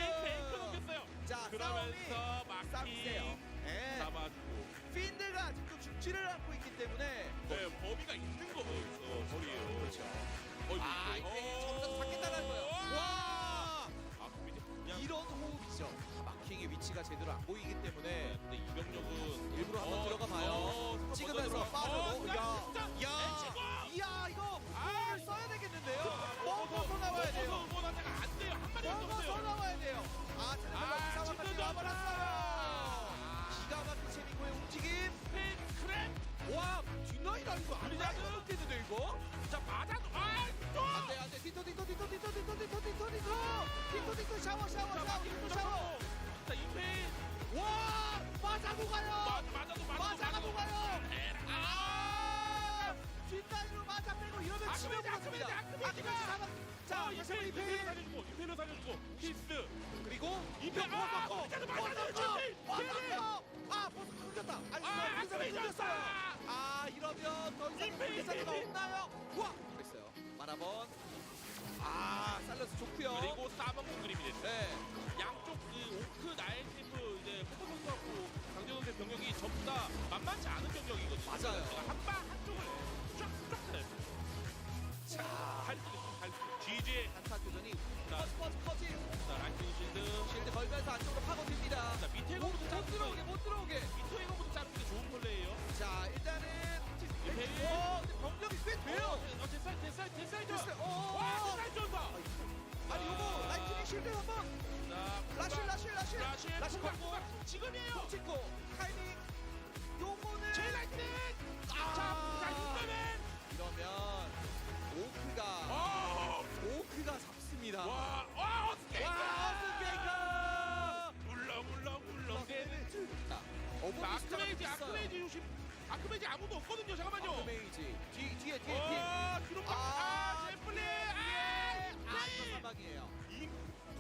넘겼어요. 자, 그러면서 싸움이세요. 마킹 예. 잡아주고. 핀드가 아직도 죽지를 않고 있기 때문에 네, 범위가 있는 거예요. 거리에요. 그렇죠. 아, 이게 점점 바뀐다는 거예요. 와! 아, 밑에 그냥. 이런 호흡이죠. 마킹의 위치가 제대로 안 보이기 때문에 근데 이병력은 일부러 한번 들어가 봐요. 찍으면서 빠져. 야, 이거 무기를 써야 되겠는데요. 뻥 나와야 돼요. 안 돼요. 한 마리 뻥 없어요. 나와야 돼요. 아, 제네랄 이상한까지 진짜 와버렸어요. 기가 막힌 재민고의 움직임. 크랩. 와, 뒷라인 아니고 앞라인도 못했는데 이거? 자, 맞아도 또. 안돼 디토 샤워 자, 임페인. 와 맞아도 가요 맞아도 가요 뒷라인으로 맞아 빼고 이러면 치면 부럽습니다 자 임페인을 살려주고 히스. 그리고 임페인 버스 끊겼다 이러면 더 이상 공개사가 없나요? 와 그랬어요 마라본 살려서 좋고요 그리고 싸먹는 그림이 됐어요. 네. 양쪽 그 오크 나일테이프 이제 포커 선수하고 강재원 선수의 병력이 전부 다 만만치 않은 병력이거든요. 맞아요. 한쪽을 쫙쫙 해요. 자 할 수도 있어, 할 수도. GG. 단타 교전이 자. 퍼지 자, 라이팅 실드. 걸면서 안쪽으로 파고듭니다 자, 밑에 못 이거부터 못 들어오게 밑에 이거부터 자르는 게 좋은 플레이예요. 자 일단은 임페인. 근데 병력이 꽤 돼요 됐어요. 됐어요. 와, 됐어요, 전사. 아니 요거 라이트닝 실드 한번 자, 라실 받고 지금이에요. 찍고 타이밍 요거는 제일 라이팅. 자, 이거는. 이러면 오크가 잡습니다 와, 어떻게? 아크메이지 조심. 아크메이지 아무도 없거든요. 잠깐만요. 아크메이지 뒤에 뒤로 제플리. 이거 사망이에요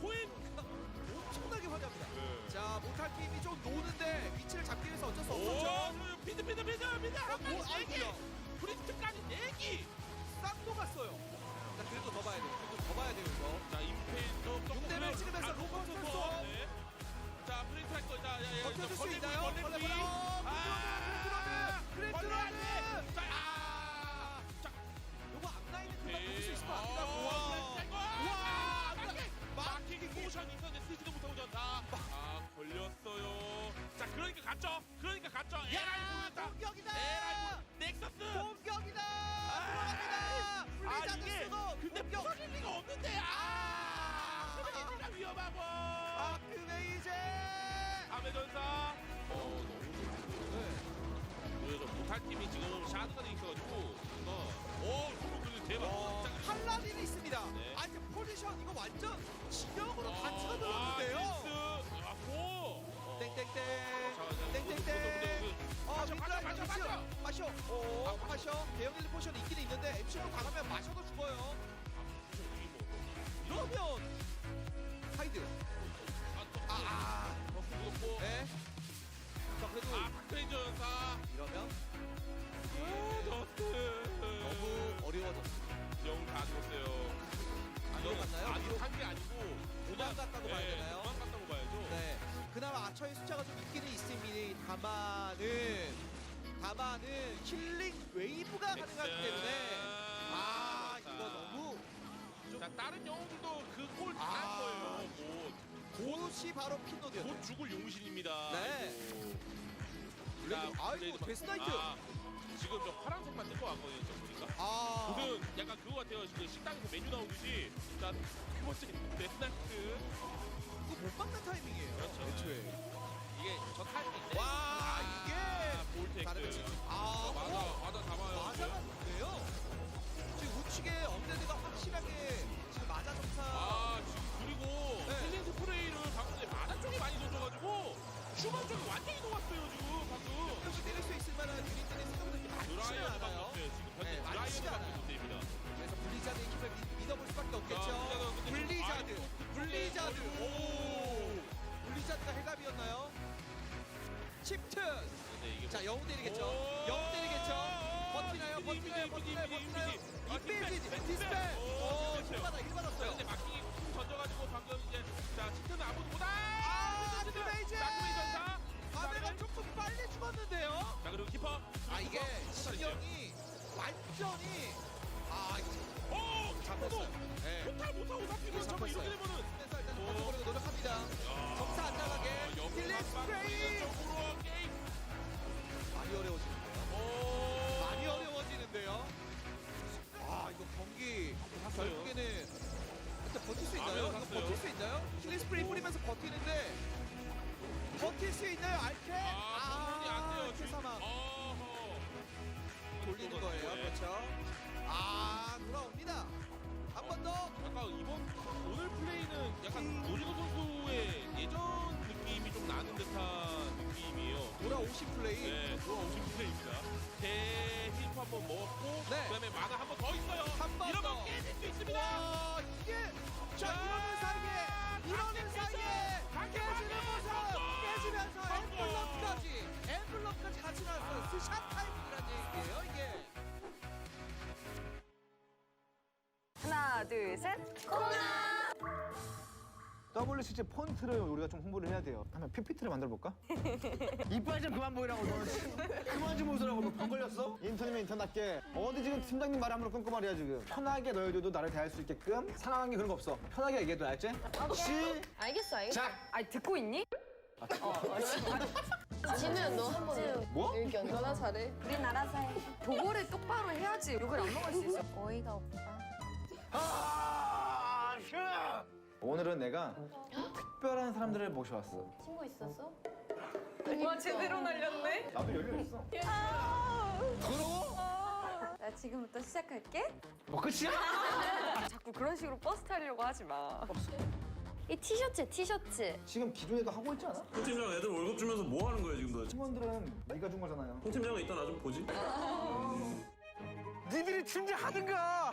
코인. 엄청나게 화려합니다 네. 자 못할 팀이 좀 노는데 위치를 잡기 위해서 어쩔 수 없었죠 피드. 아이고야. 프리스트까지 4기. 쌍도 갔어요 자 그래도 더 봐야 돼요 이거 자, 임페인도 6대를 찍으면서 로봇 선수. 네. 자, 프린트 할 거. 자, 버텨줄 수 있나요? 그래드로드 자 요거 앞라인에 금방 버틸 수 있을 것 같기도 하고 마킹 모션 있었는데 쓰지도 못하고 전다. 걸렸어요. 자, 그러니까 갔죠. 야 공격이다 넥서스. 공격이다 들어갑니다 블리자드 이게 쓰고 근데 공격 부서질 리가 없는데. 그러니까 위험하고. 아크메이제 아메전사. 너무 못할 팀이 지금 샤드가 돼 있어가지고 이거 대박. 팔라딘이 있습니다 네. 아니 포지션 이거 완전 지명으로 다 찍어들었는데요 땡땡땡 마셔 대형 릴리 포션이 있긴 있는데 MC로 당하면 마셔도 죽어요 이러면 하이드 네. 자 그래도 아크레이저 연사. 이러면 저스트. 너무 어려워졌어 영다 죽었어요. 안으로 갔나요? 아니 한게 아니고 도망갔다고 봐야 되나요? 도망갔다고 봐야죠. 네. 그나마 아처의 숫자가 좀 있기는 있습니다. 다만은 킬링 웨이브가 가능하기 때문에 이거 너무 자, 다른 영웅들도 그 콜 당한 거예요. 곧이 바로 핀노드였죠. 곧 죽을 용신입니다. 네. 아이고 데스나이트. 지금 저 파란색만 뜰 것 같거든요. 지금 보니까. 무슨 약간 그거 같아요. 지금 식당에서 메뉴 나오듯이 자, 두 번째 데스나이트. 이거 못 막는 타이밍이에요. 그렇죠. 애초에. 이게 저 타이밍인데. 이게 볼텍스. 다르면 맞아 잡아요. 맞아갔는데요. 지금 우측에 언데드가 확실하게 지금 맞아 점사. 지금 그리고 힐링 스프레이를 방금 전에 마다 쪽에 많이 던져가지고 슈만 쪽이 완전히 녹았어요 지금 방금. 혹시 때릴 수 있을 만한 유닛들이 생각보다 이렇게 많지는 드라이어밖에 않아요. 없어요. 지금 현재 많지는 드라이어밖에 않아요. 없습니다. 그래서 블리자드의 힘을 믿어볼 수밖에 없겠죠. 블리자드. 블리자드가 해답이었나요? 칩트. 근데 이게 자, 영웅 때리겠죠. 영웅 때리겠죠. 버티나요? 버티나요? 디스펠. 힐 받았어요. 근데 마킹이 던져가지고 방금 이제 자 치트는 아무도 못 아드베이즈. 전사. 아베가 조금 빨리 죽었는데요. 자 그리고 키퍼. 이게 신경이 완전히 오 잡혔어요. 네. 토탈 못하고 잡히고 저거 이렇게 되면은. 그래서 일단 버텨보려고 노력합니다. 점사 안 나가게. 딜리 스프레이. 쪽으로 게임. 많이 어려워지는데요. 많이 어려워지는데요. 이거 경기 결국에는 일단 버틸 수 있나요? 이거 버틸 수 있나요? 킬리 스프레이 뿌리면서 버티는데 버틸 수 있나요? 알케? 본인이 안 돼요. 알케 사망. 어허. 돌리는 거예요. 그렇죠. 돌아옵니다. 한 번 더. 약간 오늘 플레이는 약간 노리고 선수의 예전 느낌이 좀 나는 듯한 느낌이에요. 돌아오신 플레이. 네, 돌아오신 플레이입니다. 힐프 한번 먹었고, 네. 그다음에 만화 한 번 더 있어요. 한 번 더. 이러면 깨질 수 있습니다. 와, 이게 이러는 사이에 깨지는 모습 깨지면서 엠블럼까지 같이 나왔어요. 스샷 타이밍이라는 얘기예요, 이게. 하나, 둘, 셋. WCG 폰트를 우리가 좀 홍보를 해야 돼요. 한번 PPT를 만들어 볼까? 이빨 좀 그만 보이라고 너 그만 좀 웃으라고 너 병 걸렸어? 인턴이면 인턴답게 어디 지금 팀장님 말 아무로 끊고 말이야 지금. 편하게 너희들도 나를 대할 수 있게끔 상황이 그런 거 없어. 편하게 얘기해도 알지? 시 알겠어. 작! 아니 듣고 있니? 진우야 너 한번 뭐? 의견. 너나 잘해. 우린 알아서 해. 도구를 똑바로 해야지 욕을 안 먹을 수 있어. 어이가 없다. 오늘은 내가 특별한 사람들을 모셔왔어. 친구 있었어? 와 제대로 날렸네. 나도 열려있어. 나 지금부터 시작할게. 뭐 끝이야? 자꾸 그런 식으로 버스 타려고 하지 마. 이 티셔츠. 지금 기존에도 하고 있지 않아? 홍 팀장 애들 월급 주면서 뭐 하는 거야 지금 도대체? 팀원들은 네가 준 거잖아요. 홍 팀장은 이따 나 좀 보지? 니들이 팀장하든가!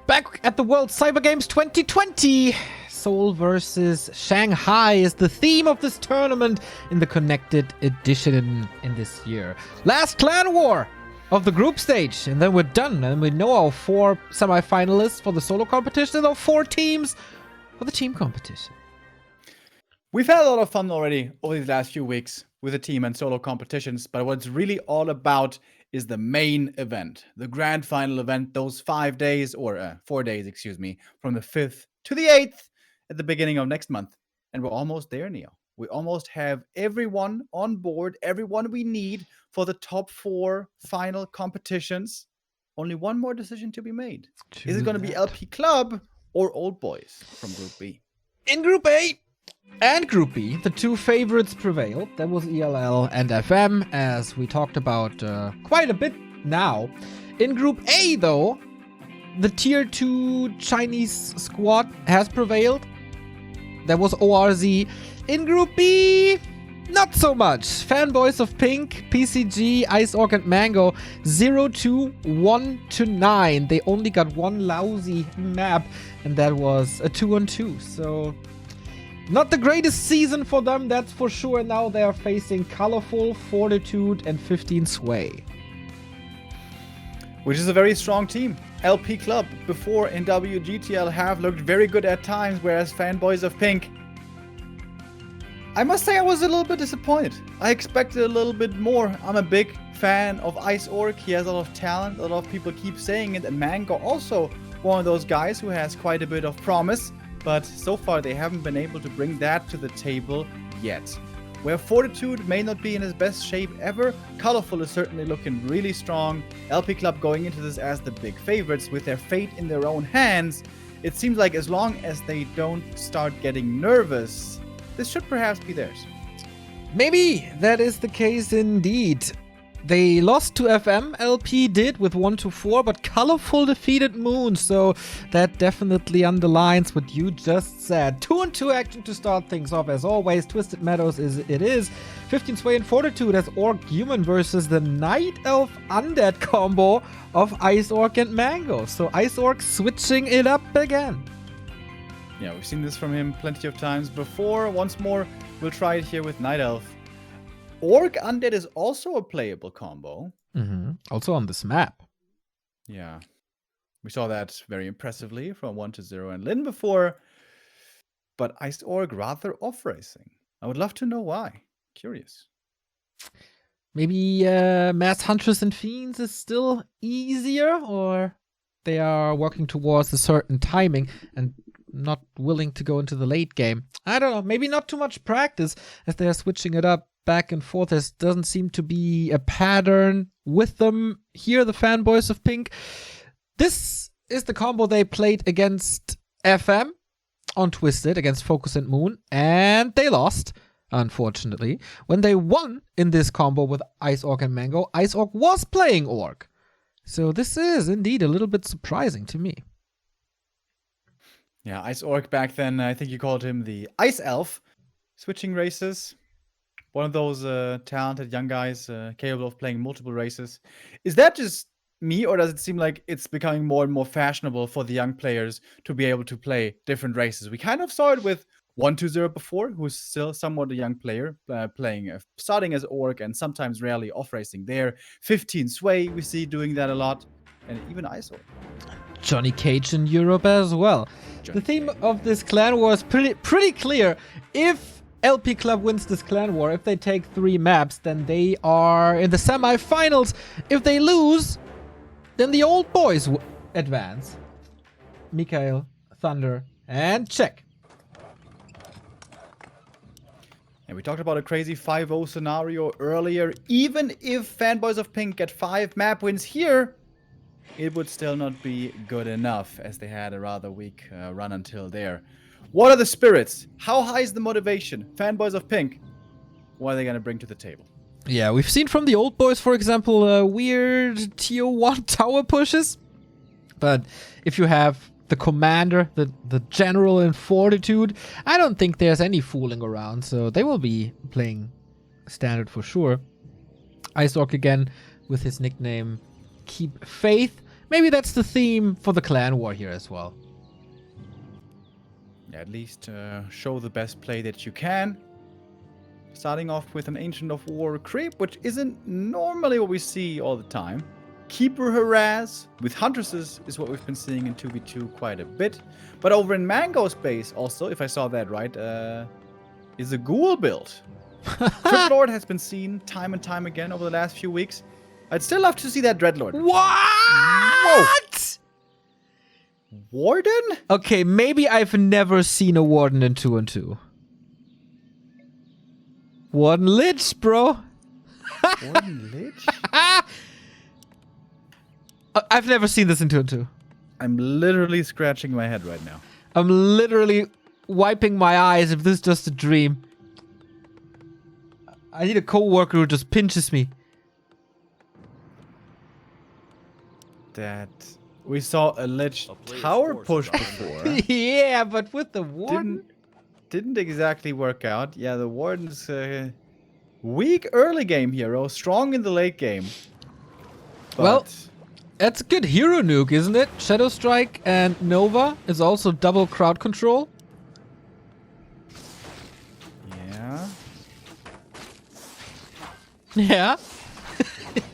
Back at the World Cyber Games 2020, Seoul versus Shanghai is the theme of this tournament in the Connected Edition in this year. Last clan war of the group stage, and then we're done. And we know our 4 semi-finalists for the solo competition and our 4 teams for the team competition. We've had a lot of fun already over these last few weeks with the team and solo competitions, but what it's really all about is the main event, the grand final event, those 5 days, or 4 days, excuse me, from the 5th to the 8th at the beginning of next month. And we're almost there, Neo. We almost have everyone on board, everyone we need for the top 4 final competitions. Only one more decision to be made. Is it going to be LP Club or Old Boys from Group B? In Group A and Group B, the 2 favorites prevailed. That was ELL and FM, as we talked about quite a bit now. In Group A, though, the Tier 2 Chinese squad has prevailed. That was ORZ. In Group B, not so much. Fanboys of Pink, PCG, Ice Orc, and Mango, 0-2, 1-9. They only got one lousy map, and that was a 2-on-2. So not the greatest season for them, that's for sure. Now they are facing Colorful, Fortitude, and 15 Sway. Which is a very strong team. LP Club before in WGTL have looked very good at times, whereas Fanboys of Pink, I must say I was a little bit disappointed. I expected a little bit more. I'm a big fan of Ice Orc. He has a lot of talent. A lot of people keep saying it. And Mango also one of those guys who has quite a bit of promise, but so far they haven't been able to bring that to the table yet. Where Fortitude may not be in his best shape ever, Colorful is certainly looking really strong. LP Club going into this as the big favorites with their fate in their own hands. It seems like as long as they don't start getting nervous, this should perhaps be theirs. Maybe that is the case indeed. They lost to FM, LP did with 1-4, but Colorful defeated Moon, so that definitely underlines what you just said. 2-2 action to start things off as always. Twisted Meadows it is. 15 Sway and Fortitude as Orc Human versus the Night Elf Undead combo of Ice Orc and Mango. So Ice Orc switching it up again. Yeah, we've seen this from him plenty of times before. Once more, we'll try it here with Night Elf. Orc Undead is also a playable combo. Also on this map. Yeah. We saw that very impressively from 1-0 and Lin before. But Ice Orc rather off-racing. I would love to know why. Curious. Maybe Mass Huntress and Fiends is still easier, or they are working towards a certain timing and not willing to go into the late game. I don't know. Maybe not too much practice as they are switching it up back and forth. There doesn't seem to be a pattern with them here, the Fanboys of Pink. This is the combo they played against FM on Twisted, against Focus and Moon, and they lost, unfortunately. When they won in this combo with Ice Orc and Mango, Ice Orc was playing Orc. So this is indeed a little bit surprising to me. Yeah, Ice Orc back then, I think you called him the Ice Elf. Switching races. One of those talented young guys capable of playing multiple races. Is that just me, or does it seem like it's becoming more and more fashionable for the young players to be able to play different races? We kind of saw it with 1-0 before, who's still somewhat a young player, starting as Orc and sometimes rarely off-racing there. 15 Sway, we see doing that a lot. And even Ice Orc. Johnny Cage in Europe as well. The theme of this clan war is pretty clear. If LP Club wins this clan war, if they take 3 maps, then they are in the semi-finals. If they lose, then the old boys advance. Mikael, Thunder, and Check. And we talked about a crazy 5-0 scenario earlier. Even if Fanboys of Pink get 5 map wins here, it would still not be good enough, as they had a rather weak run until there. What are the spirits? How high is the motivation? Fanboys of Pink, what are they going to bring to the table? Yeah, we've seen from the old boys, for example, weird Tier 1 tower pushes. But if you have the commander, the general in Fortitude, I don't think there's any fooling around. So they will be playing standard for sure. Ice Orc again with his nickname Keep Faith. Maybe that's the theme for the clan war here as well. Yeah, at least show the best play that you can. Starting off with an Ancient of War creep, which isn't normally what we see all the time. Keeper Harass with Huntresses is what we've been seeing in 2v2 quite a bit. But over in Mango's base also, if I saw that right, is a Ghoul build. Trip Lord has been seen time and time again over the last few weeks. I'd still love to see that Dreadlord. What? Whoa. Warden? Okay, maybe I've never seen a Warden in 2-2. Warden Lich, bro. Warden Lich? I've never seen this in 2-2. I'm literally scratching my head right now. I'm literally wiping my eyes if this is just a dream. I need a co-worker who just pinches me. That we saw a Lich tower push before. Yeah, but with the Warden? Didn't exactly work out. Yeah, the Warden's weak early game hero, strong in the late game. But well, that's a good hero nuke, isn't it? Shadow Strike and Nova is also double crowd control. yeah. Yeah.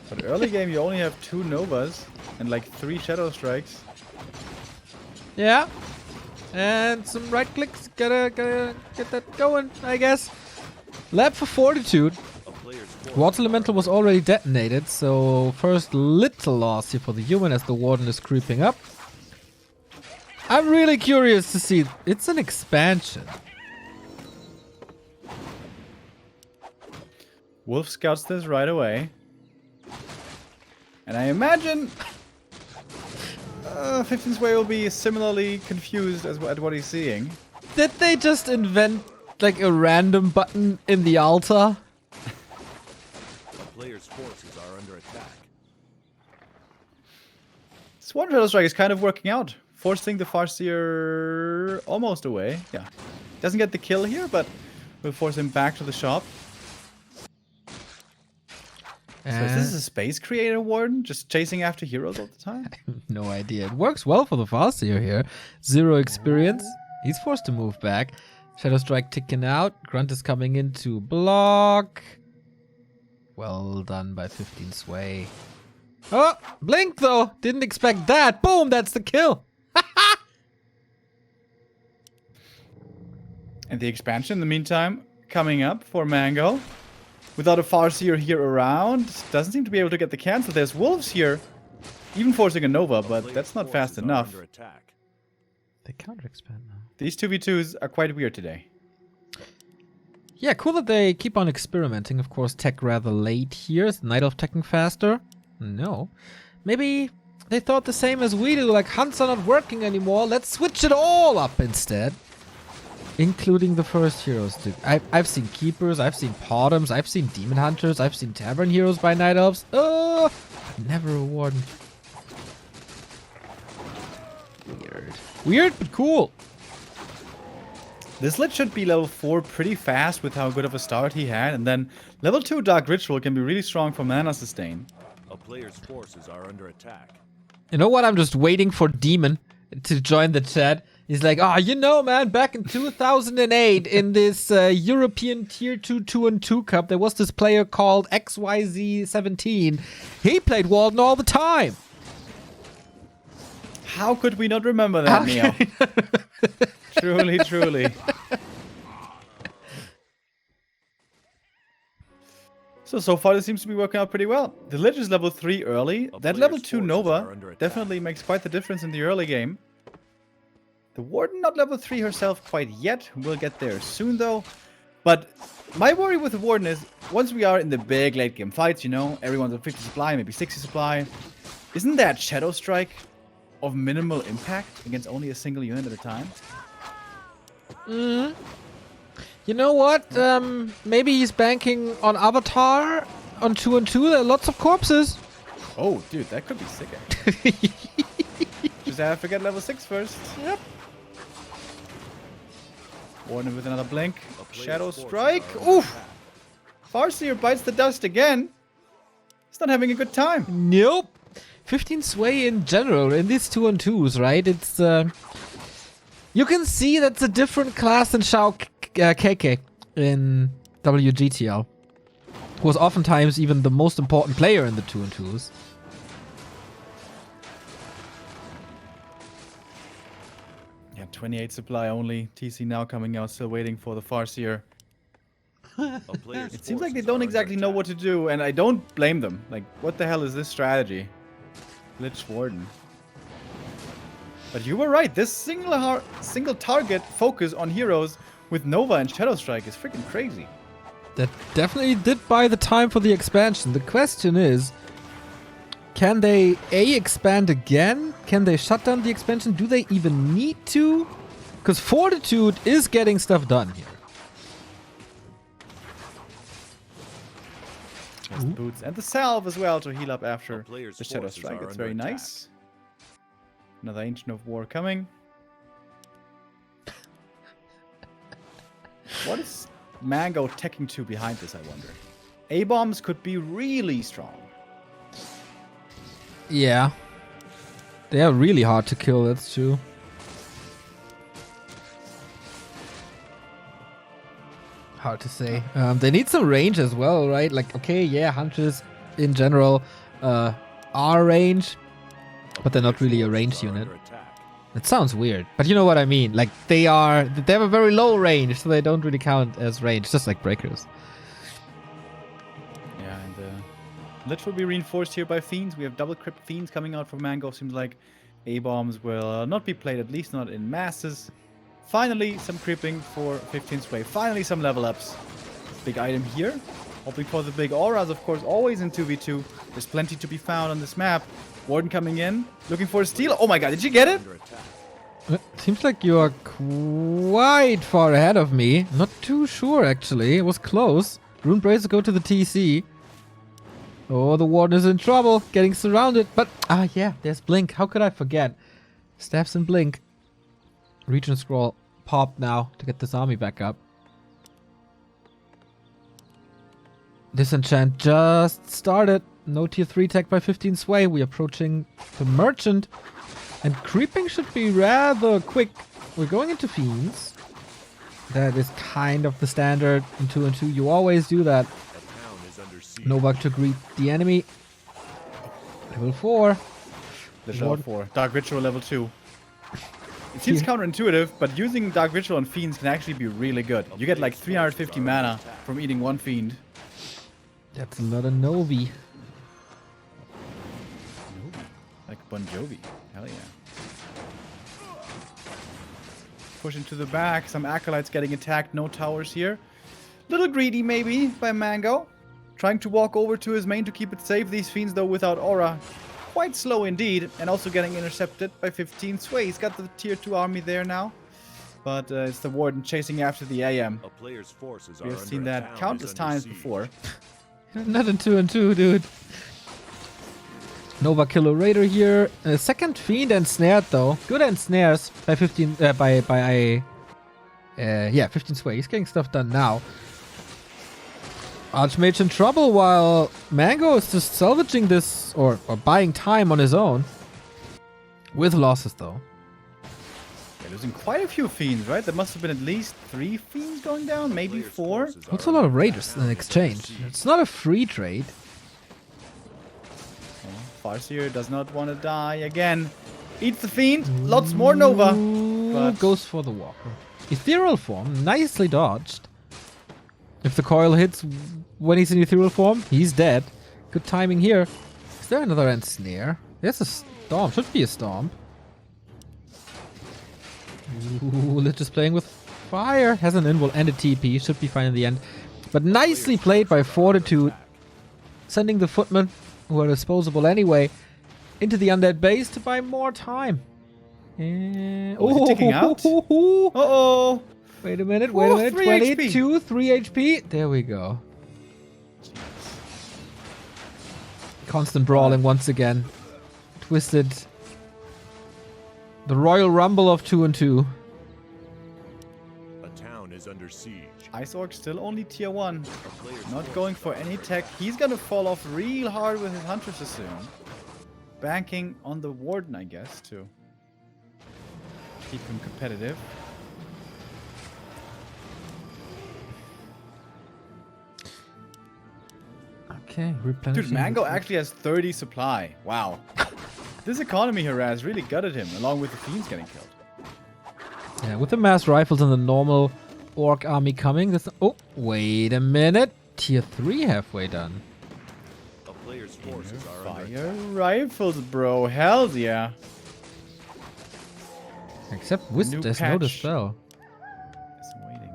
But early game you only have 2 Novas and like 3 Shadow Strikes. Yeah. And some right clicks. Gotta get that going, I guess. Lab for Fortitude. Water Elemental was already detonated, so first little loss here for the human as the Warden is creeping up. I'm really curious to see. It's an expansion. Wolf scouts this right away. And I imagine 15's Way will be similarly confused at what he's seeing. Did they just invent like a random button in the altar? A player's forces are under attack. Swan Shadow Strike is kind of working out, forcing the Farseer almost away. Yeah. Doesn't get the kill here, but will force him back to the shop. So is this a Space Creator Warden just chasing after heroes all the time? No idea. It works well for the Farseer here. 0 experience. He's forced to move back. Shadow Strike ticking out. Grunt is coming in to block. Well done by 15 Sway. Oh, blink though. Didn't expect that. Boom, that's the kill. And the expansion, in the meantime, coming up for Mango. Without a Farseer here around, doesn't seem to be able to get the cancel. There's Wolves here, even forcing a Nova, but that's not fast enough. They counter expand now. These 2v2s are quite weird today. Yeah, cool that they keep on experimenting. Of course, tech rather late here. Is Night Elf teching faster? No. Maybe they thought the same as we do, like hunts are not working anymore. Let's switch it all up instead. Including the first heroes, dude. I've seen Keepers, I've seen Pottums, I've seen Demon Hunters, I've seen Tavern Heroes by Night Elves. Oh, never a Warden. Weird. Weird, but cool. This Lich should be level 4 pretty fast with how good of a start he had, and then level 2 Dark Ritual can be really strong for mana sustain. A player's forces are under attack. You know what? I'm just waiting for Demon to join the chat. He's like, oh, you know, man, back in 2008 in this European Tier 2 2-on-2 Cup, there was this player called XYZ17. He played Walden all the time. How could we not remember that, Neo? Truly, truly. So far this seems to be working out pretty well. The Lich is level 3 early. That level 2 Nova definitely makes quite the difference in the early game. The Warden not level 3 herself quite yet. We'll get there soon though. But my worry with the Warden is, once we are in the big late game fights, you know, everyone's on 50 supply, maybe 60 supply. Isn't that Shadow Strike of minimal impact against only a single unit at a time? You know what? Maybe he's banking on Avatar on 2-on-2. There are lots of corpses. Oh, dude, that could be sick. Just have to get level 6 first. Yep. Warden with another blink. Shadow Strike. Oof! Farseer bites the dust again. He's not having a good time. Nope. 15 Sway in general in these 2-on-2s, right? It's you can see that's a different class than Shao KK in WGTL, who was oftentimes even the most important player in the 2-on-2s. Yeah, 28 supply only. TC now coming out, still waiting for the Farseer. It seems like they don't exactly know what to do, and I don't blame them. Like, what the hell is this strategy? Lich Warden. But you were right. This single target focus on heroes with Nova and Shadow Strike is freaking crazy. That definitely did buy the time for the expansion. The question is, can they A, expand again? Can they shut down the expansion? Do they even need to? Because Fortitude is getting stuff done here. Just the boots and the salve as well to heal up after the Shadow Strike. That's very nice. Another Ancient of War coming. What is Mango teching to behind this, I wonder? A-bombs could be really strong. Yeah. They are really hard to kill, that's true. Hard to say. They need some range as well, right? Like, okay, yeah, Hunters in general are range, but they're not really a ranged unit. It sounds weird, but you know what I mean. Like, they have a very low range, so they don't really count as range, just like Breakers. Yeah, and Lich will be reinforced here by Fiends. We have double Crypt Fiends coming out for Mango. Seems like A-bombs will not be played, at least not in masses. Finally, some creeping for 15 sway. Finally, some level ups. Big item here. Hoping for the big auras, of course, always in 2v2. There's plenty to be found on this map. Warden coming in, looking for a steal. Oh my god, did you get it? Seems like you are quite far ahead of me. Not too sure, actually. It was close. Rune Bracer go to the TC. Oh, the Warden is in trouble. Getting surrounded. But, yeah, there's Blink. How could I forget? Steps and Blink. Region Scroll pop now to get this army back up. Disenchant just started. No tier 3 tech by 15 sway. We're approaching the Merchant. And creeping should be rather quick. We're going into Fiends. That is kind of the standard in 2 and 2. You always do that. Novak to greet the enemy. Level 4. Level 4. Dark Ritual level 2. It seems counterintuitive, but using Dark Ritual on Fiends can actually be really good. You get like 350 mana from eating one Fiend. That's a lot of Novi. Like Bon Jovi. Hell yeah. Push into the back. Some Acolytes getting attacked. No towers here. Little greedy maybe by Mango. Trying to walk over to his main to keep it safe. These Fiends though without aura. Quite slow indeed. And also getting intercepted by 15 sway. He's got the tier 2 army there now. But it's the Warden chasing after the AM. A player's forces We have seen that countless times before. Not in 2 and 2, dude. Nova Killer Raider here. Second Fiend and Snared though. Good and snares by 15 15 sway. He's getting stuff done now. Archmage in trouble while Mango is just salvaging this or buying time on his own. With losses though. They're losing quite a few Fiends, right? There must have been at least 3 Fiends going down, maybe 4. That's a lot of Raiders in exchange. It's not a free trade. Farseer does not want to die again. Eats the Fiend. Lots more Nova. But goes for the Walker. Ethereal form. Nicely dodged. If the coil hits when he's in ethereal form, he's dead. Good timing here. Is there another ensnare? There's a storm. Should be a storm. Ooh, Lich is playing with fire. Has an invul and a TP. Should be fine in the end. But nicely played by Fortitude. Sending the footmen, who are disposable anyway, into the undead base to buy more time. And is it ticking out? Uh-oh. Wait a minute, 3 22, 3 HP. There we go. Constant brawling once again. Twisted. The Royal Rumble of 2 and 2. A town is under siege. Ice Orc still only tier 1. Not going for any tech. He's gonna fall off real hard with his Huntress soon. Banking on the Warden, I guess, to keep him competitive. Okay, replenishing. Dude, Mango actually has 30 supply. Wow. This economy harass really gutted him, along with the Fiends getting killed. Yeah, with the mass rifles and the normal Orc army coming, this. Oh, wait a minute. Tier 3 halfway done. A player's forces are under Fire attack. rifles, bro. Hell yeah. Except Wisp, New there's no patch. dispel. Just waiting.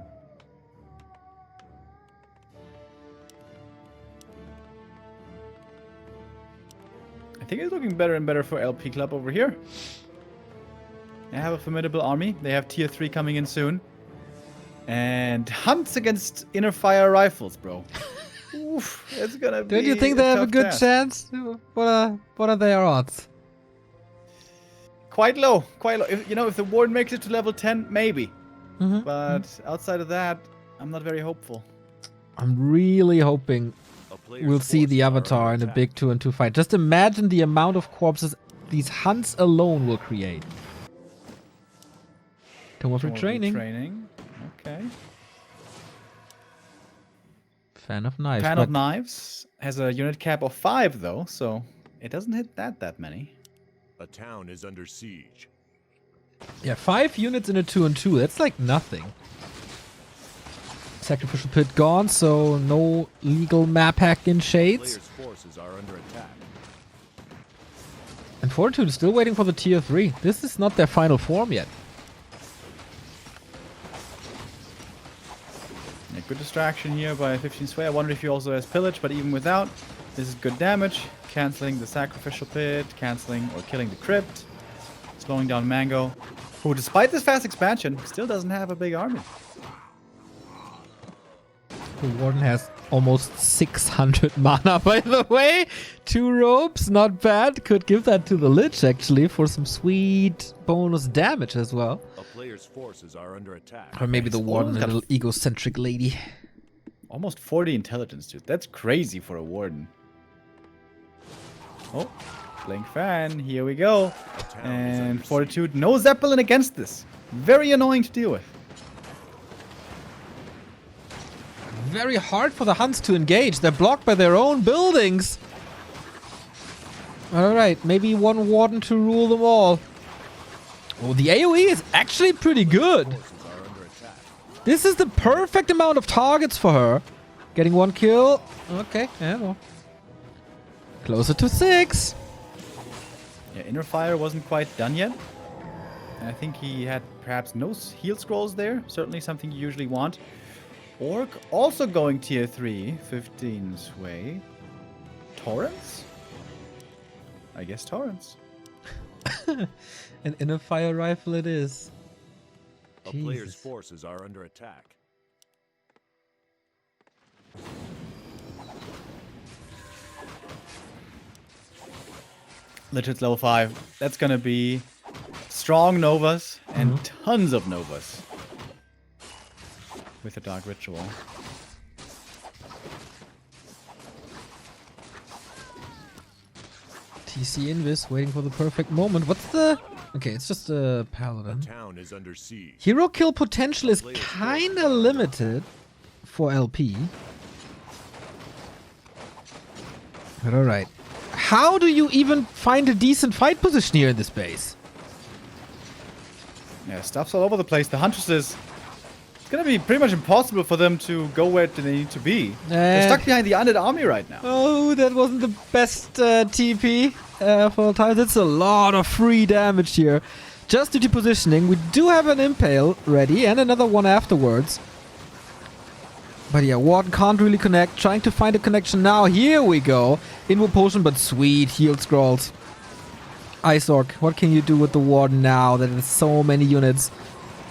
I think it's looking better and better for LP Club over here. They have a formidable army. They have tier 3 coming in soon. And hunts against inner fire rifles, bro. Oof, it's gonna be. Don't you think they have a tough good task. chance? What are their odds? Quite low, quite low. If, if the Warden makes it to level 10, maybe. Mhm. But outside of that, I'm not very hopeful. I'm really hoping A player's we'll see the forces are Avatar under in a attack. big 2 and 2 fight. Just imagine the amount of corpses these hunts alone will create. Tome of Retraining. Okay. Fan of Knives. Pan but of Knives has a unit cap of 5 though, so it doesn't hit that many. A town is under siege. yeah, 5 units in a 2 and 2. That's like nothing. Sacrificial Pit gone, so no legal map hack in A Shades. player's forces are under attack. And Fortitude is still waiting for the tier 3. This is not their final form yet. Yeah, good distraction here by 15 Sway. I wonder if he also has Pillage, but even without, this is good damage. Canceling the Sacrificial Pit, canceling or killing the Crypt. Slowing down Mango, who despite this fast expansion, still doesn't have a big army. The Warden has almost 600 mana, by the way. 2 ropes, not bad. Could give that to the Lich, actually, for some sweet bonus damage as well. A player's forces are under attack. Or maybe the Warden, a little egocentric lady. Almost 40 intelligence, dude. That's crazy for a Warden. Oh, Blink Fan, here we go. And Fortitude, no Zeppelin against this. Very annoying to deal with. Very hard for the Hunts to engage. They're blocked by their own buildings. Alright, maybe one Warden to rule them all. Oh, the AoE is actually pretty good. This is the perfect amount of targets for her. Getting 1 kill. Okay, yeah, well. Closer to 6. Yeah, Inner Fire wasn't quite done yet. I think he had perhaps no heal scrolls there. Certainly something you usually want. Orc also going tier 3. 15 Sway. Torrents? I guess Torrents. An Inner Fire rifle it is. A player's forces are under attack. Lich level 5. That's gonna be strong Novas and tons of Novas. With a Dark Ritual. TC Invis waiting for the perfect moment. What's the... Okay, it's just a paladin. Town is under siege. Hero kill potential is kinda limited for LP. But alright. How do you even find a decent fight position here in this base? Yeah, stuff's all over the place. The Huntresses... It's gonna be pretty much impossible for them to go where they need to be. They're stuck behind the undead army right now. Oh, that wasn't the best TP for all time. That's a lot of free damage here. Just due to positioning. We do have an Impale ready and another one afterwards. But yeah, Warden can't really connect. Trying to find a connection now. Here we go. Invo Potion, but sweet heal scrolls. Ice Orc, what can you do with the Warden now that there's so many units?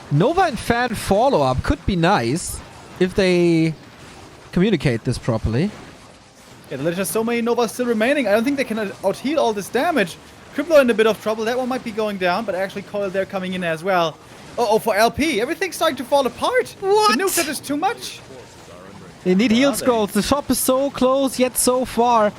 Nova and Fan follow-up could be nice if they communicate this properly. Yeah, the Lich has so many Novas still remaining. I don't think they can out-heal all this damage. Crippler in a bit of trouble. That one might be going down, but actually Coil there coming in as well. Uh-oh, for LP. Everything's starting to fall apart. What? The nuke set is too much. They need heal scrolls. The shop is so close, yet so far.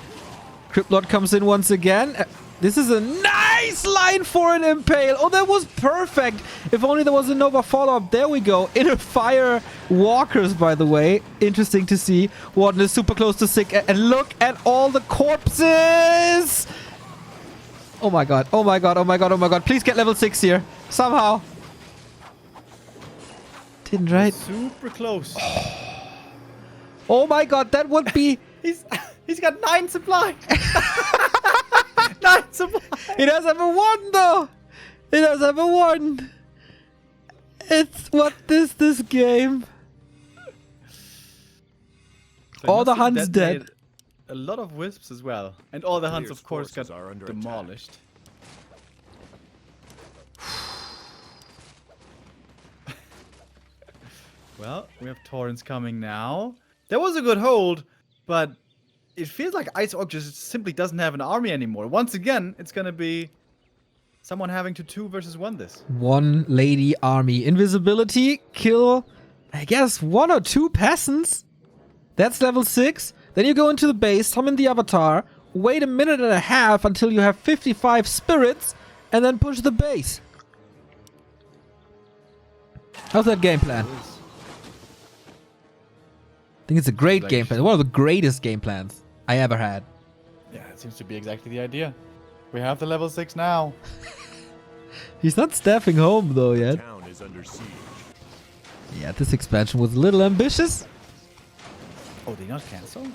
Cryptlord comes in once again. This is a nice line for an Impale. Oh, that was perfect. If only there was a Nova follow-up. There we go. Inner Fire Walkers, by the way. Interesting to see. Warden is super close to sick. And look at all the corpses. Oh my god. Oh my god. Oh my god. Oh my god. Please get level 6 here. Somehow. Didn't, right? Super close. Oh my god. That would be... He's got 9 supply. 9 supply. He does have a warden though. He does have a warden. It's what is this game? All the Hunts dead. A lot of Wisps as well. And all the Hunts, of course, got demolished. Well, we have Torrents coming now. That was a good hold, but it feels like Ice Orc just simply doesn't have an army anymore. Once again, it's gonna be someone having to 2 versus 1 this. One lady army. Invisibility, kill, I guess, 1 or 2 peasants. That's level 6. Then you go into the base, summon the avatar, wait a minute and a half until you have 55 spirits, and then push the base. How's that game plan? I think it's a great game plan. One of the greatest game plans I ever had. Yeah, it seems to be exactly the idea. We have the level 6 now. He's not staffing home though yet. Town is under siege. Yeah, this expansion was a little ambitious. Oh, did he not cancel?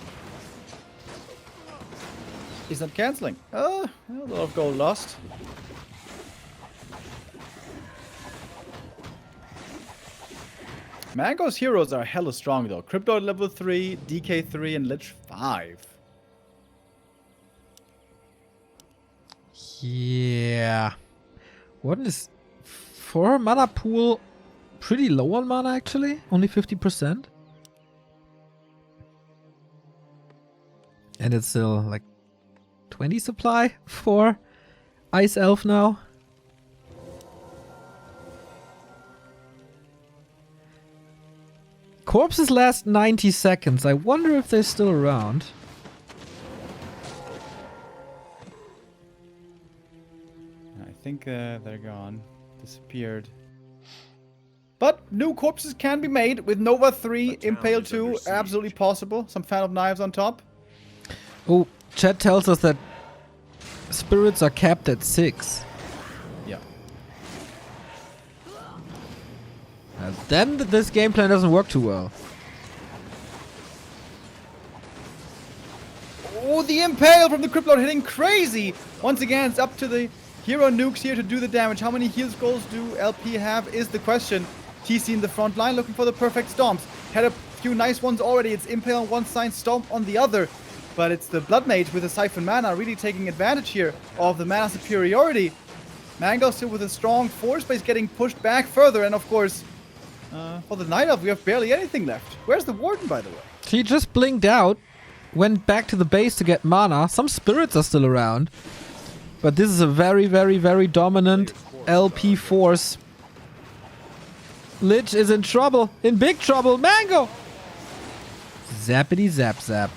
He's not canceling. A lot of gold lost. Mango's heroes are hella strong though. Crypto at level 3, DK 3, and Lich 5. Yeah. What is... For her mana pool, pretty low on mana actually. Only 50%. And it's still like 20 supply for Ice Elf now. Corpses last 90 seconds. I wonder if they're still around. I think they're gone. Disappeared. But new corpses can be made with Nova 3, Impale 2. Absolutely possible. Some fan of knives on top. Oh, chat tells us that spirits are capped at 6. Yeah. Then this game plan doesn't work too well. Oh, the Impale from the Cryptlord hitting crazy! Once again, it's up to the hero nukes here to do the damage. How many heal scrolls do LP have is the question. TC in the front line looking for the perfect stomps. Had a few nice ones already. It's Impale on one side, Stomp on the other. But it's the Blood Mage with the Siphon Mana really taking advantage here of the mana superiority. Mango still with a strong force base getting pushed back further. And of course, for the Night Elf, we have barely anything left. Where's the Warden, by the way? She just blinked out, went back to the base to get mana. Some spirits are still around. But this is a very, very, very dominant LP force. Lich is in trouble. In big trouble. Mango! Zappity zap zap.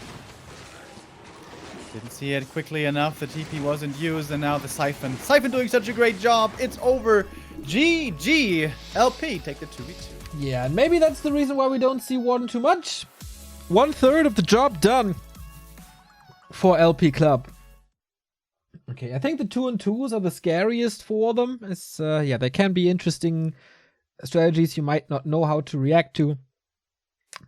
Didn't see it quickly enough. The TP wasn't used, and now the Siphon. Siphon doing such a great job. It's over. GG. LP take the 2v2. Yeah, and maybe that's the reason why we don't see Warden too much. 1/3 of the job done for LP Club. Okay, I think the 2-2s are the scariest for them. It's, yeah, they can be interesting strategies you might not know how to react to.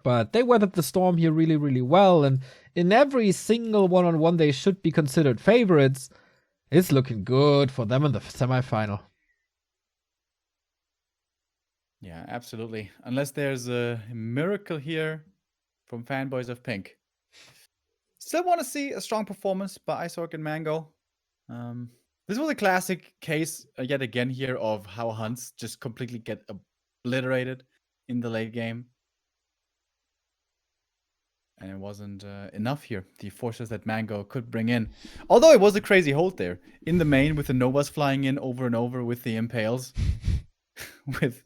But they weathered the storm here really, really well. And in every single one-on-one, they should be considered favorites. It's looking good for them in the semifinal. Yeah, absolutely. Unless there's a miracle here from Fanboys of Pink. Still want to see a strong performance by Iceorc and Mango. This was a classic case yet again here of how hunts just completely get obliterated in the late game. And it wasn't enough here. The forces that Mango could bring in. Although it was a crazy hold there. In the main with the Novas flying in over and over with the Impales. with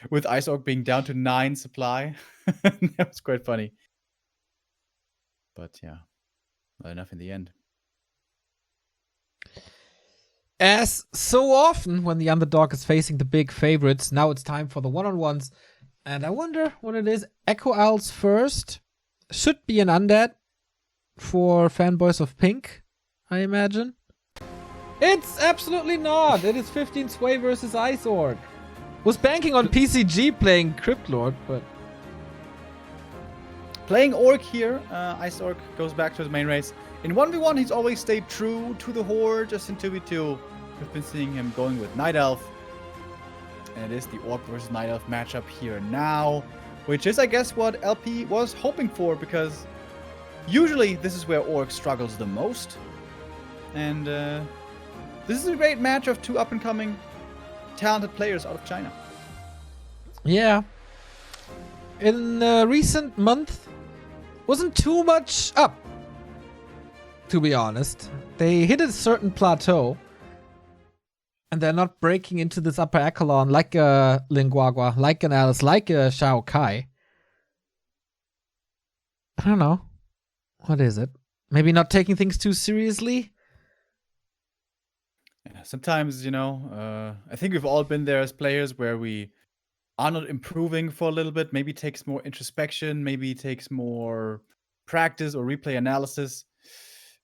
Iceorc being down to 9 supply. That was quite funny. But yeah, not enough in the end. As so often when the underdog is facing the big favorites, now it's time for the one-on-ones. And I wonder what it is. Echo Owls first. Should be an undead for Fanboys of Pink, I imagine. It's absolutely not. It is 15 Sway versus Iceorc. Was banking on PCG playing Cryptlord, but... Playing Orc here, Iceorc goes back to his main race. In 1v1, he's always stayed true to the Horde. Just in 2v2, we've been seeing him going with Night Elf. And it is the Orc versus Night Elf matchup here now. Which is, I guess, what LP was hoping for. Because usually this is where Orc struggles the most. And this is a great match of two up-and-coming talented players out of China. Yeah. In recent month, wasn't too much up. To be honest, they hit a certain plateau, and they're not breaking into this upper echelon like a Linguagua, like an Alice, like a Shao Kai. I don't know. What is it? Maybe not taking things too seriously? Yeah, sometimes, you know, I think we've all been there as players where we are not improving for a little bit. Maybe it takes more introspection. Maybe it takes more practice or replay analysis.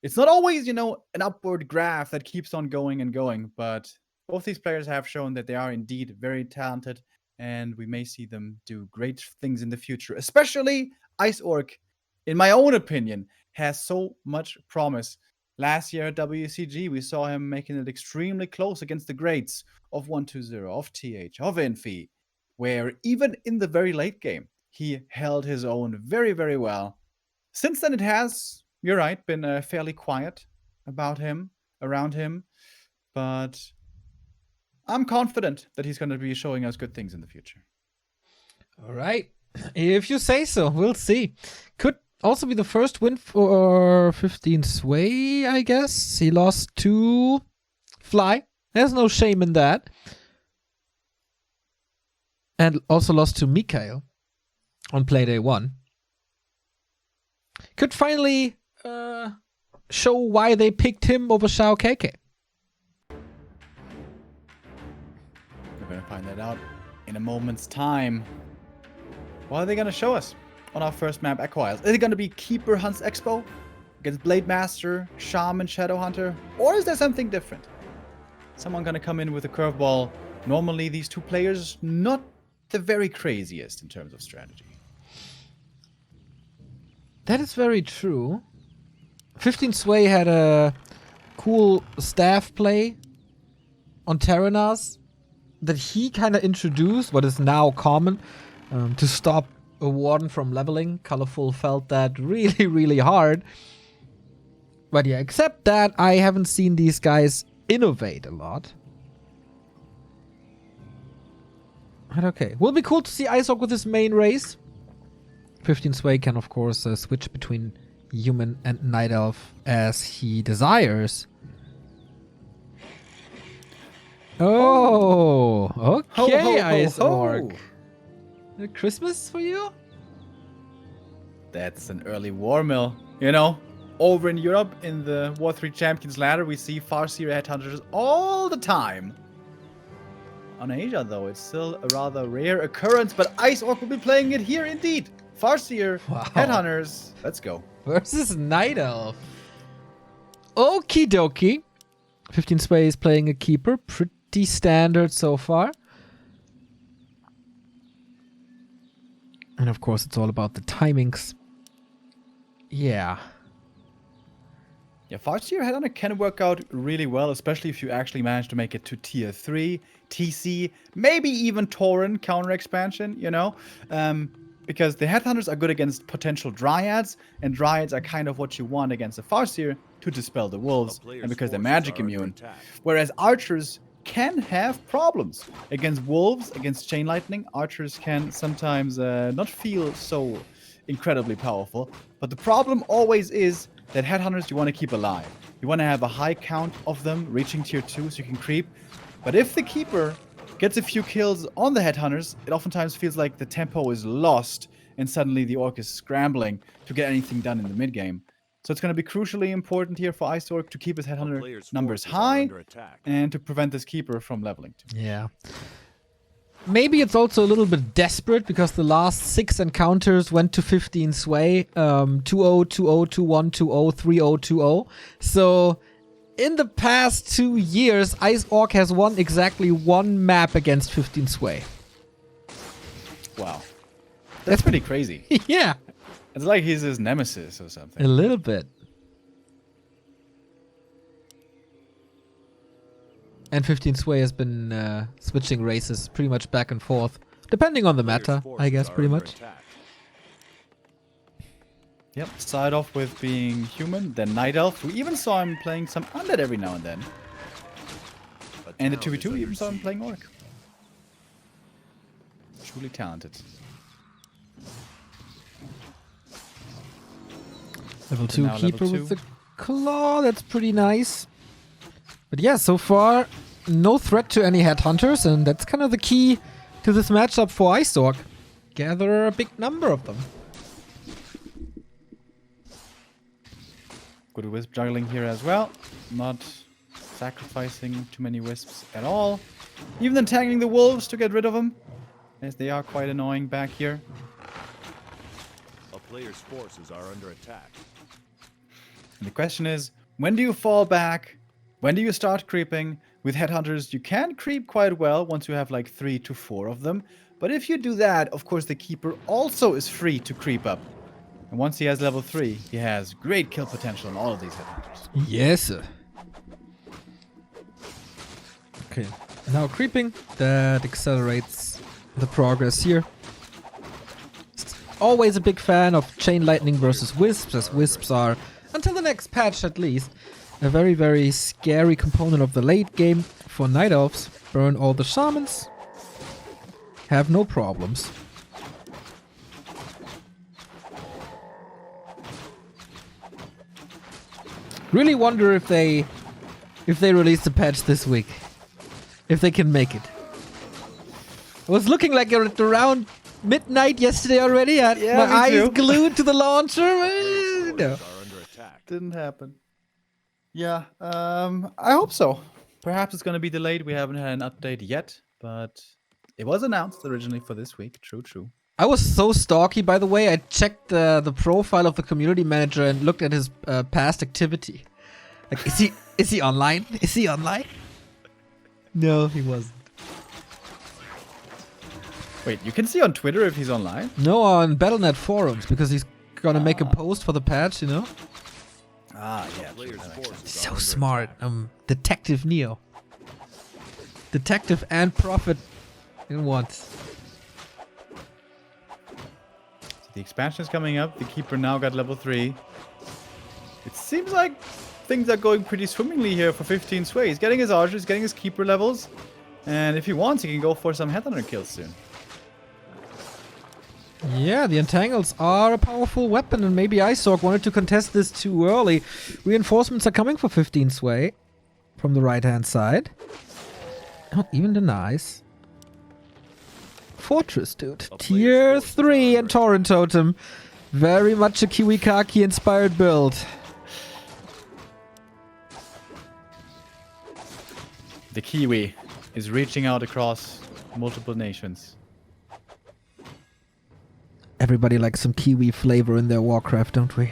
It's not always, you know, an upward graph that keeps on going and going, but both these players have shown that they are indeed very talented, and we may see them do great things in the future. Especially Iceorc, in my own opinion, has so much promise Last year at WCG, we saw him making it extremely close against the greats of 120, of TH, of Infi, where even in the very late game, he held his own very, very well. Since then, it has, you're right, been fairly quiet about him, around him, but I'm confident that he's going to be showing us good things in the future. All right. If you say so, we'll see. Could also be the first win for 15 Sway, I guess. He lost to Fly. There's no shame in that. And also lost to Mikael on Playday 1. Could finally show why they picked him over Shao KK. We're going to find that out in a moment's time. What are they going to show us on our first map, Echo Isles? Is it going to be Keeper Hunts Expo against Blade Master, Shaman, Shadowhunter? Or is there something different? Someone going to come in with a curveball. Normally, these two players, not the very craziest in terms of strategy. That is very true. 15 Sway had a cool staff play on Terranas that he kind of introduced, what is now common, to stop a Warden from leveling. Colorful felt that really, really hard. But yeah, except that, I haven't seen these guys innovate a lot. But okay, will be cool to see Iceorg with his main race. 15 Sway can, of course, switch between human and night elf as he desires. Oh, okay, Iceorg. Christmas for you? That's an early war mill. You know, over in Europe, in the War 3 Champions ladder, we see Farseer headhunters all the time. On Asia, though, it's still a rather rare occurrence, but Iceorg will be playing it here indeed. Farseer, headhunters, let's go. Versus Night Elf. Okie dokie. 15 Sway is playing a keeper. Pretty standard so far. And of course, it's all about the timings. Yeah. Yeah, Farseer headhunter can work out really well, especially if you actually manage to make it to tier 3, TC, maybe even Tauren counter expansion, you know? Because the headhunters are good against potential dryads, and dryads are kind of what you want against a Farseer to dispel the wolves, and because they're magic immune. Whereas archers can have problems. Against wolves, against chain lightning, archers can sometimes not feel so incredibly powerful. But the problem always is that headhunters you want to keep alive. You want to have a high count of them reaching tier 2 so you can creep. But if the keeper gets a few kills on the headhunters, it oftentimes feels like the tempo is lost and suddenly the orc is scrambling to get anything done in the mid game. So it's going to be crucially important here for Iceorg to keep his headhunter numbers high and to prevent this keeper from leveling too. Yeah. Maybe it's also a little bit desperate because the last 6 encounters went to 15 Sway. 2-0, 2-0, 2-1, 2-0, 3-0, 2-0. So in the past 2 years, Iceorg has won exactly 1 map against 15 Sway. Wow. That's pretty crazy. Yeah. It's like he's his nemesis or something. A little bit. And 15 Sway has been switching races pretty much back and forth. Depending on the meta, I guess, pretty much. Yep, started off with being human, then Night Elf. We even saw him playing some Undead every now and then. And the 2v2, we even saw him playing Orc. Truly talented. Level 2 keeper with the claw, that's pretty nice. But yeah, so far, no threat to any headhunters, and that's kind of the key to this matchup for Iceorg. Gather a big number of them. Good wisp juggling here as well. Not sacrificing too many wisps at all. Even entangling the wolves to get rid of them, as they are quite annoying back here. A player's forces are under attack. And the question is, when do you fall back? When do you start creeping? With headhunters, you can creep quite well once you have like 3 to 4 of them. But if you do that, of course, the keeper also is free to creep up. And once he has level 3, he has great kill potential on all of these headhunters. Yes, sir. Okay, now creeping. That accelerates the progress here. Always a big fan of Chain Lightning versus Wisps, as Wisps are, until the next patch at least, a very, very scary component of the late game for Night Elves. Burn all the Shamans. Have no problems. Really wonder if they release the patch this week. If they can make it. It was looking like at around midnight yesterday already. I had my eyes glued to the launcher. No. Didn't happen. Yeah, I hope so. Perhaps it's going to be delayed. We haven't had an update yet, but it was announced originally for this week. True, true. I was so stalky, by the way. I checked the profile of the community manager and looked at his past activity. Like, is he online? Is he online? No, he wasn't. Wait, you can see on Twitter if he's online? No, on Battle.net forums, because he's gonna make a post for the patch, you know? Ah, yeah. So smart. Detective Neo. Detective and prophet in one. The expansion is coming up. The Keeper now got level 3. It seems like things are going pretty swimmingly here for 15 Sway. He's getting his archers, getting his Keeper levels. And if he wants, he can go for some Headhunter kills soon. Yeah, the Entangles are a powerful weapon, and maybe Isorg wanted to contest this too early. Reinforcements are coming for 15 Sway from the right-hand side. Not even denies. Fortress, dude. Tier 3 and Torrent Totem. Very much a Kiwikaki-inspired build. The Kiwi is reaching out across multiple nations. Everybody likes some Kiwi flavor in their Warcraft, don't we?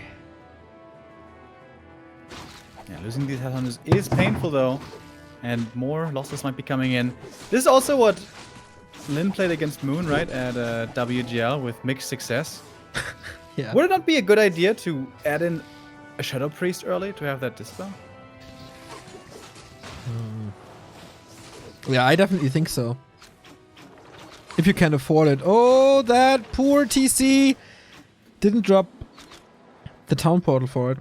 Yeah, losing these Headhunters is painful though. And more losses might be coming in. This is also what Lin played against Moon, right? At WGL with mixed success. Yeah. Would it not be a good idea to add in a Shadow Priest early to have that dispel? Yeah, I definitely think so. If you can afford it. Oh, that poor TC didn't drop the town portal for it.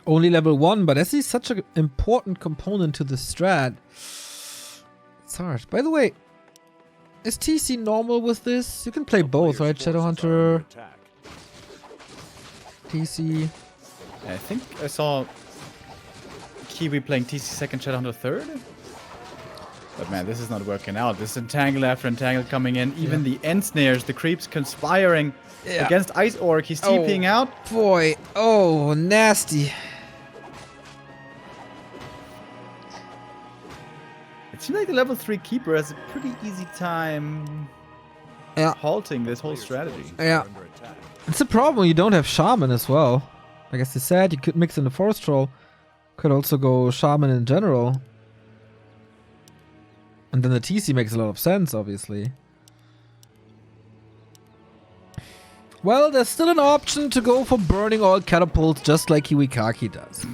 Only level 1, but as he's such an important component to the strat, it's hard. By the way, is TC normal with this? You can play both, right? Shadowhunter, TC. I think I saw Kiwi playing TC second, Shadowhunter third. But man, this is not working out. This Entangle after Entangle coming in. Even the end snares, the creeps conspiring against Ice Orc. He's TPing out. Boy, oh, nasty. It seems like the level 3 Keeper has a pretty easy time halting this whole strategy. Yeah. It's a problem when you don't have Shaman as well. Like I said, you could mix in the Forest Troll. Could also go Shaman in general. And then the TC makes a lot of sense, obviously. Well, there's still an option to go for burning all catapults just like Kiwikaki does.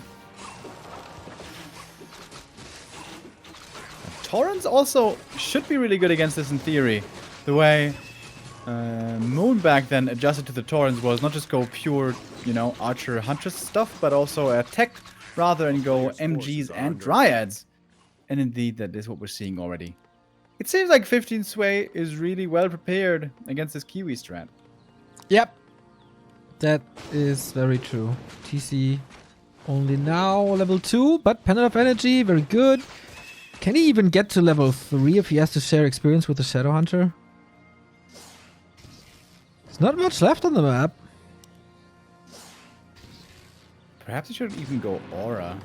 Torrents also should be really good against this in theory. The way Moon back then adjusted to the Torrents was not just go pure, you know, Archer Huntress stuff, but also attack rather and go MGs and Dryads. And indeed, that is what we're seeing already. It seems like 15 Sway is really well prepared against this Kiwi strat. Yep. That is very true. TC only now level 2, but Pendant of Energy, very good. Can he even get to level 3 if he has to share experience with the Shadowhunter? There's not much left on the map. Perhaps he should even go Aura.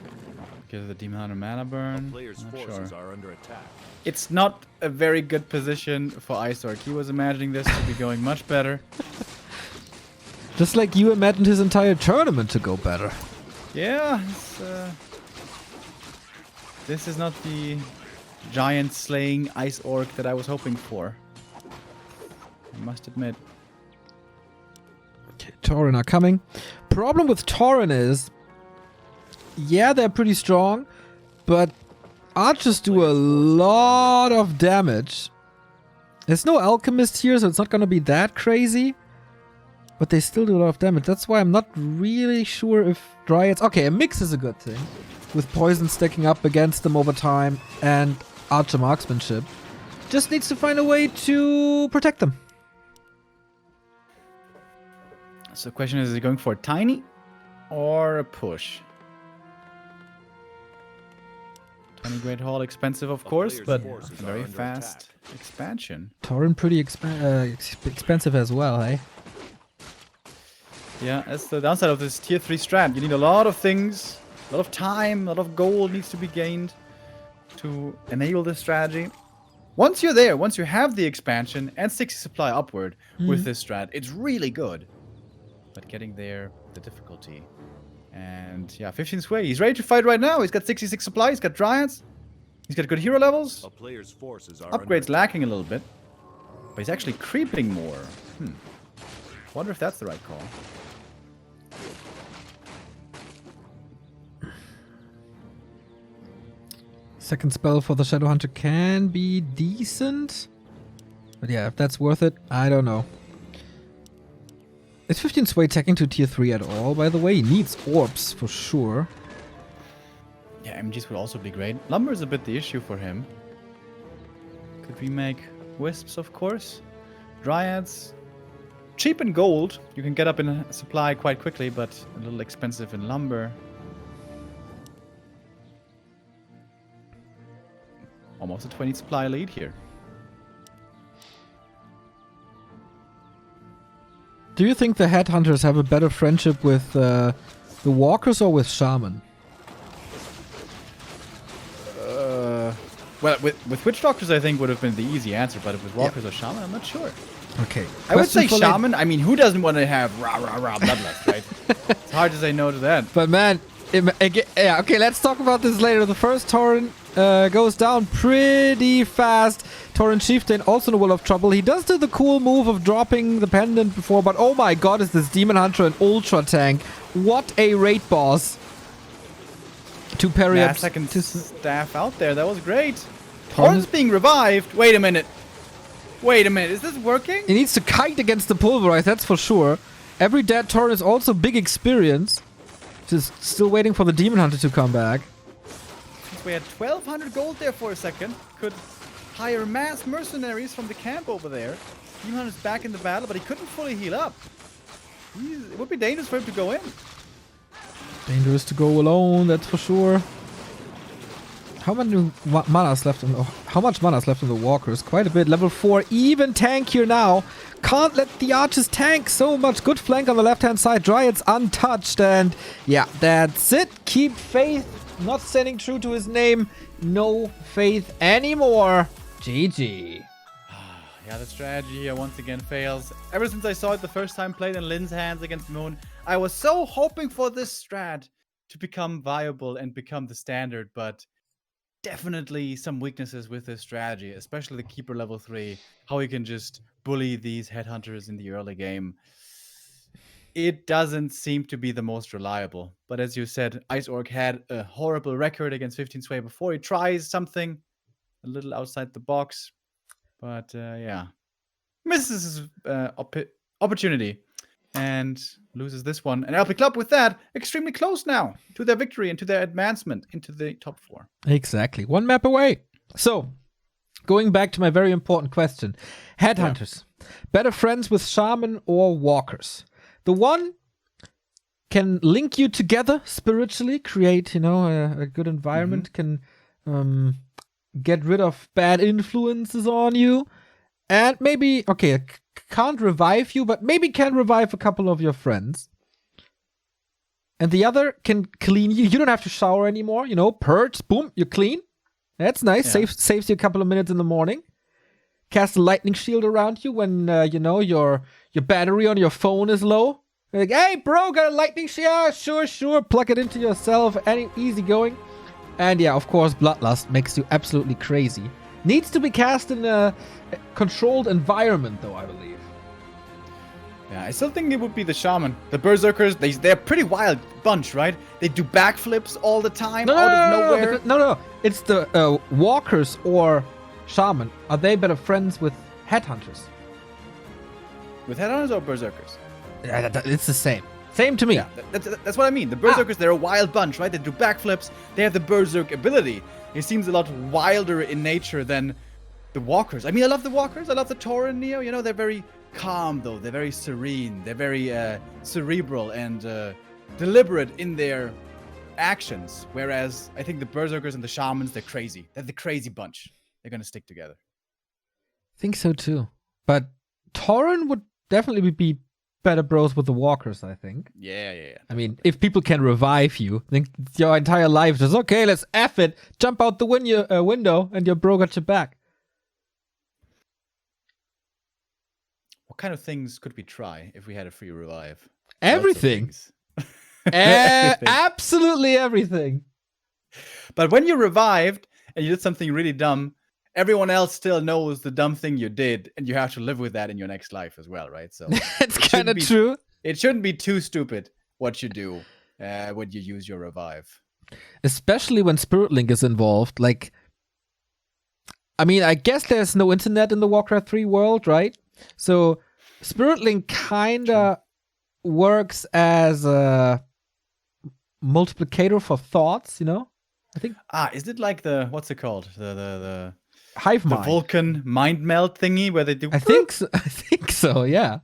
Because of the Demon Hunter mana burn. Players' Not forces sure. are under attack. It's not a very good position for Isorg. He was imagining this to be going much better. Just like you imagined his entire tournament to go better. Yeah, this is not the giant slaying Ice Orc that I was hoping for. I must admit. Okay, Tauren are coming. Problem with Tauren is, yeah, they're pretty strong, but archers do a lot of damage. There's no alchemist here, so it's not gonna be that crazy. But they still do a lot of damage. That's why I'm not really sure if dryads... Okay, a mix is a good thing. With poison stacking up against them over time and archer marksmanship. Just needs to find a way to protect them. So the question is he going for a tiny or a push? Tiny Great Hall, expensive of course, but very fast expansion. Tauren pretty expensive as well, eh? Yeah, that's the downside of this tier 3 strat. You need a lot of things, a lot of time, a lot of gold needs to be gained to enable this strategy. Once you're there, once you have the expansion and 60 supply upward with this strat, it's really good. But getting there, the difficulty. And yeah, 15 sway. He's ready to fight right now. He's got 66 supply, he's got dryads. He's got good hero levels. A player's forces are Upgrades lacking a little bit. But he's actually creeping more. Wonder if that's the right call. Second spell for the Shadow Hunter can be decent. But yeah, if that's worth it, I don't know. Is 15 sway tagging to tier 3 at all, by the way? He needs orbs for sure. Yeah, MGs would also be great. Lumber is a bit the issue for him. Could we make wisps, of course? Dryads. Cheap in gold. You can get up in supply quite quickly, but a little expensive in lumber. Almost a 20 supply lead here. Do you think the headhunters have a better friendship with the walkers or with shaman? Well, with witch doctors, I think would have been the easy answer, but with walkers or shaman, I'm not sure. Okay. I would say shaman. I mean, who doesn't want to have bloodlust, right? It's hard to say no to that. But man, yeah, okay, let's talk about this later. The first Tauren goes down pretty fast. Tauren Chieftain also in a world of trouble. He does do the cool move of dropping the pendant before, but oh my god, is this Demon Hunter an ultra tank? What a raid boss. To parry up. Second staff out there. That was great. Tauren's being revived. Wait a minute. Wait a minute. Is this working? He needs to kite against the pulverize, that's for sure. Every dead Tauren is also big experience. Just still waiting for the Demon Hunter to come back. Since we had 1,200 gold there for a second, could hire mass mercenaries from the camp over there. Demon Hunter's back in the battle, but he couldn't fully heal up. It would be dangerous for him to go in. Dangerous to go alone, that's for sure. How much mana's left in the walkers? Quite a bit. Level 4, even tankier now. Can't let the archers tank so much. Good flank on the left-hand side. Dryads untouched, and yeah, that's it. Keep faith. Not standing true to his name. No faith anymore. GG. Yeah, the strategy here once again fails. Ever since I saw it the first time played in Lin's hands against Moon, I was so hoping for this strat to become viable and become the standard, but definitely some weaknesses with this strategy, especially the Keeper level 3, how he can just bully these headhunters in the early game. It doesn't seem to be the most reliable. But as you said, Ice Orc had a horrible record against 15 Sway before. He tries something a little outside the box. But yeah, misses his opportunity and loses this one. And LP Club with that, extremely close now to their victory and to their advancement into the top 4. Exactly. One map away. So, going back to my very important question. Headhunters. Yeah. Better friends with shaman or walkers? The one can link you together spiritually, create, a good environment, can get rid of bad influences on you, and maybe, can't revive you, but maybe can revive a couple of your friends. And the other can clean you. You don't have to shower anymore, purge, boom, you're clean. That's nice. Yeah. Saves you a couple of minutes in the morning. Cast a lightning shield around you when, your battery on your phone is low. You're like, hey, bro, got a lightning shield? Yeah, sure. Plug it into yourself. Easy going. And yeah, of course, Bloodlust makes you absolutely crazy. Needs to be cast in a controlled environment, though, I believe. Yeah, I still think it would be the shaman. The berserkers, they're a pretty wild bunch, right? They do backflips all the time, out of nowhere. No. It's the walkers or shaman. Are they better friends with headhunters? With headhunters or berserkers? It's the same. Same to me. Yeah, that's what I mean. The berserkers, they're a wild bunch, right? They do backflips. They have the berserk ability. It seems a lot wilder in nature than the walkers. I mean, I love the walkers. I love the Tauren Neo. You know, they're very calm, though. They're very serene. They're very cerebral and deliberate in their actions. Whereas I think the berserkers and the shamans, they're crazy. They're the crazy bunch. They're going to stick together. Think so too. But Tauren would definitely be better bros with the walkers, I think. Yeah. I mean, if people can revive you, then your entire life is just, okay, let's F it. Jump out the window and your bro got your back. What kind of things could we try if we had a free revive? Everything. Absolutely everything. But when you revived and you did something really dumb, everyone else still knows the dumb thing you did, and you have to live with that in your next life as well, right? So it's kind of true. It shouldn't be too stupid what you do when you use your revive. Especially when Spirit Link is involved. Like, I mean, I guess there's no internet in the Warcraft 3 world, right? So Spirit Link kinda works as a multiplicator for thoughts, you know? I think. Is it like what's it called? The hive mind. The Vulcan mind melt thingy where they do. I think so. Yeah.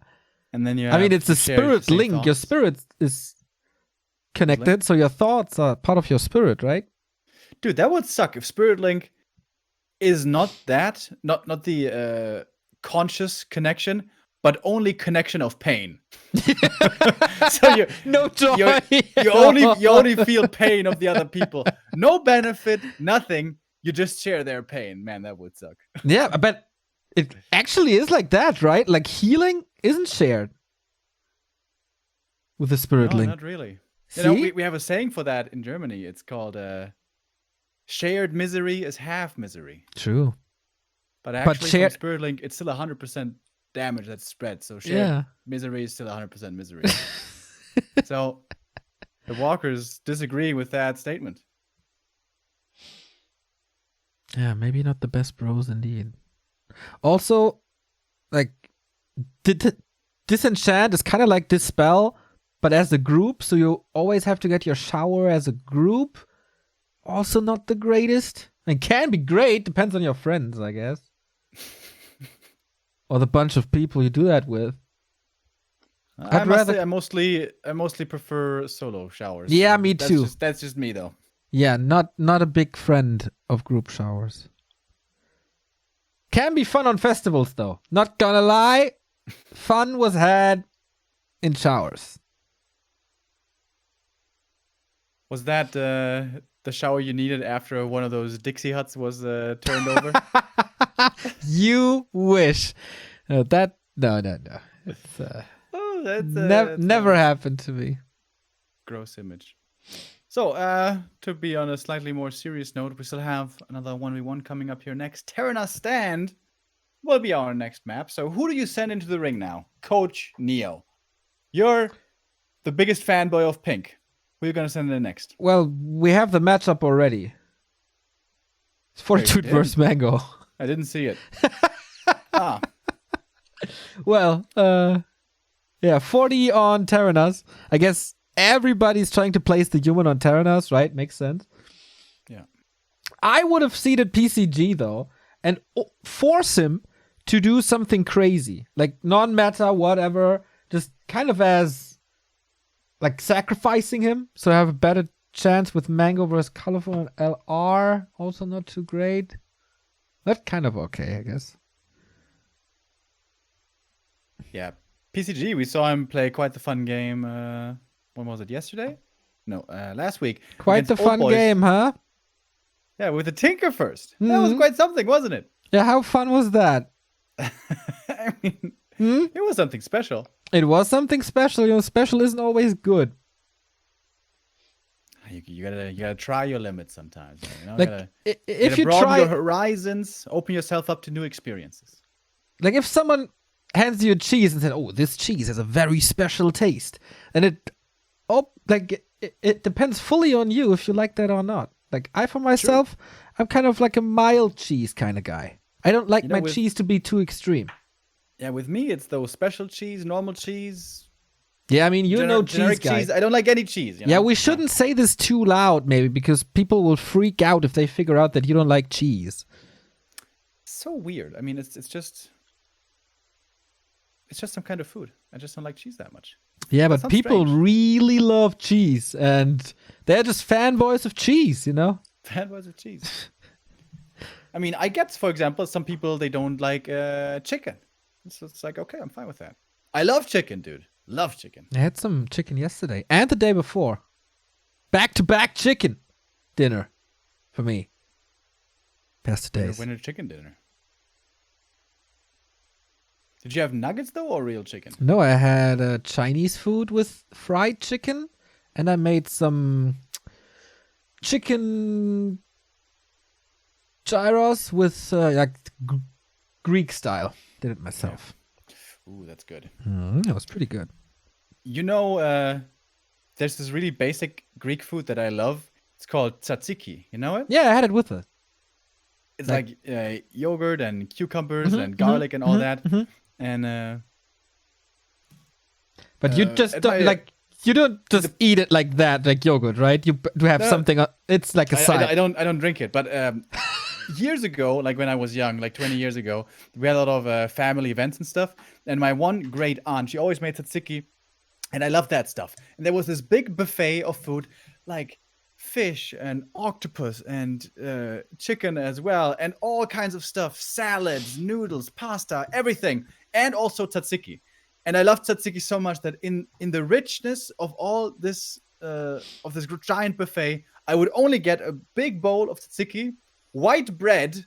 And then I mean, it's a spirit link. Thoughts. Your spirit is connected, so your thoughts are part of your spirit, right? Dude, that would suck if Spirit Link is not the conscious connection, but only connection of pain. So no joy. You only feel pain of the other people. No benefit, nothing. You just share their pain. Man, that would suck. Yeah, but it actually is like that, right? Like healing isn't shared with the Spirit Link. Not really. You know, we have a saying for that in Germany. It's called shared misery is half misery. True. But actually, from Spirit Link, it's still 100% damage that's spread. So shared misery is still 100% misery. So the walkers disagree with that statement. Yeah, maybe not the best bros indeed. Also, like, Disenchant is kind of like Dispel, but as a group, so you always have to get your shower as a group. Also not the greatest. And can be great, depends on your friends, I guess. Or the bunch of people you do that with. I mostly prefer solo showers. Yeah, me too. That's just me though. Yeah, not a big friend of group showers. Can be fun on festivals though. Not gonna lie, fun was had in showers. Was that the shower you needed after one of those Dixie huts was turned over? You wish. No. It's never happened to me. Gross image. So, to be on a slightly more serious note, we still have another 1v1 coming up here next. Terranas Stand will be our next map. So, who do you send into the ring now? Coach Neo. You're the biggest fanboy of Pink. Who are you going to send in next? Well, we have the matchup already. It's Fortitude versus Mango. I didn't see it. Well, yeah, 40 on Terranas. I guess everybody's trying to place the human on Terranas, right? Makes sense. Yeah. I would have seeded PCG, though, and force him to do something crazy. Like, non-meta, whatever. Just kind of as, like, sacrificing him. So I have a better chance with Mango versus Colorful and LR. Also not too great. That's kind of okay, I guess. Yeah. PCG, we saw him play quite the fun game. When was it? Yesterday? No, last week. Quite the fun game, huh? Yeah, with the Tinker first. That was quite something, wasn't it? Yeah, how fun was that? I mean, it was something special. It was something special. You know, special isn't always good. You gotta try your limits sometimes. You know? Like, if you broaden try your horizons, open yourself up to new experiences. Like, if someone hands you a cheese and said, "Oh, this cheese has a very special taste," and it depends fully on you if you like that or not. Like I, for myself, I'm kind of like a mild cheese kind of guy. I don't like my cheese to be too extreme. Yeah, with me, it's those special cheese, normal cheese. Yeah, I mean, generic cheese guy. Cheese. I don't like any cheese. You know? Yeah, we shouldn't say this too loud, maybe, because people will freak out if they figure out that you don't like cheese. So weird. I mean, it's just some kind of food. I just don't like cheese that much. Yeah, but people really love cheese, and they're just fanboys of cheese, you know? Fanboys of cheese. I mean, I get, for example, some people, they don't like chicken. So it's like, okay, I'm fine with that. I love chicken, dude. Love chicken. I had some chicken yesterday and the day before. Back-to-back chicken dinner for me. Past days. Winter chicken dinner. Did you have nuggets, though, or real chicken? No, I had Chinese food with fried chicken, and I made some chicken gyros with Greek style. Did it myself. Yeah. Ooh, that's good. That was pretty good. You know, there's this really basic Greek food that I love. It's called tzatziki. You know it? Yeah, I had it with it. It's like yogurt and cucumbers and garlic and all that. And but you just don't you don't just eat it like that, like yogurt, right? You do have something. It's like a side. I don't drink it, but years ago, like when I was young, like 20 years ago, we had a lot of family events and stuff. And my one great aunt, she always made tzatziki, and I love that stuff. And there was this big buffet of food, like fish and octopus and chicken as well, and all kinds of stuff, salads, noodles, pasta, everything, and also tzatziki. And I love tzatziki so much that in the richness of all this of this giant buffet, I would only get a big bowl of tzatziki, white bread,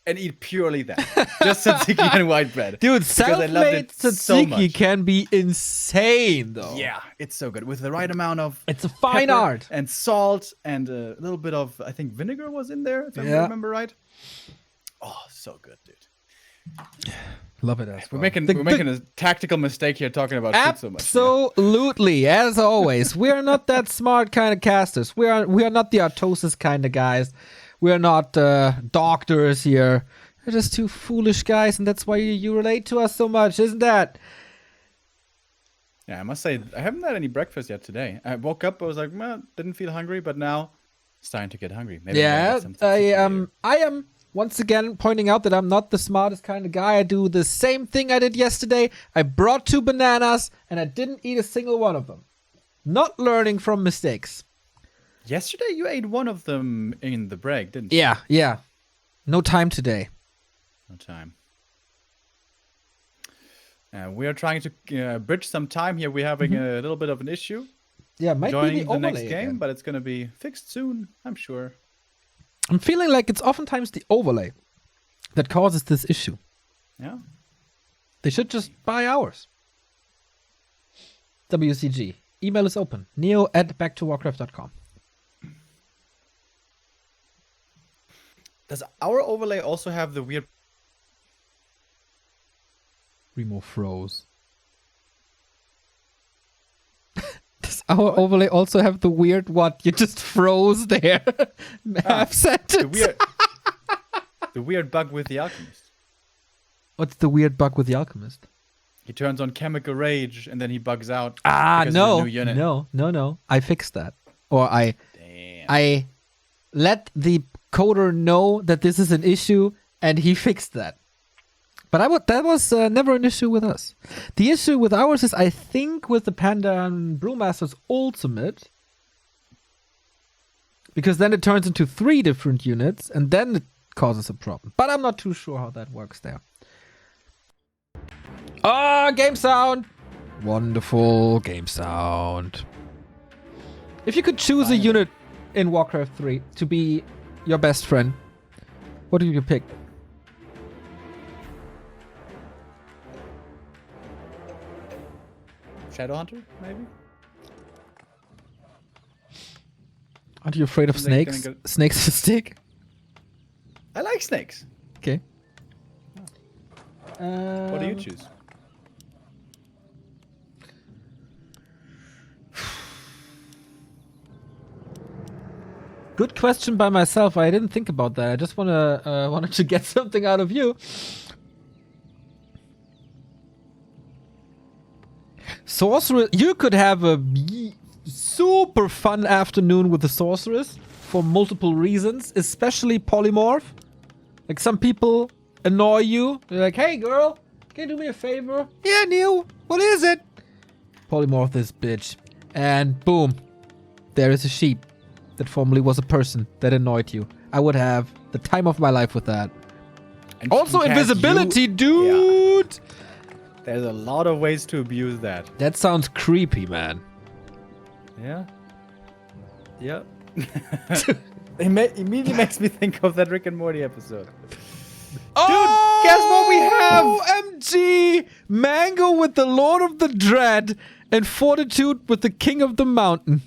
and eat purely that. Just tzatziki and white bread. Dude, self-made tzatziki can be insane, though. Yeah, it's so good. With the right amount of it's a fine art. And salt and a little bit of, I think, vinegar was in there, if I remember right. Oh, so good, dude. Love it as well. We're making a tactical mistake here talking about food so much. Absolutely, as always. We are not that smart kind of casters. We are not the Artosis kind of guys. We are not doctors here. We're just two foolish guys, and that's why you relate to us so much, isn't that? Yeah, I must say, I haven't had any breakfast yet today. I woke up, I was like, didn't feel hungry, but now it's time to get hungry. Maybe I am once again pointing out that I'm not the smartest kind of guy. I do the same thing I did yesterday. I brought 2 bananas, and I didn't eat a single one of them. Not learning from mistakes. Yesterday you ate one of them in the break, didn't you? Yeah. No time today. No time. We are trying to bridge some time here. We're having a little bit of an issue. Yeah, might joining be the next game, again. But it's going to be fixed soon, I'm sure. I'm feeling like it's oftentimes the overlay that causes this issue. Yeah. They should just buy ours. WCG. Email is open. neo@backtowarcraft.com. Does our overlay also have the weird... Remo froze. Does our overlay also have the weird what? You just froze there. Half sentence. The weird bug with the alchemist. What's the weird bug with the alchemist? He turns on chemical rage and then he bugs out. No. I fixed that. Or I let the coder know that this is an issue, and he fixed that. But that was never an issue with us. The issue with ours is, I think, with the Panda and Brewmaster's Ultimate, because then it turns into 3 different units, and then it causes a problem. But I'm not too sure how that works there. Game sound! Wonderful game sound. If you could choose a unit in Warcraft 3 to be your best friend, what do you pick? Shadowhunter, maybe? Aren't you afraid of snakes? Snakes to stick? I like snakes. Okay. What do you choose? Good question by myself. I didn't think about that. I just wanted to get something out of you. Sorceress, you could have a super fun afternoon with the sorceress for multiple reasons, especially polymorph. Like some people annoy you. They're like, "Hey girl, can you do me a favor?" "Yeah, Neil, what is it?" Polymorph this bitch, and boom, there is a sheep that formerly was a person that annoyed you. I would have the time of my life with that. And Also she can cast invisibility, you- dude! Yeah. There's a lot of ways to abuse that. That sounds creepy, man. Yeah. Yeah. It immediately makes me think of that Rick and Morty episode. Oh, guess what we have? OMG! Mango with the Lord of the Dread and Fortitude with the King of the Mountain.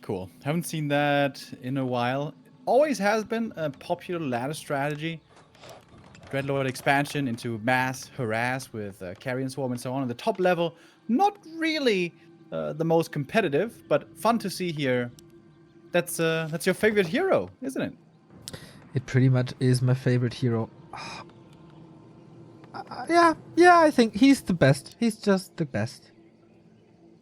Cool. Haven't seen that in a while. Always has been a popular ladder strategy. Dreadlord expansion into mass harass with Carrion Swarm and so on. On the top level, not really the most competitive, but fun to see here. That's your favorite hero, isn't it? It pretty much is my favorite hero. Yeah, I think he's the best. He's just the best.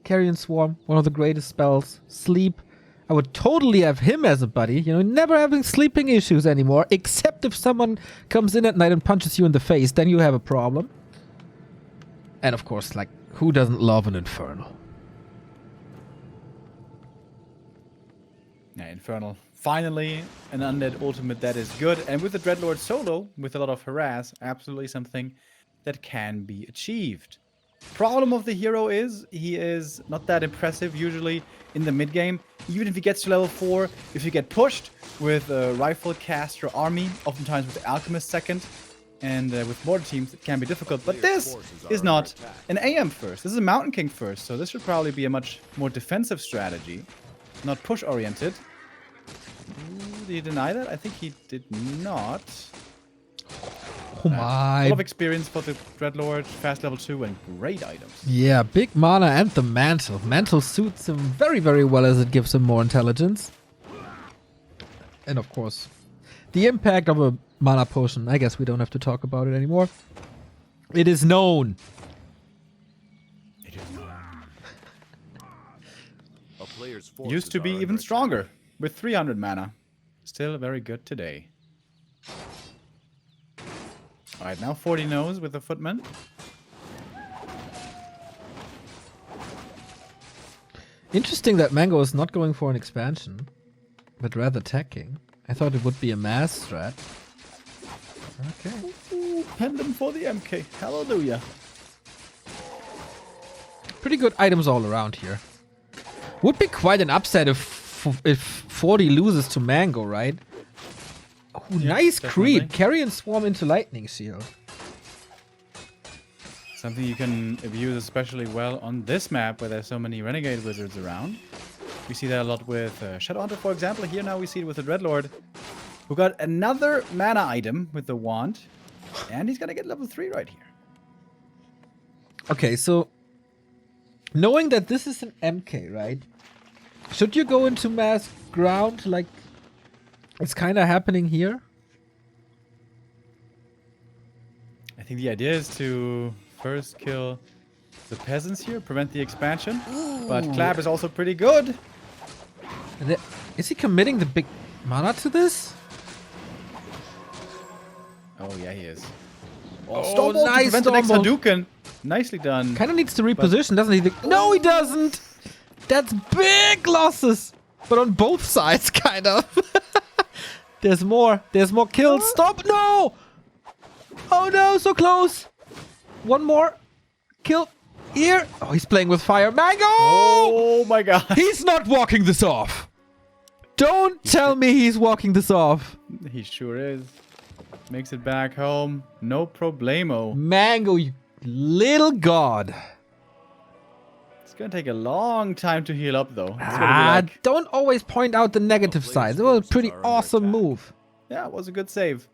Carrion Swarm, one of the greatest spells. Sleep. I would totally have him as a buddy. You know, never having sleeping issues anymore, except if someone comes in at night and punches you in the face, then you have a problem. And of course, like, who doesn't love an Infernal? Yeah, Infernal. Finally, an undead ultimate that is good. And with the Dreadlord solo, with a lot of harass, absolutely something that can be achieved. Problem of the hero is, he is not that impressive usually in the mid game. Even if he gets to level 4, if you get pushed with a rifle caster army, oftentimes with the alchemist second, and with mortar teams, it can be difficult. But this is not an AM first. This is a Mountain King first, so this should probably be a much more defensive strategy, not push oriented. Did he deny that? I think he did not. Oh my. A lot of experience for the Dreadlord, fast level 2, and great items. Yeah, big mana and the mantle. Mantle suits him very, very well as it gives him more intelligence. And of course, the impact of a mana potion. I guess we don't have to talk about it anymore. It is known. A player's Used to be even stronger with 300 mana. Still very good today. Alright, now 40 knows with the Footman. Interesting that Mango is not going for an expansion, but rather attacking. I thought it would be a mass strat. Okay. Ooh, pendant for the MK. Hallelujah. Pretty good items all around here. Would be quite an upset if 40 loses to Mango, right? Oh, Yeah, nice definitely. creep. Carrion Swarm into Lightning Shield. Something you can abuse especially well on this map where there's so many Renegade Wizards around. We see that a lot with Shadowhunter, for example. Here now we see it with the Dreadlord, who got another mana item with the wand. And he's gonna get level 3 right here. Okay, so knowing that this is an MK, right? Should you go into mass ground like it's kind of happening here? I think the idea is to first kill the peasants here, prevent the expansion. But Clap is also pretty good. Is he committing the big mana to this? Oh, yeah, he is. Oh, Stormbolt to nice prevent the next Stormbolt. Hadouken. Nicely done. Kind of needs to reposition, doesn't he? No, he doesn't. That's big losses, but on both sides, kind of. There's more. There's more kills. Stop! No! Oh no, so close. One more kill here. Oh, he's playing with fire. Mango! Oh my god. He's not walking this off. Don't tell me he's walking this off. He sure is. Makes it back home. No problemo. Mango, you little god. It's gonna take a long time to heal up, though. It's gonna be like, Don't always point out the negative sides. It was a pretty awesome move. yeah, it was a good save.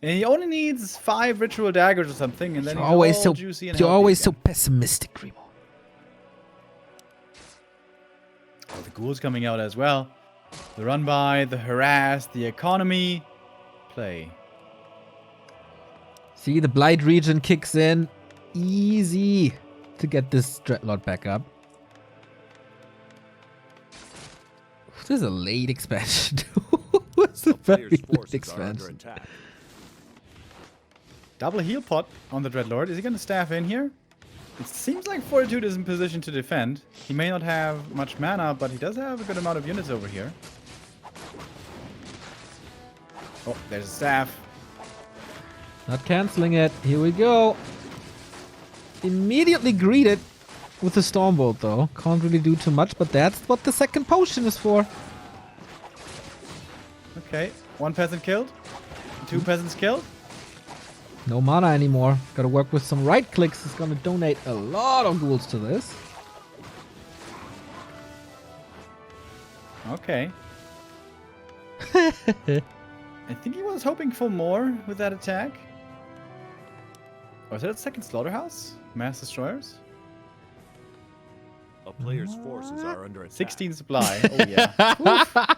And he only needs 5 ritual daggers or something, and then You're he's always all so juicy and you're healthy always so again. pessimistic, Remo. Oh, the ghouls coming out as well. The run by, the harass, the economy. Play. See, the Blight region kicks in. Easy to get this Dreadlord back up. This is a late expansion. It's a very Players' late forces are under expansion. attack. Double heal pot on the Dreadlord. Is he going to staff in here? It seems like Fortitude is in position to defend. He may not have much mana, but he does have a good amount of units over here. Oh, there's a staff. Not canceling it. Here we go. Immediately greeted with the Stormbolt, though. Can't really do too much, but that's what the second potion is for. Okay, 1 peasant killed. 2 peasants killed. No mana anymore. Gotta work with some right clicks. It's gonna donate a lot of ghouls to this. Okay. I think he was hoping for more with that attack. Oh, is that a second slaughterhouse? Mass destroyers? A player's forces are under attack. 16 supply. Oh yeah.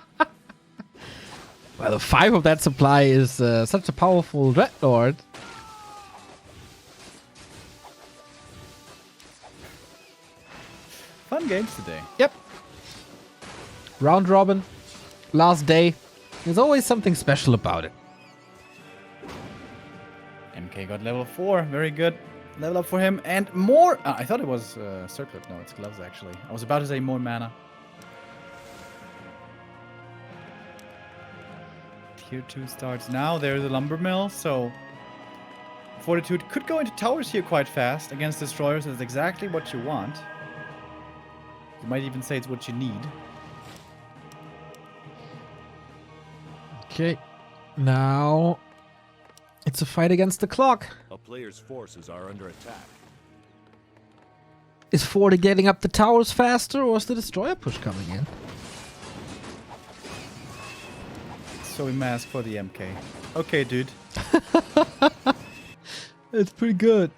Well, 5 of that supply is such a powerful Dreadlord. Fun games today. Yep. Round robin. Last day. There's always something special about it. MK got level 4. Very good. Level up for him. And more. I thought it was circlet. No, it's gloves actually. I was about to say more mana. Tier 2 starts now. There's a lumber mill. So Fortitude could go into towers here quite fast against destroyers. That's exactly what you want. You might even say it's what you need. Okay. Now it's a fight against the clock. A player's forces are under attack. Is Forty getting up the towers faster, or is the destroyer push coming in? So we mask for the MK. Okay, dude. It's pretty good.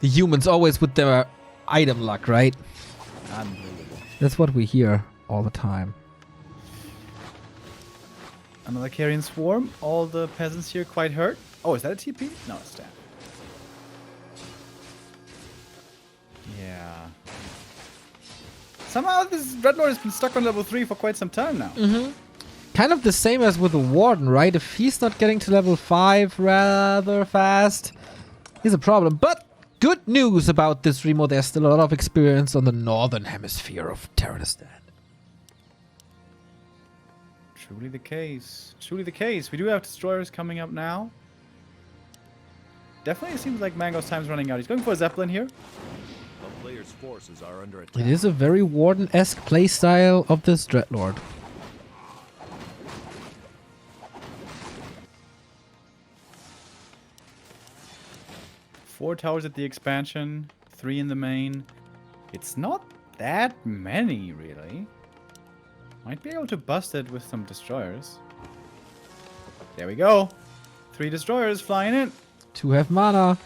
The humans always with their item luck, right? Unbelievable. That's what we hear all the time. Another carrion swarm. All the peasants here quite hurt. Oh, is that a TP? No, it's staff. Yeah. Somehow this Dreadlord has been stuck on level 3 for quite some time now. Mm-hmm. Kind of the same as with the Warden, right? If he's not getting to level 5 rather fast, he's a problem. But good news about this Remo, there's still a lot of experience on the northern hemisphere of Terranistan. Truly the case. Truly the case. We do have destroyers coming up now. Definitely seems like Mango's time's running out. He's going for a Zeppelin here. A player's forces are under attack. It is a very Warden-esque playstyle of this Dreadlord. Four towers at the expansion, 3 in the main. It's not that many, really. Might be able to bust it with some destroyers. There we go. 3 destroyers flying in. 2 have mana.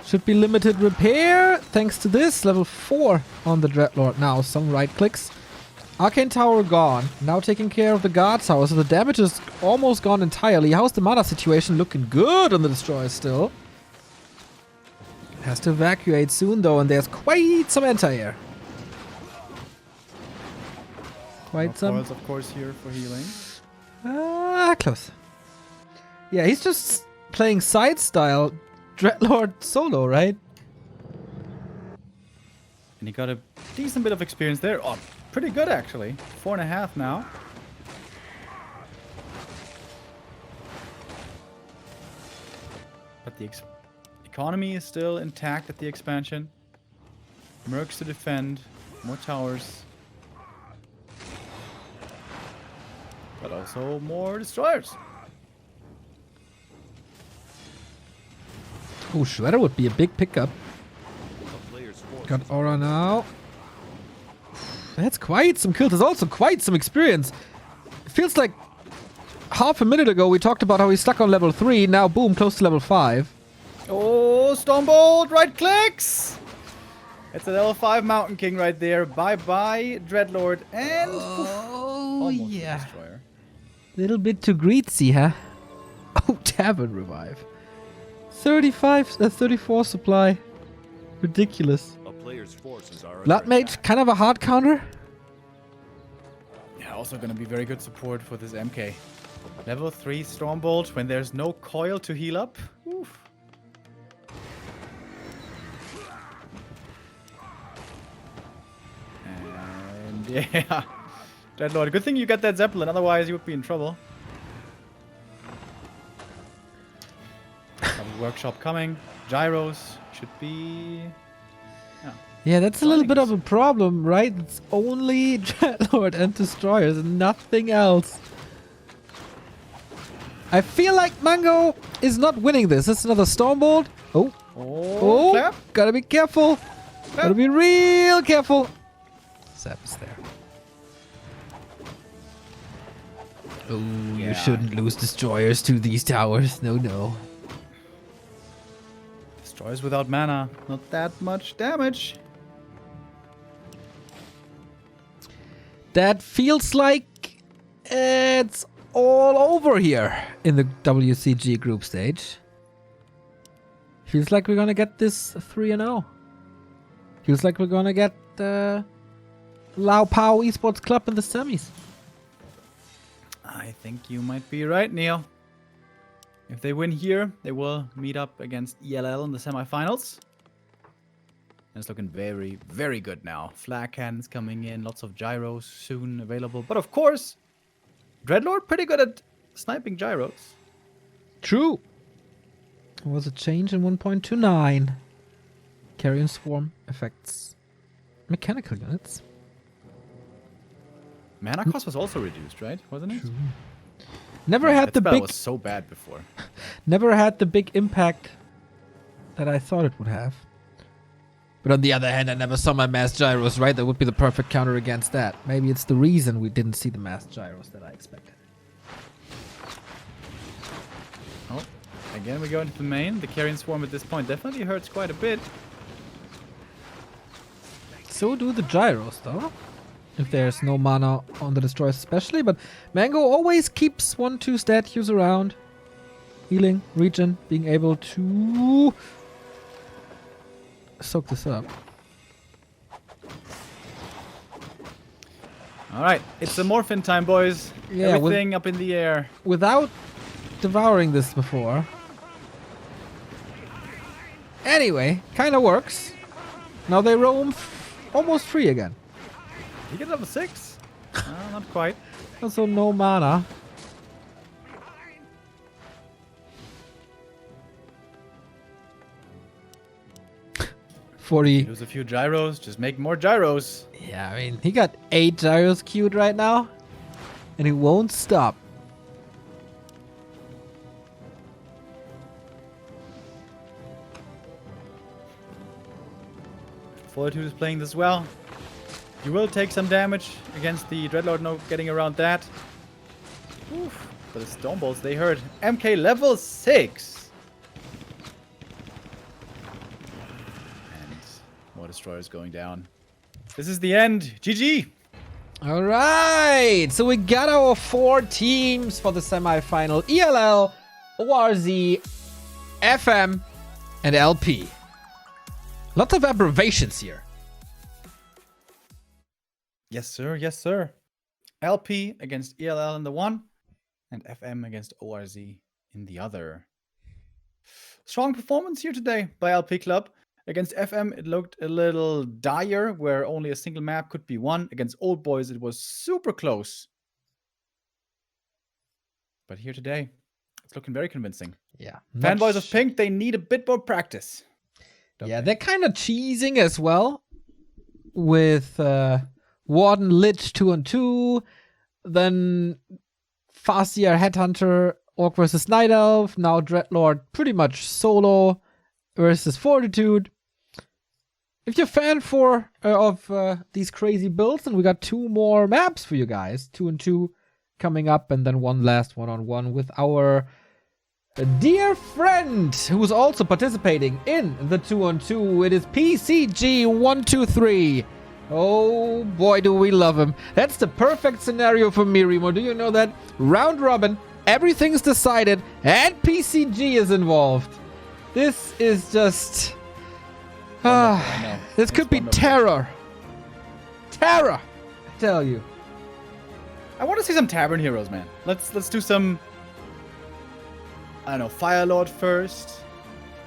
Should be limited repair thanks to this. Level 4 on the Dreadlord now. Some right clicks. Arcane Tower gone. Now taking care of the Guard Tower. So the damage is almost gone entirely. How's the mana situation? Looking good on the destroyer still. Has to evacuate soon though, and there's quite some anti-air. Quite some. Foils, of course, here for healing. Close. Yeah, he's just playing side style Dreadlord solo, right? And he got a decent bit of experience there. Oh, pretty good actually. 4.5 now. But the economy is still intact at the expansion. Mercs to defend. More towers. But also more destroyers. Oh, Shredder would be a big pickup. A player's forces Got Aura now. That's quite some kills. There's also quite some experience. It feels like half a minute ago we talked about how he's stuck on level 3. Now, boom, close to level 5. Oh, Stormbolt, right clicks! It's a level 5 Mountain King right there. Bye-bye, Dreadlord. And... Oh, almost a yeah. destroyer. Little bit too greasy, huh? Oh, Tavern Revive. 34 supply. Ridiculous. A player's forces are Blood under Mage, attack. kind of a hard counter. Yeah, also gonna be very good support for this MK. Level 3 Stormbolt when there's no coil to heal up. Oof. And yeah. Dreadlord, good thing you got that Zeppelin, otherwise you would be in trouble. Double workshop coming. Gyros should be... Yeah, that's a little bit of a problem, right? It's only Dreadlord and Destroyers and nothing else. I feel like Mango is not winning this. It's another Stormbolt. Oh, Clap. gotta be careful. Gotta be real careful. Zap is there. Oh, Yeah. you shouldn't lose Destroyers to these towers. No, no. Destroyers without mana. Not that much damage. That feels like it's all over here in the WCG group stage. Feels like we're gonna get this 3-0. Feels like we're gonna get Lao Pao Esports Club in the semis. I think you might be right, Neo. If they win here, they will meet up against ELL in the semifinals. And it's looking very, very good now. Flag cannons coming in, lots of gyros soon available. But of course, Dreadlord pretty good at sniping gyros. True. There was a change in 1.29. Carrion Swarm affects mechanical units. Mana cost was also reduced, right? Wasn't it? Never Man, had that the spell big, was so bad before. never had the big impact that I thought it would have. But on the other hand, I never saw my mass gyros, right? That would be the perfect counter against that. Maybe it's the reason we didn't see the mass gyros that I expected. Oh, again we go into the main. The Carrion Swarm at this point definitely hurts quite a bit. So do the gyros, though. If there's no mana on the destroyers especially. But Mango always keeps 1-2 statues around. Healing, regen, being able to soak this up. Alright, it's the Morphin time, boys. Yeah, Everything up in the air. Without devouring this before. Anyway, kind of works. Now they roam almost free again. You get level 6? Not quite. Also no mana. Lose a few gyros, just make more gyros. Yeah, I mean, he got 8 gyros queued right now. And he won't stop. Fortitude is playing this well. You will take some damage against the Dreadlord, no getting around that. Oof. But the Stonebolts, they hurt. MK level 6. And more destroyers going down. This is the end. GG. All right. So we got our 4 teams for the semifinal. ELL, ORZ, FM, and LP. Lots of abbreviations here. Yes, sir. Yes, sir. LP against ELL in the one, and FM against ORZ in the other. Strong performance here today by LP Club. Against FM, it looked a little dire, where only a single map could be won. Against Old Boys, it was super close. But here today, it's looking very convincing. Yeah. Fanboys of Pink, they need a bit more practice. Yeah, they're kind of cheesing as well. With Warden Lich 2-on-2. Then Farseer Headhunter, Orc versus Night Elf. Now Dreadlord pretty much solo versus Fortitude. If you're a fan of these crazy builds, then we got 2 more maps for you guys. 2-on-2 coming up, and then one last 1-on-1 with our dear friend who's also participating in the 2-on-2. It is PCG123 Oh boy, do we love him. That's the perfect scenario for me, Remo. Do you know that? Round robin, everything's decided, and PCG is involved. This is just... this could be terror. Terror, I tell you. I want to see some Tavern Heroes, man. Let's do some... I don't know, Fire Lord first.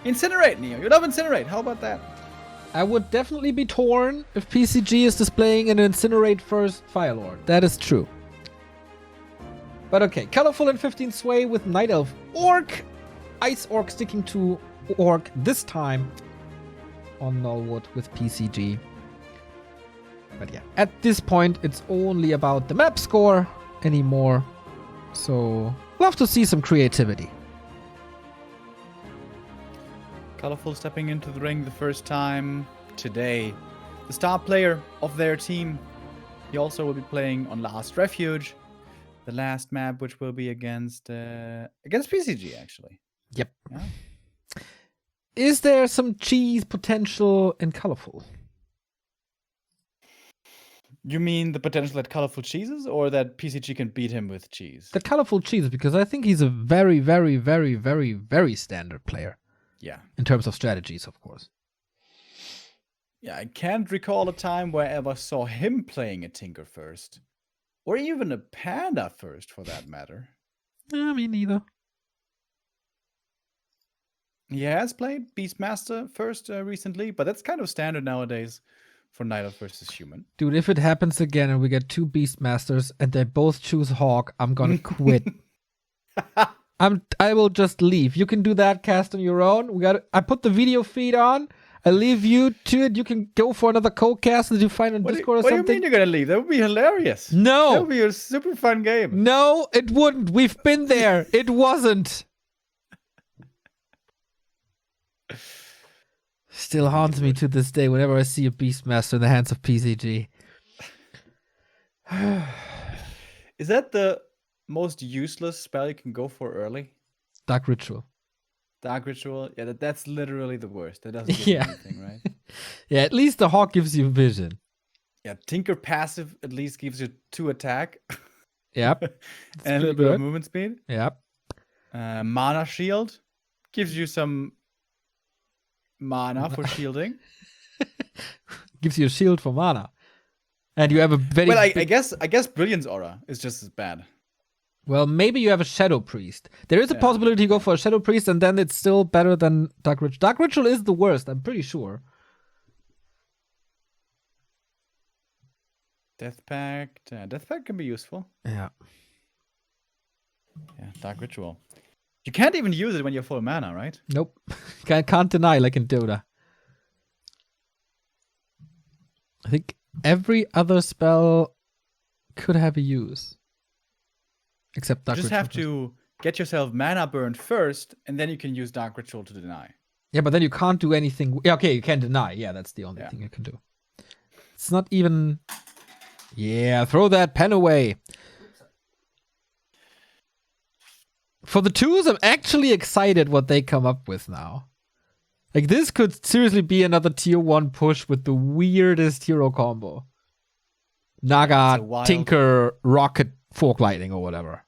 Incinerate, Neo. You love Incinerate. How about that? I would definitely be torn if PCG is displaying an Incinerate first Firelord. That is true. But okay, Colorful and 15 Sway with Night Elf Orc. Ice Orc sticking to Orc this time on Nullwood with PCG. But yeah, at this point, it's only about the map score anymore. So, love to see some creativity. Colorful stepping into the ring the first time today. The star player of their team. He also will be playing on Last Refuge. The last map, which will be against PCG, actually. Yep. Yeah. Is there some cheese potential in Colorful? You mean the potential at Colorful cheeses, or that PCG can beat him with cheese? The Colorful cheese, because I think he's a very, very, very, very, very standard player. Yeah. In terms of strategies, of course. Yeah, I can't recall a time where I ever saw him playing a Tinker first. Or even a Panda first, for that matter. Me neither. He has played Beastmaster first recently, but that's kind of standard nowadays for Night Elf versus Human. Dude, if it happens again and we get two Beastmasters and they both choose Hawk, I'm gonna quit. I will just leave. You can do that cast on your own. I put the video feed on. I leave you to it. You can go for another co-cast that you find on Discord or something. What do you mean you're gonna leave? That would be hilarious. No. That would be a super fun game. No, it wouldn't. We've been there. It wasn't. Still haunts me to this day whenever I see a Beastmaster in the hands of PCG. Is that the most useless spell you can go for early? Dark Ritual. Dark Ritual? Yeah, that's literally the worst. That doesn't give you anything, right? Yeah, at least the Hawk gives you vision. Yeah, Tinker passive at least gives you 2 attack. Yep. And a little bit of movement speed. Yep. Mana Shield gives you some mana for shielding. Gives you a shield for mana. And you have a very... Well, I guess Brilliance Aura is just as bad. Well, maybe you have a Shadow Priest. There is a possibility to go for a Shadow Priest, and then it's still better than Dark Ritual. Dark Ritual is the worst, I'm pretty sure. Death Pact. Death Pact can be useful. Yeah. Yeah, Dark Ritual. You can't even use it when you're full mana, right? Nope. Can't deny, like in Dota. I think every other spell could have a use. Except Dark Ritual. You just have to get yourself mana burned first, and then you can use Dark Ritual to deny. Yeah, but then you can't do anything. Yeah, okay, you can deny. Yeah, that's the only thing you can do. It's not even... Yeah, throw that pen away. For the twos, I'm actually excited what they come up with now. Like, this could seriously be another tier 1 push with the weirdest hero combo. Naga, Tinker, Rocket, Fork Lightning, or whatever.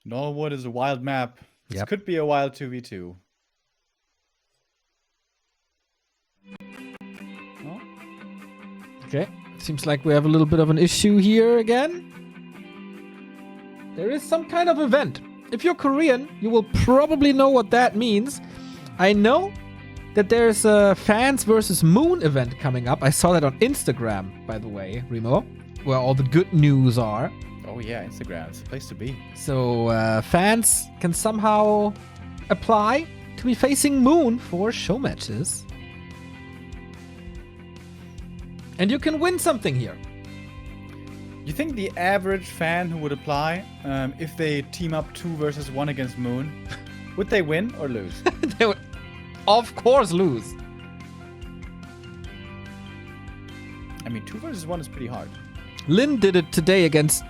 Nullwood is a wild map. This could be a wild 2v2. Oh. Okay, seems like we have a little bit of an issue here again. There is some kind of event. If you're Korean, you will probably know what that means. I know that there's a Fans versus Moon event coming up. I saw that on Instagram, by the way, Remo, where all the good news are. Oh yeah, Instagram. It's a place to be. So fans can somehow apply to be facing Moon for show matches. And you can win something here. You think the average fan who would apply, if they team up 2 versus 1 against Moon, would they win or lose? They would, of course, lose. I mean, 2 versus 1 is pretty hard. Lin did it today against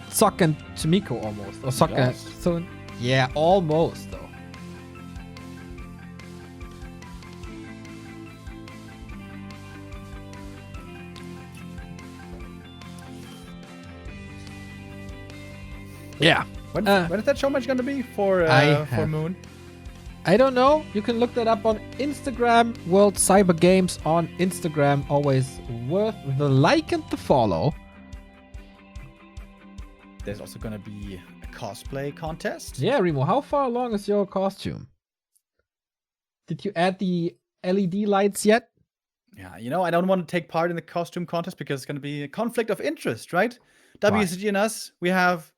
Sok and Chimiko almost. Or Sok and... So, yeah, almost, though. Yeah. When is that show match gonna be for Moon? I don't know. You can look that up on Instagram. World Cyber Games on Instagram. Always worth the like and the follow. There's also gonna be a cosplay contest. Yeah, Remo, how far along is your costume? Did you add the LED lights yet? Yeah, you know, I don't want to take part in the costume contest because it's gonna be a conflict of interest, right? WCG and us, we have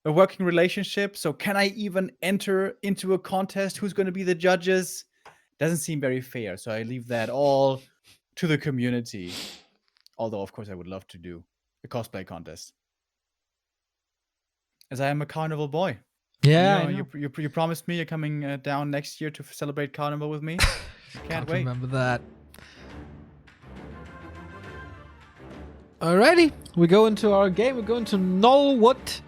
a working relationship, so can I even enter into a contest? Who's going to be the judges? Doesn't seem very fair, so I leave that all to the community. Although, of course, I would love to do a cosplay contest, as I am a carnival boy. Yeah, you promised me you're coming down next year to celebrate carnival with me. Can't wait. Remember that. Alrighty, we go into our game. We go into Nullwood.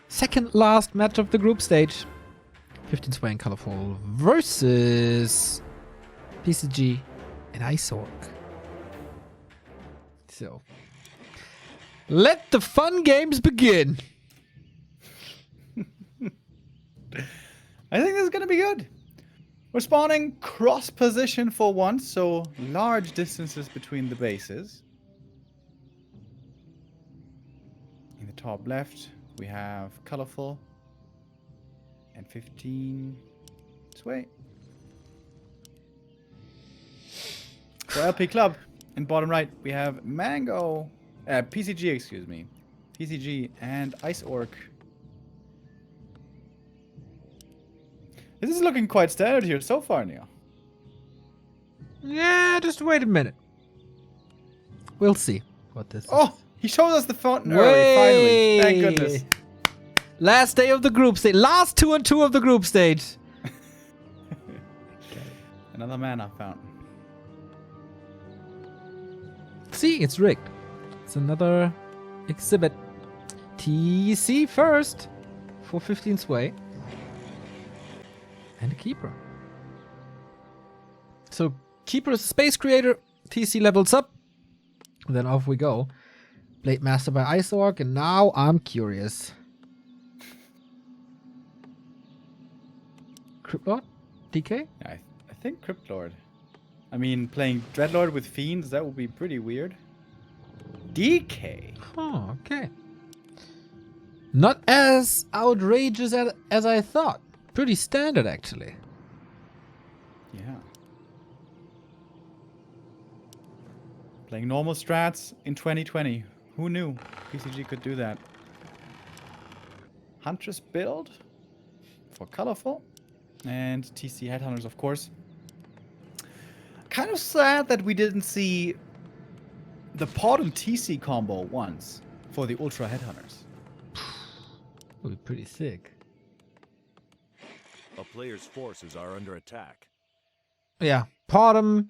Second last match of the group stage. 15 Sway and Colorful versus PCG and Iceorg. So, let the fun games begin. I think this is going to be good. We're spawning cross position for once, so large distances between the bases. In the top left, we have Colorful and 15 Sway. For LP Club, in bottom right, we have PCG, excuse me. PCG and Iceorg. This is looking quite standard here so far, Neil. Yeah, just wait a minute. We'll see what this is. Oh, he showed us the fountain early, finally. Thank goodness. Last day of the group stage. Last 2 and 2 of the group stage. Another mana fountain. See, it's rigged. It's another exhibit. TC first for 15 Sway. And a Keeper. So, Keeper is a space creator. TC levels up. And then off we go. Blade Master by Iceorg. And now I'm curious. Cryptlord? DK? I think Cryptlord. I mean, playing Dreadlord with Fiends, that would be pretty weird. DK? Oh, okay. Not as outrageous as I thought. Pretty standard, actually. Yeah. Playing normal strats in 2020. Who knew PCG could do that? Huntress build for Colorful. And TC Headhunters, of course. Kind of sad that we didn't see the Pod and TC combo once for the Ultra Headhunters. Would be pretty sick. A player's forces are under attack. Yeah, Podum,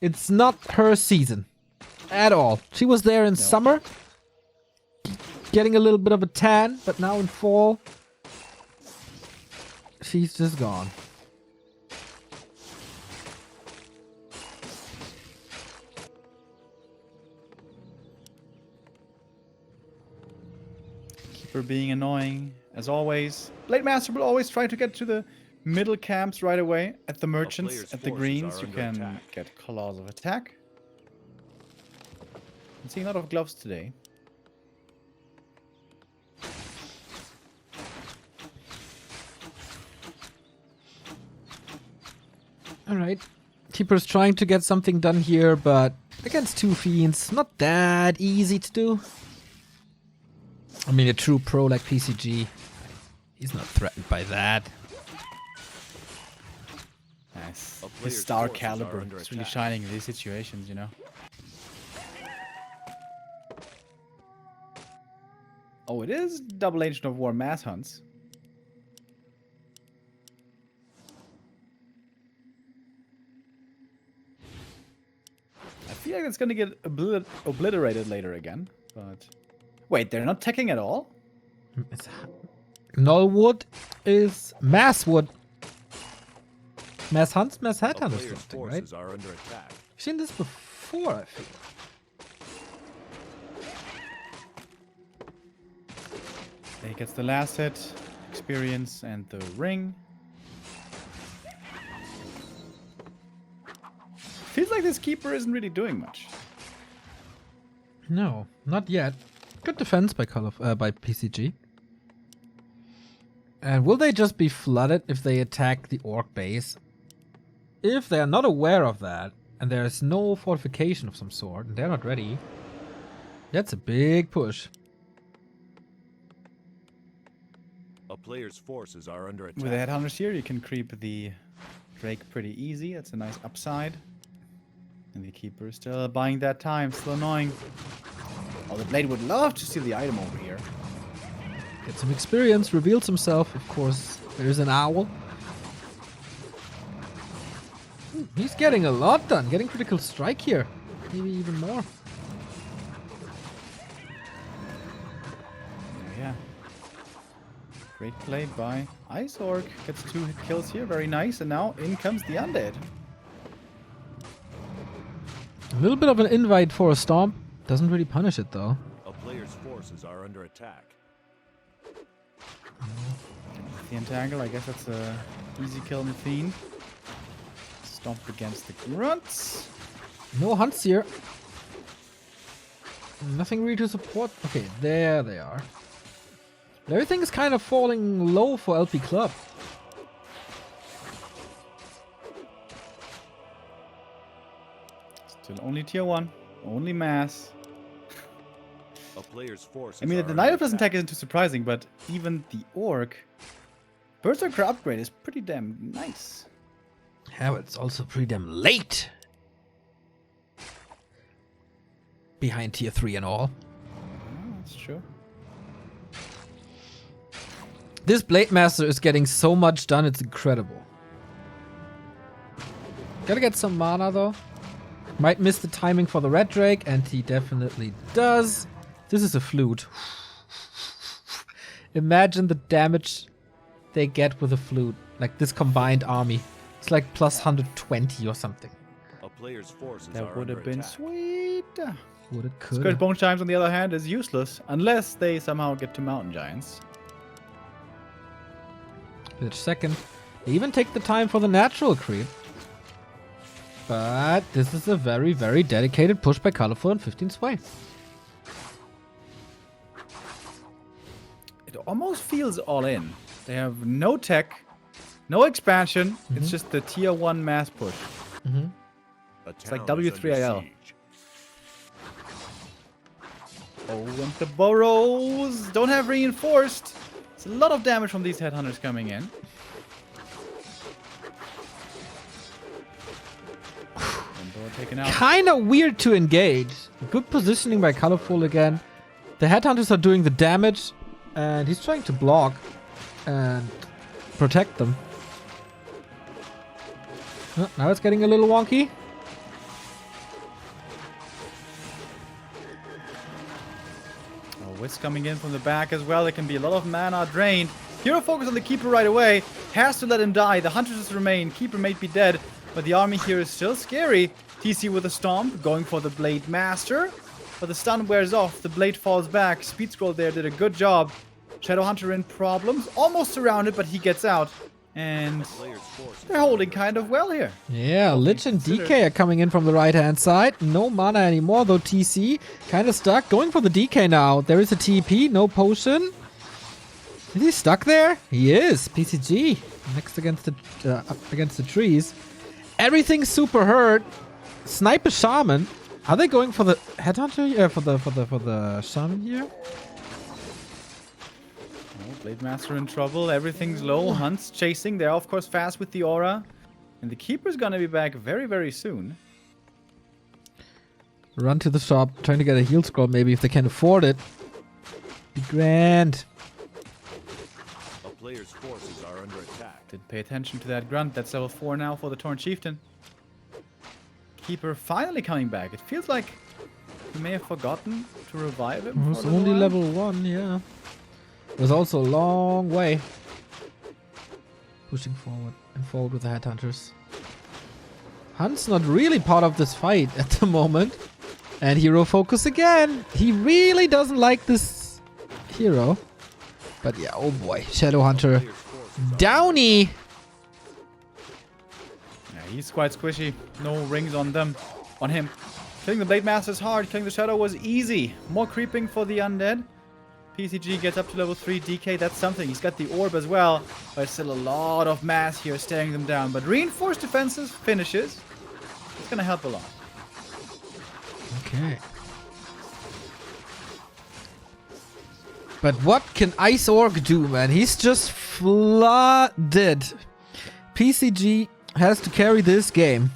it's not her season at all. She was there in summer, getting a little bit of a tan, but now in fall, she's just gone. Keeper being annoying, as always. Blade Master will always try to get to the middle camps right away. At the merchants, at the greens, you can get Claws of Attack. I'm seeing a lot of gloves today. Alright. Keeper's trying to get something done here, but against 2 Fiends, not that easy to do. I mean, a true pro like PCG, he's not threatened by that. Nice. His star caliber is really shining in these situations, you know. Oh, it is double Agent of War mass hunts. I feel like it's gonna get obliterated later again, but... Wait, they're not teching at all? Nullwood is Masswood. Mass hunts, mass headhunters, something, right? Are under attack. I've seen this before, I feel. He gets the last hit, experience, and the ring. Feels like this keeper isn't really doing much. No, not yet. Good defense by by PCG. And will they just be flooded if they attack the orc base? If they are not aware of that, and there is no fortification of some sort, and they're not ready, that's a big push. A player's forces are under attack. With the headhunters here, you can creep the Drake pretty easy. That's a nice upside. And the keeper is still buying that time. Still annoying. Oh, the blade would love to steal the item over here. Get some experience, reveals himself, of course. There's an owl. He's getting a lot done, getting critical strike here. Maybe even more. Yeah. Great play by Ice Orc. Gets 2 kills here, very nice. And now in comes the Undead. A little bit of an invite for a stomp. Doesn't really punish it though. A player's forces are under attack. The Entangle, I guess that's a easy kill on the Fiend. Stomp against the Grunts. No hunts here. Nothing really to support. Okay, there they are. Everything is kind of falling low for LP Club. Still only tier 1. Only mass. A player's forces I mean, the Knight of doesn't attack isn't too surprising, but even the Orc Berserker upgrade is pretty damn nice. Yeah, but it's also pretty damn late. Behind tier 3 and all. Oh, that's true. This Blade Master is getting so much done, it's incredible. Gotta get some mana though. Might miss the timing for the Red Drake, and he definitely does. This is a flute. Imagine the damage they get with a flute. Like this combined army. It's like plus 120 or something. A player's forces That would have been sweet. Would it could. Squid Bone Chimes, on the other hand, is useless unless they somehow get to Mountain Giants. Village second. They even take the time for the natural creep. But this is a very, very dedicated push by Colorful and 15 Sway. It almost feels all in. They have no tech, no expansion. It's just the tier 1 mass push. It's like W3IL. Oh, and the burrows don't have reinforced. It's a lot of damage from these headhunters coming in. Taken out. Kind of weird to engage. Good positioning by Colorful again. The headhunters are doing the damage, and he's trying to block and protect them. Oh, now it's getting a little wonky. Oh, Wisp coming in from the back as well. There can be a lot of mana drained. Hero focus on the Keeper right away. Has to let him die. The Hunters remain. Keeper may be dead, but the army here is still scary. TC with a Stomp, going for the Blade Master. But the stun wears off. The Blade falls back. Speed Scroll there did a good job. Shadow Hunter in problems. Almost surrounded, but he gets out. And they're holding kind of well here. Yeah, Lich and DK are coming in from the right-hand side. No mana anymore, though TC kind of stuck. Going for the DK now. There is a TP, no potion. Is he stuck there? He is. PCG next against the trees. Everything's super hurt. Sniper Shaman. Are they going for the headhunter? For the shaman here? Oh, Blade Master in trouble. Everything's low. Hunt's chasing. They're of course fast with the aura. And the Keeper's gonna be back very, very soon. Run to the shop, trying to get a heal scroll maybe if they can afford it. Be grand. A player's forces are under attack. Didn't pay attention to that grunt. That's level 4 now for the Torn Chieftain. Keeper finally coming back. It feels like he may have forgotten to revive him. It's only level 1, yeah. It was also a long way. Pushing forward and forward with the headhunters. Hunt's not really part of this fight at the moment. And hero focus again. He really doesn't like this hero. But yeah, oh boy, Shadowhunter. Downy! Yeah, he's quite squishy. No rings on them. On him. Killing the Blade Master is hard. Killing the Shadow was easy. More creeping for the undead. PCG gets up to level 3. DK, that's something. He's got the orb as well. But still a lot of mass here staring them down. But reinforced defenses finishes. It's gonna help a lot. Okay. But what can Ice Orc do, man? He's just flooded. PCG has to carry this game.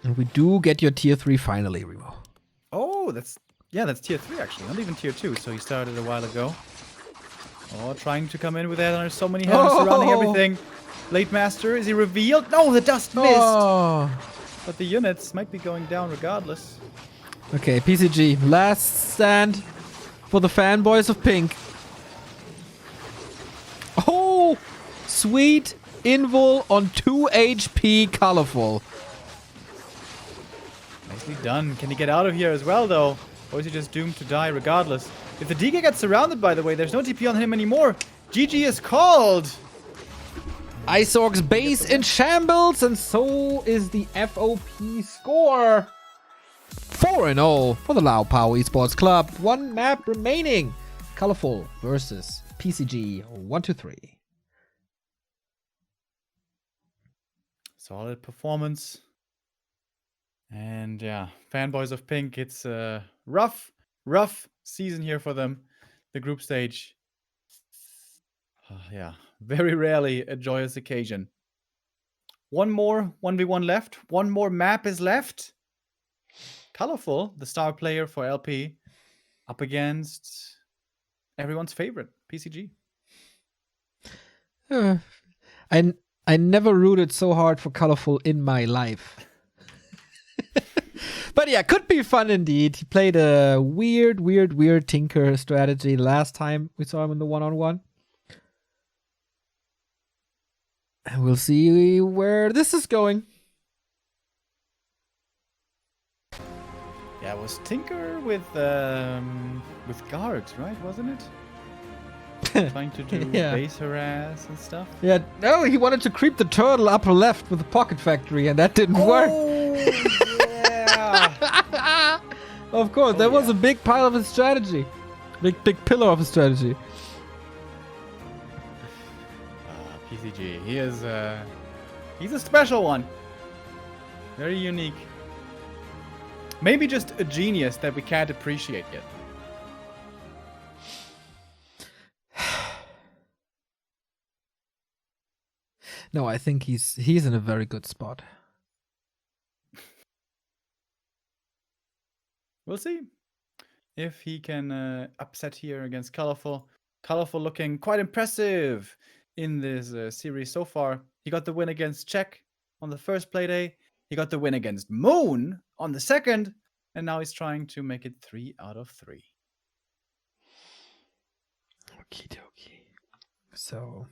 And we do get your tier 3 finally, Remo. Oh, that's tier 3 actually. Not even tier 2, so he started a while ago. Oh, trying to come in with that. There's so many heavens surrounding everything. Blade Master, is he revealed? No, the dust missed! Oh. But the units might be going down regardless. Okay, PCG, last stand for the fanboys of pink. Oh, sweet invul on 2 HP, colorful. Nicely done. Can he get out of here as well, though? Or is he just doomed to die regardless? If the DK gets surrounded, by the way, there's no TP on him anymore. GG is called. Ice Orc's base in shambles, and so is the FOP score. 4-0 for the Lao Power Esports Club. 1 map remaining. Colorful versus PCG 1-3. Solid performance. And yeah, fanboys of pink, it's a rough season here for them. The group stage. Yeah, very rarely a joyous occasion. One more 1v1 left. One more map is left. Colorful, the star player for LP, up against everyone's favorite, PCG. I never rooted so hard for Colorful in my life. But yeah, could be fun indeed. He played a weird Tinker strategy last time we saw him in the one-on-one. And we'll see where this is going. Yeah, it was Tinker with guards, right? Wasn't it? Trying to do base harass and stuff. Yeah, no, he wanted to creep the turtle upper left with the pocket factory, and that didn't work. Yeah. Of course, that was a big pile of his strategy. Big pillar of his strategy. PCG, he's a special one. Very unique. Maybe just a genius that we can't appreciate yet. No, I think he's in a very good spot. We'll see if he can upset here against Colorful. Colorful looking quite impressive in this series so far. He got the win against Czech on the first play day. He got the win against Moon on the second. And now he's trying to make it 3 out of 3. Okie dokie. So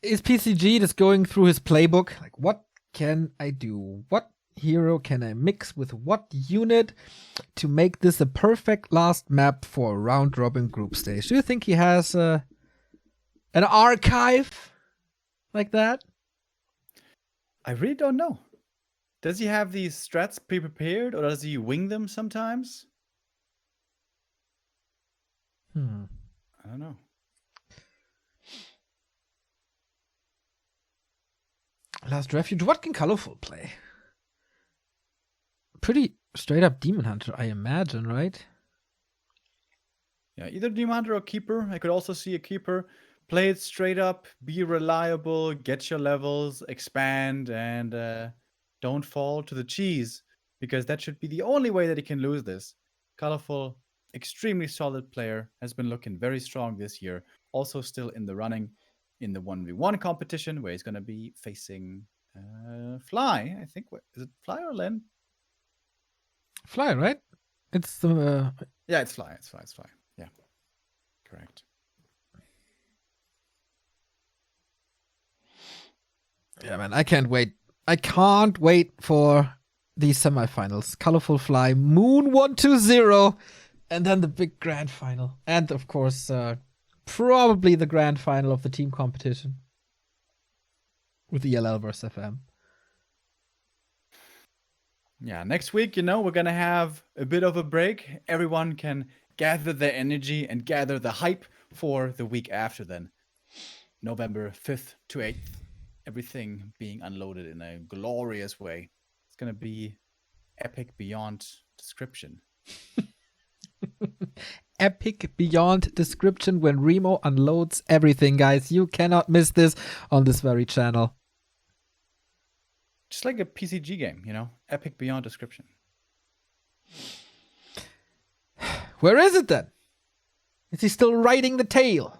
is PCG just going through his playbook? Like, what can I do? What hero can I mix with what unit to make this a perfect last map for a round-robin group stage? Do you think he has an archive like that? I really don't know. Does he have these strats pre-prepared, or does he wing them sometimes? I don't know. Last Refuge. What can Colorful play? Pretty straight up Demon Hunter, I imagine, right? Yeah, either Demon Hunter or Keeper. I could also see a Keeper. Play it straight up, be reliable, get your levels, expand, and don't fall to the cheese, because that should be the only way that he can lose this. Colorful, extremely solid player, has been looking very strong this year. Also still in the running in the 1v1 competition, where he's going to be facing Fly. I think, is it Fly or Len? Fly, right? It's the... Yeah, it's Fly. It's Fly. Yeah, correct. Yeah, man, I can't wait. I can't wait for the semifinals. Colorful Fly, Moon 120, and then the big grand final. And of course, probably the grand final of the team competition with ELL versus FM. Yeah, next week, we're going to have a bit of a break. Everyone can gather their energy and gather the hype for the week after then. November 5th to 8th. Everything being unloaded in a glorious way. It's going to be epic beyond description. Epic beyond description when Remo unloads everything, guys. You cannot miss this on this very channel. Just like a PCG game, epic beyond description. Where is it then? Is he still writing the tale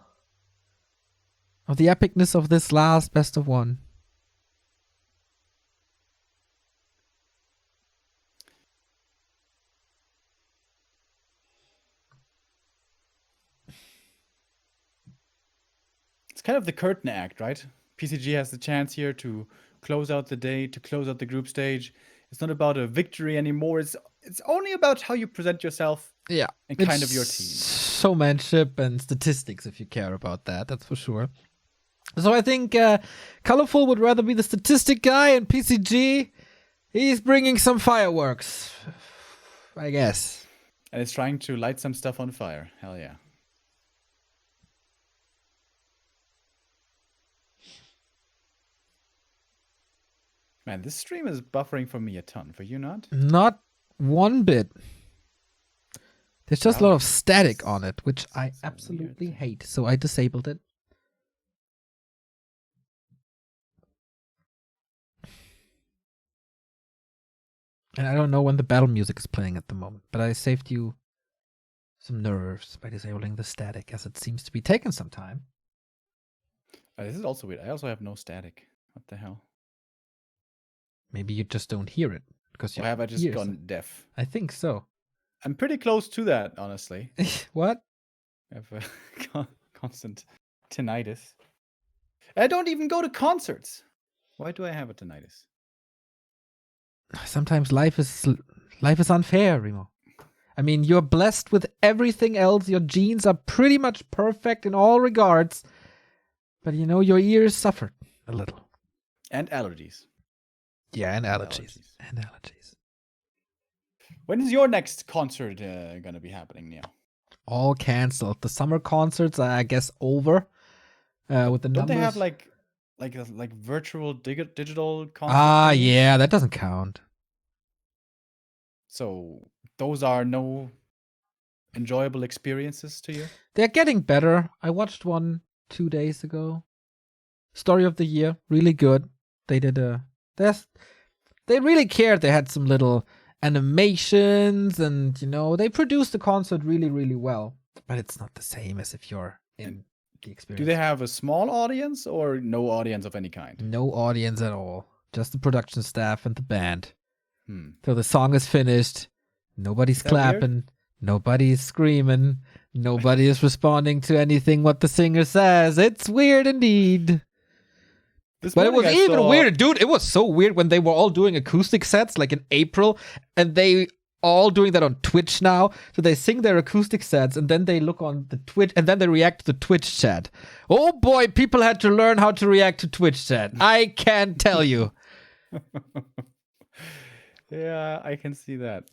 of the epicness of this last best of one? It's kind of the curtain act, right? PCG has the chance here to close out the day, to close out the group stage. It's not about a victory anymore. It's only about how you present yourself. Yeah, and kind of your team. Showmanship and statistics, if you care about that, that's for sure. So I think Colorful would rather be the statistic guy, and PCG, he's bringing some fireworks, I guess. And it's trying to light some stuff on fire. Hell yeah. Man, this stream is buffering for me a ton. For you not? Not one bit. There's just a lot of static on it, which I absolutely hate. So I disabled it. And I don't know when the battle music is playing at the moment, but I saved you some nerves by disabling the static, as it seems to be taking some time. This is also weird. I also have no static. What the hell? Maybe you just don't hear it. Because or have I just gone deaf? I think so. I'm pretty close to that, honestly. What? I have a constant tinnitus. I don't even go to concerts. Why do I have a tinnitus? Sometimes life is unfair, Remo. I mean, you're blessed with everything else. Your genes are pretty much perfect in all regards. But your ears suffered a little. And allergies. Yeah, and allergies. And allergies. When is your next concert going to be happening, Neo? All canceled. The summer concerts are, I guess, over. With the Don't numbers. They have like virtual digital concerts? Ah, yeah, that doesn't count. So those are no enjoyable experiences to you? They're getting better. I watched one 2 days ago. Story of the Year, really good. They did they really cared. They had some little animations and, they produced the concert really, really well. But it's not the same as if you're in the experience. Do they have a small audience or no audience of any kind? No audience at all. Just the production staff and the band. So the song is finished. Nobody's clapping. Weird? Nobody's screaming. Nobody is responding to anything what the singer says. It's weird indeed. But it was even weirder, dude. It was so weird when they were all doing acoustic sets, like in April, and they all doing that on Twitch now. So they sing their acoustic sets, and then they look on the Twitch, and then they react to the Twitch chat. Oh boy, people had to learn how to react to Twitch chat. I can't tell you. Yeah, I can see that.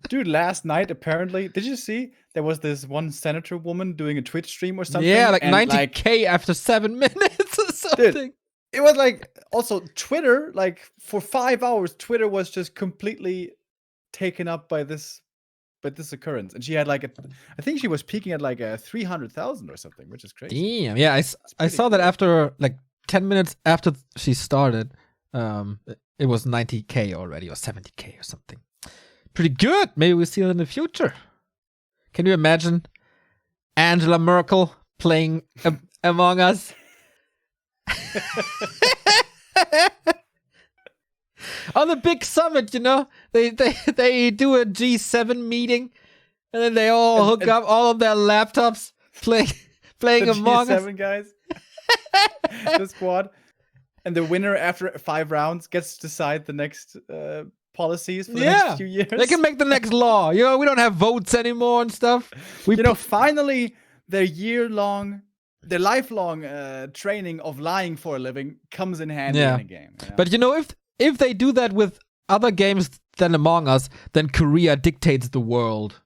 Dude, last night, apparently, did you see? There was this one senator woman doing a Twitch stream or something. Yeah, like 90K after 7 minutes or something. Dude, it was like, also Twitter, like for 5 hours, Twitter was just completely taken up by this occurrence. And she had like, I think she was peaking at like 300,000 or something, which is crazy. Damn, yeah, I saw that after like 10 minutes after she started, it was 90K already or 70K or something. Pretty good. Maybe we'll see it in the future. Can you imagine Angela Merkel playing Among Us? On the big summit, they do a G7 meeting, and then they all hook up all of their laptops playing the Among Us. G7 guys. The squad. And the winner after 5 rounds gets to decide the next policies for the Yeah, next few years. they can make the next law. You know, we don't have votes anymore and stuff. We Finally, their lifelong training of lying for a living comes in handy in a game. You know? But you know, if they do that with other games than Among Us, then Korea dictates the world.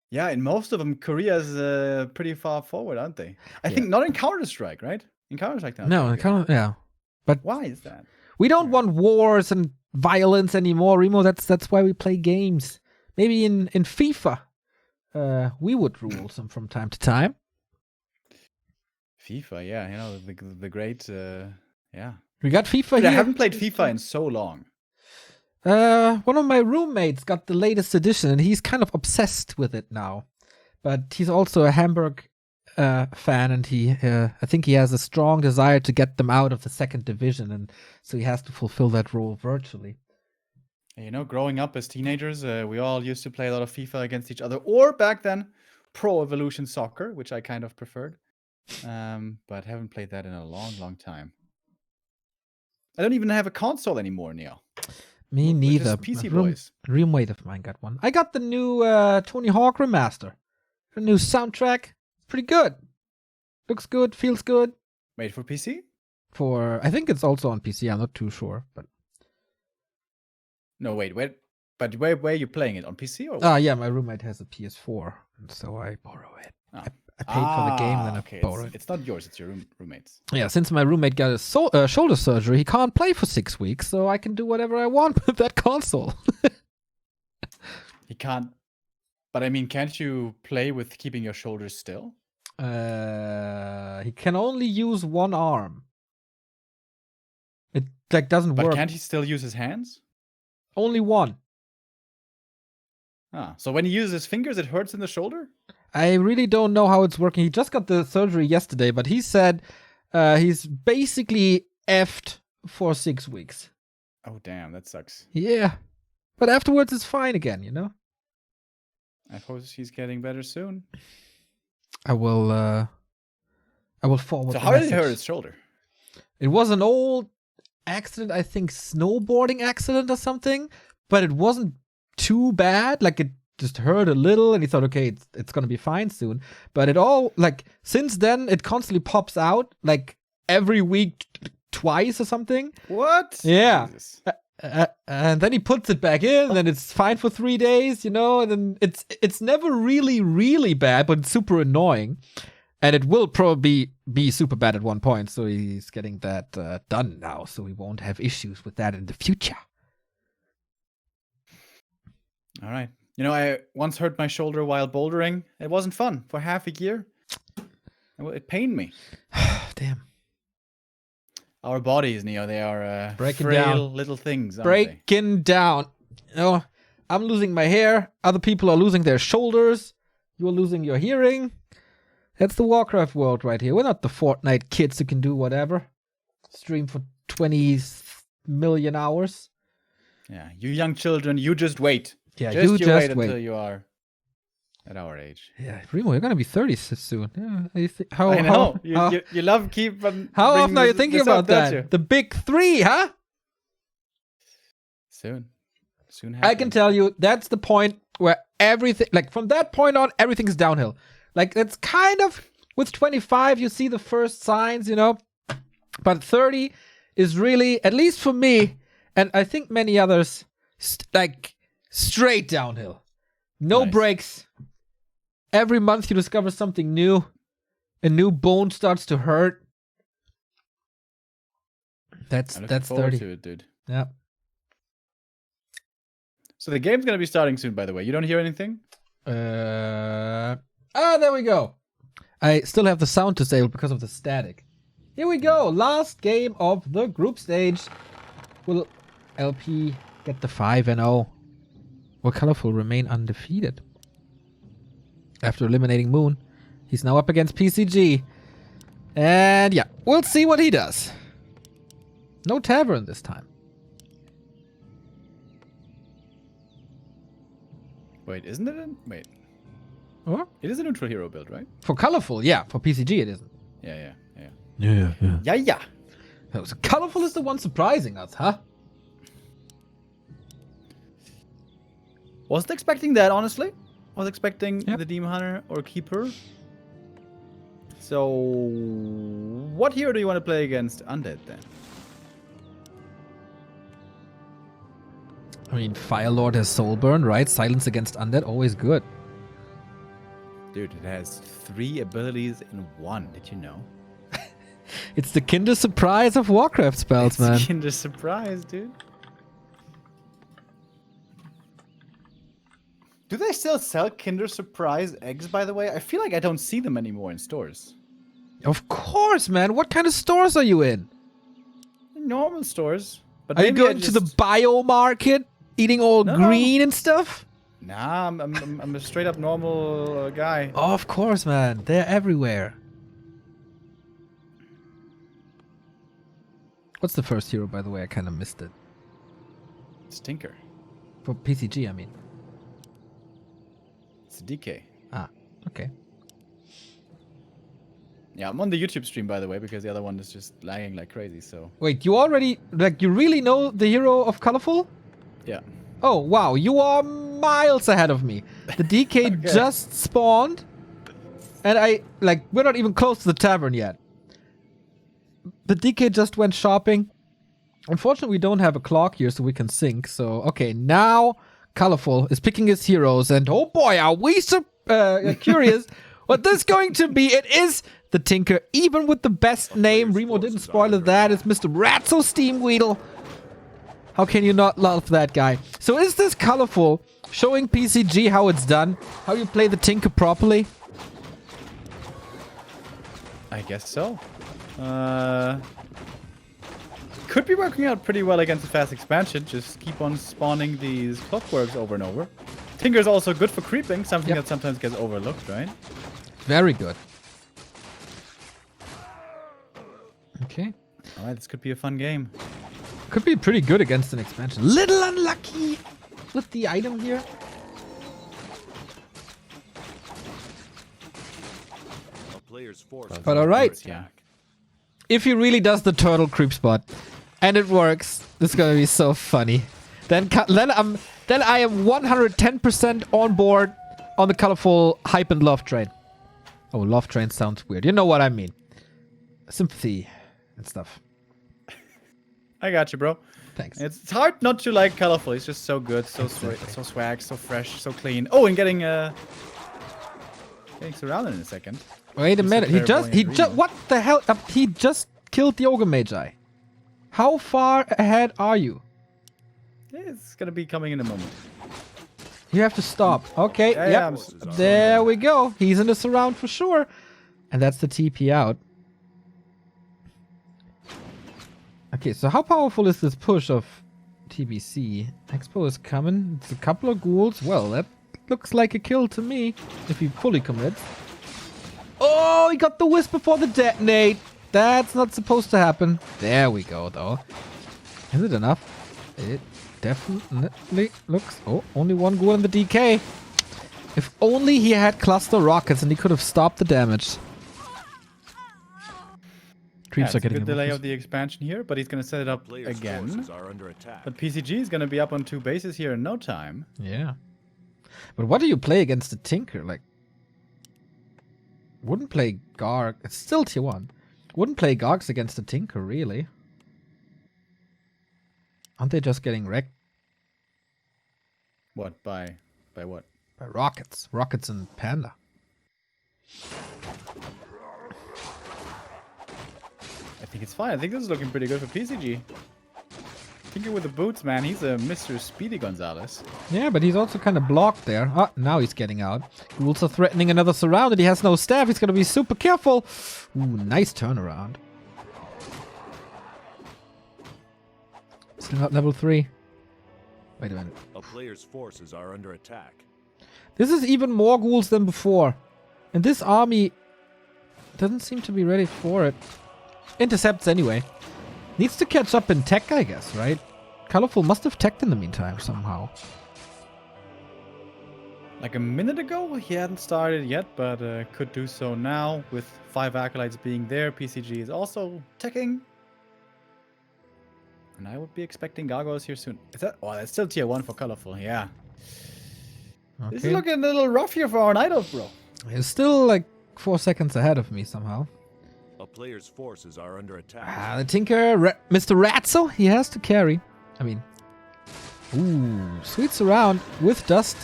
Yeah, in most of them, Korea's pretty far forward, aren't they? I think not in Counter-Strike, right? In Counter-Strike, no, yeah. But why is that? We don't want wars and violence anymore, Remo. That's why we play games. Maybe in FIFA, we would rule some from time to time. FIFA, yeah, you know, the great, yeah. We got FIFA But here. I haven't played FIFA in so long. One of my roommates got the latest edition, and he's kind of obsessed with it now. But he's also a Hamburg fan, and I think he has a strong desire to get them out of the 2nd division, and so he has to fulfill that role virtually. You know, growing up as teenagers, we all used to play a lot of FIFA against each other, or back then, Pro Evolution Soccer, which I kind of preferred. But haven't played that in a long, long time. I don't even have a console anymore, Neil. Me neither. PC boys. Roommate of mine got one. I got the new Tony Hawk remaster. The new soundtrack. Pretty good. Looks good. Feels good. Made for PC? I think it's also on PC. I'm not too sure, but. No, wait. But where are you playing it? On PC or what? Yeah, my roommate has a PS4, and so I borrow it. I paid for the game, then I borrow it. It's not yours, it's your roommate's. Yeah, since my roommate got a shoulder surgery, he can't play for 6 weeks, so I can do whatever I want with that console. He can't. But I mean, can't you play with keeping your shoulders still? He can only use one arm. It doesn't work. But can't he still use his hands? Only one. So when he uses his fingers, it hurts in the shoulder? I really don't know how it's working. He just got the surgery yesterday, but he said he's basically effed for 6 weeks. Oh, damn, that sucks. Yeah. But afterwards, it's fine again, you know? I hope he's getting better soon. I will forward. So how did it hurt his shoulder? It was an old accident, I think snowboarding accident or something, but it wasn't too bad. Like, it just hurt a little, and he thought, okay, it's gonna be fine soon. But it all, like, since then, it constantly pops out, like, every week twice or something. What? Yeah. And then he puts it back in, and then it's fine for 3 days, you know, and then it's never really, really bad, but it's super annoying. And it will probably be super bad at one point, so he's getting that done now, so we won't have issues with that in the future. All right. You know, I once hurt my shoulder while bouldering. It wasn't fun for half a year. It pained me. Damn. Our bodies, Neo, they are breaking frail down. Little things, aren't breaking down. You know, I'm losing my hair. Other people are losing their shoulders. You're losing your hearing. That's the Warcraft world right here. We're not the Fortnite kids who can do whatever. Stream for 20 million hours. Yeah, you young children, you just wait. Yeah, you just wait until you are at our age. Yeah, Remo, you're gonna be 30 soon. Yeah, I know. You love keep. How often are you thinking about that? The big 3, huh? Soon happens. I can tell you that's the point where everything, like from that point on, everything's downhill. Like it's kind of with 25, you see the first signs, you know. But 30 is really, at least for me, and I think many others, like straight downhill. No breaks. Every month you discover something new. A new bone starts to hurt. That's 30. To it, dude. Yeah. So the game's gonna be starting soon, by the way. You don't hear anything? There we go. I still have the sound disabled because of the static. Here we go. Last game of the group stage. Will LP get the 5-0? Will Colorful remain undefeated? After eliminating Moon, he's now up against PCG. And yeah, we'll see what he does. No Tavern this time. Wait, isn't it? Wait. What? It is a neutral hero build, right? For Colorful, yeah. For PCG, it isn't. Yeah. Yeah. Yeah. So Colorful is the one surprising us, huh? Wasn't expecting that, honestly. Was expecting the Demon Hunter or Keeper. So, what hero do you want to play against Undead then? I mean, Firelord has Soulburn, right? Silence against Undead, always good. Dude, it has 3 abilities in 1. Did you know? It's the Kinder Surprise of Warcraft spells, man. Kinder Surprise, dude. Do they still sell Kinder Surprise eggs, by the way? I feel like I don't see them anymore in stores. Of course, man. What kind of stores are you in? Normal stores. But Are you maybe I going to the bio market, eating all green and stuff? Nah, I'm a straight up normal guy. Oh, of course, man. They're everywhere. What's the first hero, by the way? I kind of missed it. It's Tinker. For PCG, I mean. It's DK. Ah, okay. Yeah, I'm on the YouTube stream, by the way, because the other one is just lagging like crazy, so... Wait, you already... Like, you really know the hero of Colorful? Yeah. Oh, wow. You are miles ahead of me. The DK just spawned. And we're not even close to the tavern yet. The DK just went shopping. Unfortunately, we don't have a clock here, so we can sync. So, okay, now Colorful is picking his heroes. And oh boy, are we so curious what this is going to be. It is the Tinker, even with the best name. Remo didn't spoil it. That is Mr. Ratso Steamweedle. How can you not love that guy? So is this Colorful showing PCG how it's done? How you play the Tinker properly? I guess so. Could be working out pretty well against the fast expansion. Just keep on spawning these clockworks over and over. Tinker is also good for creeping, something that sometimes gets overlooked, right? Very good. Okay. Alright, this could be a fun game. Could be pretty good against an expansion. Little unlucky with the item here. A player's force. But alright. Yeah. If he really does the turtle creep spot and it works, this is gonna be so funny. Then I am 110% on board on the Colorful hype and love train. Oh, love train sounds weird. You know what I mean. Sympathy and stuff. I got you, bro. Thanks. It's hard not to like Colorful. He's just so good, so so swag, so fresh, so clean. Oh, and getting surrounded in a second. Wait a minute. He just what the hell? He just killed the Ogre Magi. How far ahead are you? It's gonna be coming in a moment. You have to stop. Okay. Yeah, there we go. He's in the surround for sure. And that's the TP out. Okay, so how powerful is this push of TBC? Expo is coming. It's a couple of ghouls. Well, that looks like a kill to me. If he fully commits. Oh, he got the wisp before the detonate. That's not supposed to happen. There we go, though. Is it enough? It definitely looks... Oh, only one ghoul in the DK. If only he had cluster rockets and he could have stopped the damage. Creeps are getting a good delay of the expansion here, but he's going to set it up again. But PCG is going to be up on 2 bases here in no time. Yeah. But what do you play against the Tinker? Like, wouldn't play Garg. It's still tier 1. Wouldn't play Gargs against the Tinker, really. Aren't they just getting wrecked? What? By what? By rockets. Rockets and Panda. I think it's fine. I think this is looking pretty good for PCG. Tinker with the boots, man. He's a Mr. Speedy Gonzalez. Yeah, but he's also kind of blocked there. Ah, now he's getting out. Ghouls are threatening another surround and he has no staff. He's going to be super careful. Ooh, nice turnaround. Still not level 3. Wait a minute. A player's forces are under attack. This is even more ghouls than before. And this army doesn't seem to be ready for it. Intercepts anyway. Needs to catch up in tech, I guess, right? Colorful must have teched in the meantime somehow. like a minute ago. He hadn't started yet, but could do so now with 5 acolytes being there. PCG is also ticking. And I would be expecting gargoyles here soon. Is that? Oh, that's still tier 1 for colorful. Yeah. Okay. This is looking a little rough here for our Night Elf, bro. He's still like 4 seconds ahead of me somehow. A player's forces are under attack. The Tinker, Mr. Ratzel, he has to carry. I mean, ooh, sweets around with dust.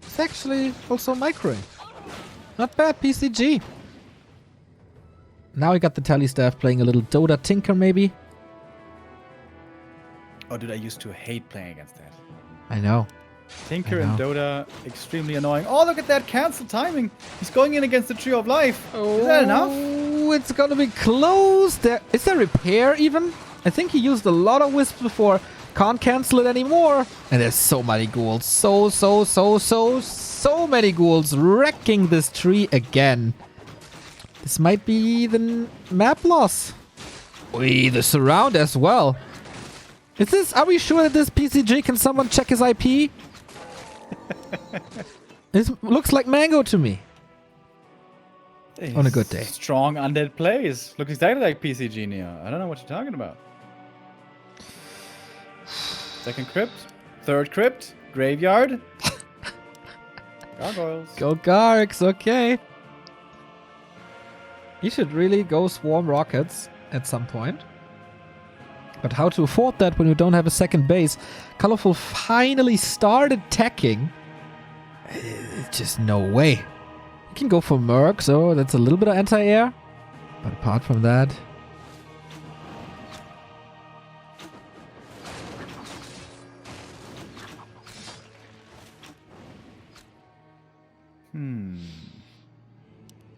It's actually also microing. Not bad, PCG. Now we got the tally staff playing a little Dota Tinker maybe. Oh, dude, I used to hate playing against that. I know. Tinker and Dota, extremely annoying. Oh, look at that cancel timing. He's going in against the Tree of Life. Is that enough? Oh, it's gonna be close. Is there repair even? I think he used a lot of wisps before. Can't cancel it anymore. And there's so many ghouls. So many ghouls wrecking this tree again. This might be the map loss. Wait, the surround as well. Are we sure that this PCG, can someone check his IP? This looks like Mango to me. On a good day. Strong undead plays. Looks exactly like PCG Neo. I don't know what you're talking about. Second crypt. Third crypt. Graveyard. Gargoyles. Go Gargs, okay. You should really go swarm rockets at some point. But how to afford that when you don't have a second base? Colorful finally started attacking. Just no way. You can go for Merc, so that's a little bit of anti-air. But apart from that...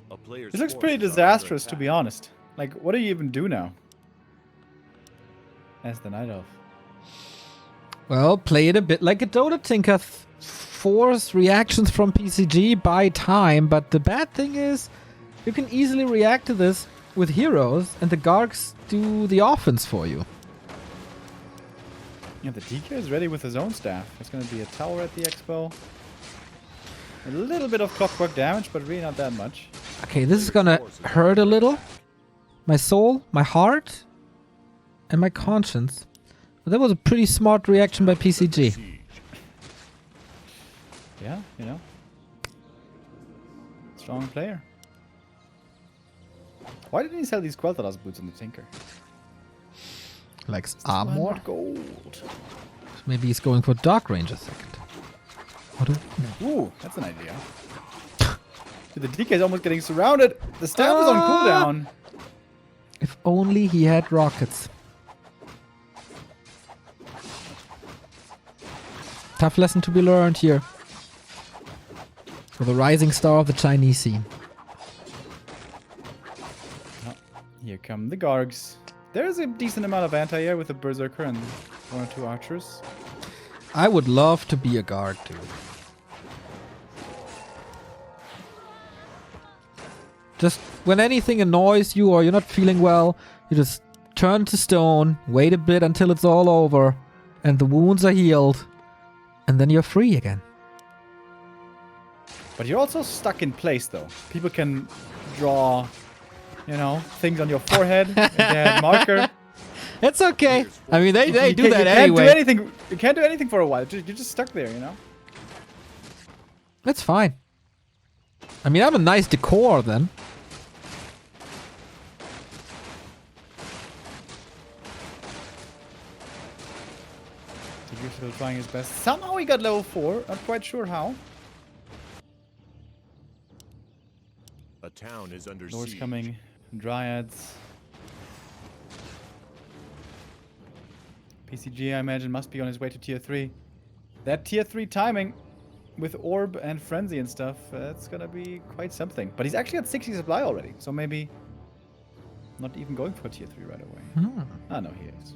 A player's This looks forces pretty are under disastrous, to attack. be honest. Like, what do you even do now? As the Night Elf. Well, play it a bit like a Dota Tinker. Force reactions from PCG by time, but the bad thing is you can easily react to this with heroes and the Gargs do the offense for you. Yeah, the DK is ready with his own staff. There's going to be a tower at the expo. A little bit of clockwork damage, but really not that much. Okay, this is gonna hurt a little. My soul, my heart, and my conscience. But that was a pretty smart reaction by PCG. Yeah, you know. Strong player. Why didn't he sell these Quel'Thalas boots on the Tinker? Likes armor. Gold. Maybe he's going for Dark Ranger second. What do we know? Ooh, that's an idea. Dude, the DK is almost getting surrounded. The staff is on cooldown. If only he had rockets. Tough lesson to be learned here. For the rising star of the Chinese scene. Oh, here come the Gargs. There's a decent amount of anti-air with a Berserker and 1 or 2 archers. I would love to be a guard, dude. Just when anything annoys you or you're not feeling well, you just turn to stone, wait a bit until it's all over, and the wounds are healed, and then you're free again. But you're also stuck in place, though. People can draw, you know, things on your forehead, and they have marker. It's okay. I mean, they do that you anyway. Can't do anything. You can't do anything for a while. You're just stuck there, you know. That's fine. I mean, I'm a nice decor then. He's still trying his best. Somehow he got level 4. Not quite sure how. A town is under Lords siege. coming. Dryads. PCG, I imagine, must be on his way to tier 3. That tier 3 timing with Orb and Frenzy and stuff, that's gonna be quite something. But he's actually at 60 supply already, so maybe not even going for tier 3 right away. Ah, no, he is.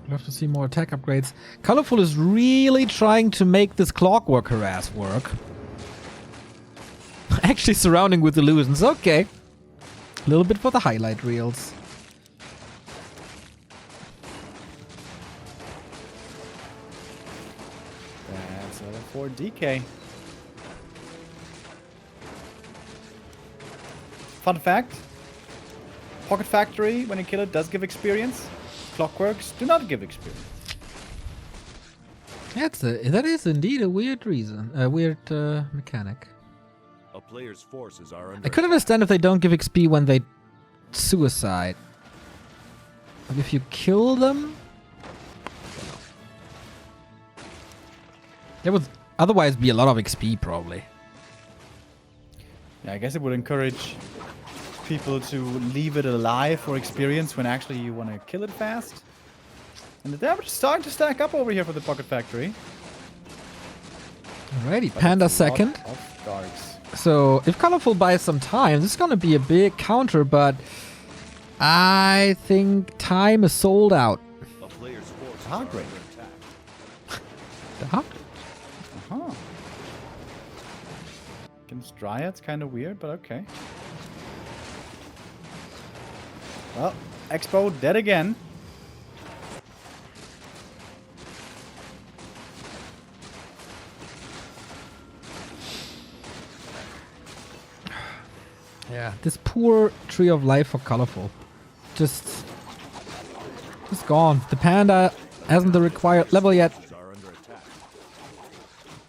Love to see more attack upgrades. Colorful is really trying to make this clockwork harass work. Actually surrounding with illusions. Okay. A little bit for the highlight reels. That's level 4 DK. Fun fact. Pocket Factory, when you kill it, does give experience. Clockworks do not give experience. That is indeed a weird reason. A weird mechanic. A player's forces are under I could attack. understand if they don't give XP when they suicide. But if you kill them... There would otherwise be a lot of XP, probably. Yeah, I guess it would encourage people to leave it alive for experience when actually you want to kill it fast. And the damage is starting to stack up over here for the Pocket Factory. Alrighty, But Panda it's a lot second. of darks. So, if Colorful buys some time, this is going to be a big counter, but I think time is sold out. A player's forces Ah, are great. under attack. Huh? Uh-huh. Against Dryads, kind of weird, but okay. Well, Expo dead again. Yeah, this poor Tree of Life for Colorful. Just gone. The Panda hasn't the required level yet. Are under attack.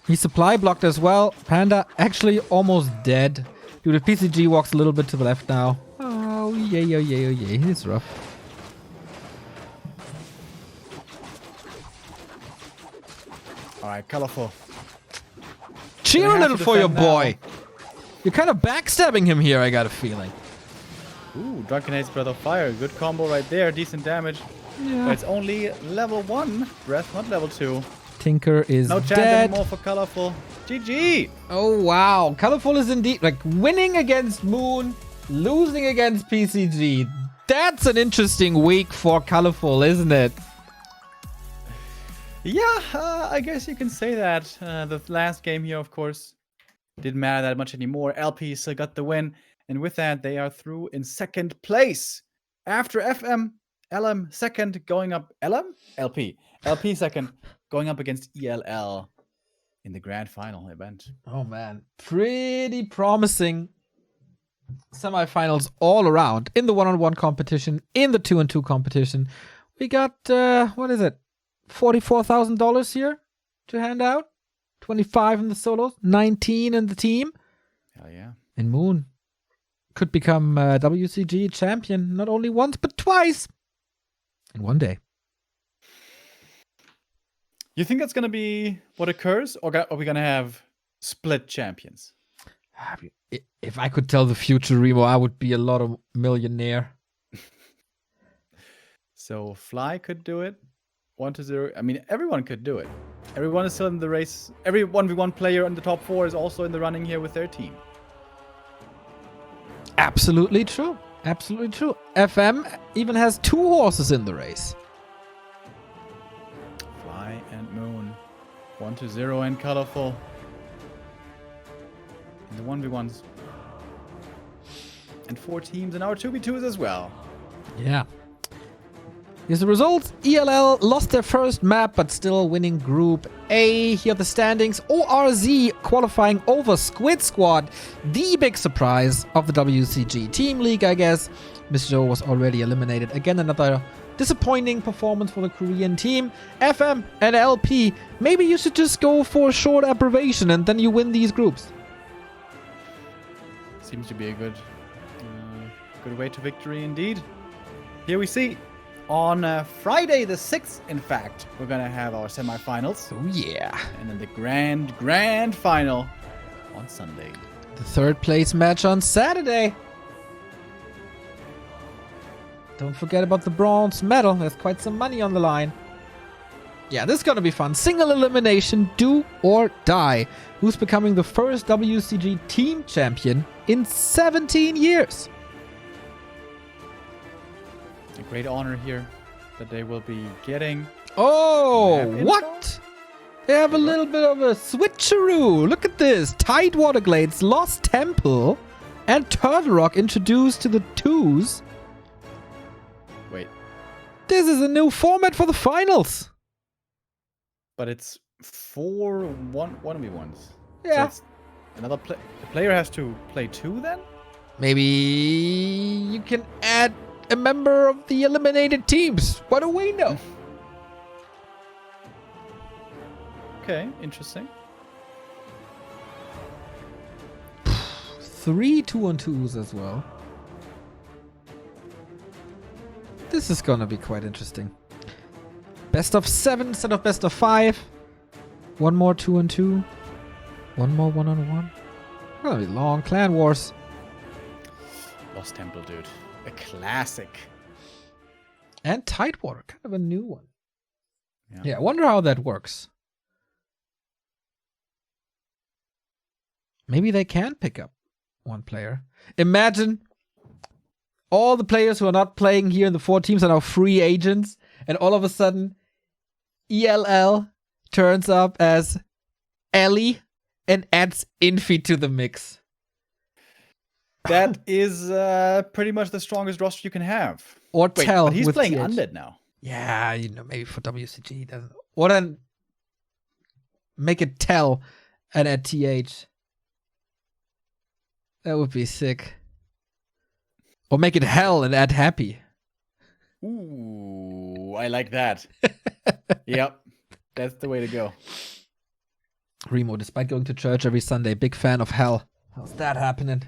He's supply blocked as well. Panda actually almost dead. Dude, the PCG walks a little bit to the left now. Oh, yay, oh, yay, oh, yay. It's rough. Alright, Colorful. Cheer a have little to for your defend now. boy. You're kind of backstabbing him here, I got a feeling. Ooh, Drunken Haze Breath of Fire. Good combo right there. Decent damage. Yeah. But it's only level 1 breath, not level 2. Tinker is No chance dead. anymore for Colorful. GG! Oh, wow. Colorful is indeed, like, winning against Moon, losing against PCG. That's an interesting week for Colorful, isn't it? Yeah, I guess you can say that. The last game here, of course, didn't matter that much anymore. LP still got the win. And with that, they are through in second place. After FM, LM second, going up... LM? LP. LP second, going up against ELL in the grand final event. Oh, man. Pretty promising semifinals all around. In the one-on-one competition, in the 2-on-2 competition. We got, what is it? $44,000 here to hand out. 25 in the solos, 19 in the team. Hell yeah. And Moon could become WCG champion not only once, but twice in one day. You think that's going to be what occurs? Or are we going to have split champions? If I could tell the future, Remo, I would be a lot of millionaire. So Fly could do it. 1-0. I mean, everyone could do it. Everyone is still in the race. Every 1v1 player in the top 4 is also in the running here with their team. Absolutely true. Absolutely true. FM even has 2 horses in the race. Fly and Moon. 1-0 and Colorful. In the 1v1s. And 4 teams in our 2v2s as well. Yeah. Here's the results. ELL lost their first map, but still winning Group A. Here are the standings. ORZ qualifying over Squid Squad. The big surprise of the WCG Team League, I guess. Miss Jo was already eliminated. Again, another disappointing performance for the Korean team. FM and LP, maybe you should just go for a short abbreviation and then you win these groups. Seems to be a good way to victory indeed. Here we see. On Friday the 6th, in fact, we're going to have our semifinals. Oh, yeah. And then the grand final on Sunday. The 3rd place match on Saturday. Don't forget about the bronze medal. There's quite some money on the line. Yeah, this is going to be fun. Single elimination, do or die. Who's becoming the first WCG team champion in 17 years? A great honor here that they will be getting. Oh, what? They have a little bit of a switcheroo. Look at this. Tidewater Glades, Lost Temple, and Turtle Rock introduced to the 2s. Wait, This is a new format for the finals. but it's 4 1v1s. Yeah. So another the player has to play 2 then? Maybe you can add a member of the eliminated teams. What do we know? Okay, interesting. 3 2-on-2s as well. This is gonna be quite interesting. Best of 7 instead of best of 5. One more 2-on-2. One more 1-on-1. Gonna be long clan wars. Lost Temple, dude. A classic. And Tidewater, kind of a new one. Yeah, I wonder how that works. Maybe they can pick up one player. Imagine all the players who are not playing here in the 4 teams are now free agents, and all of a sudden ELL turns up as Ellie and adds Infi to the mix. That is pretty much the strongest roster you can have. Or Wait, Tell. but he's with playing TH. Undead now. Yeah, you know, maybe for WCG he doesn't. Or then make it Tell and add TH. That would be sick. Or make it Hell and add Happy. Ooh, I like that. Yep, that's the way to go. Remo, despite going to church every Sunday, big fan of Hell. How's that happening?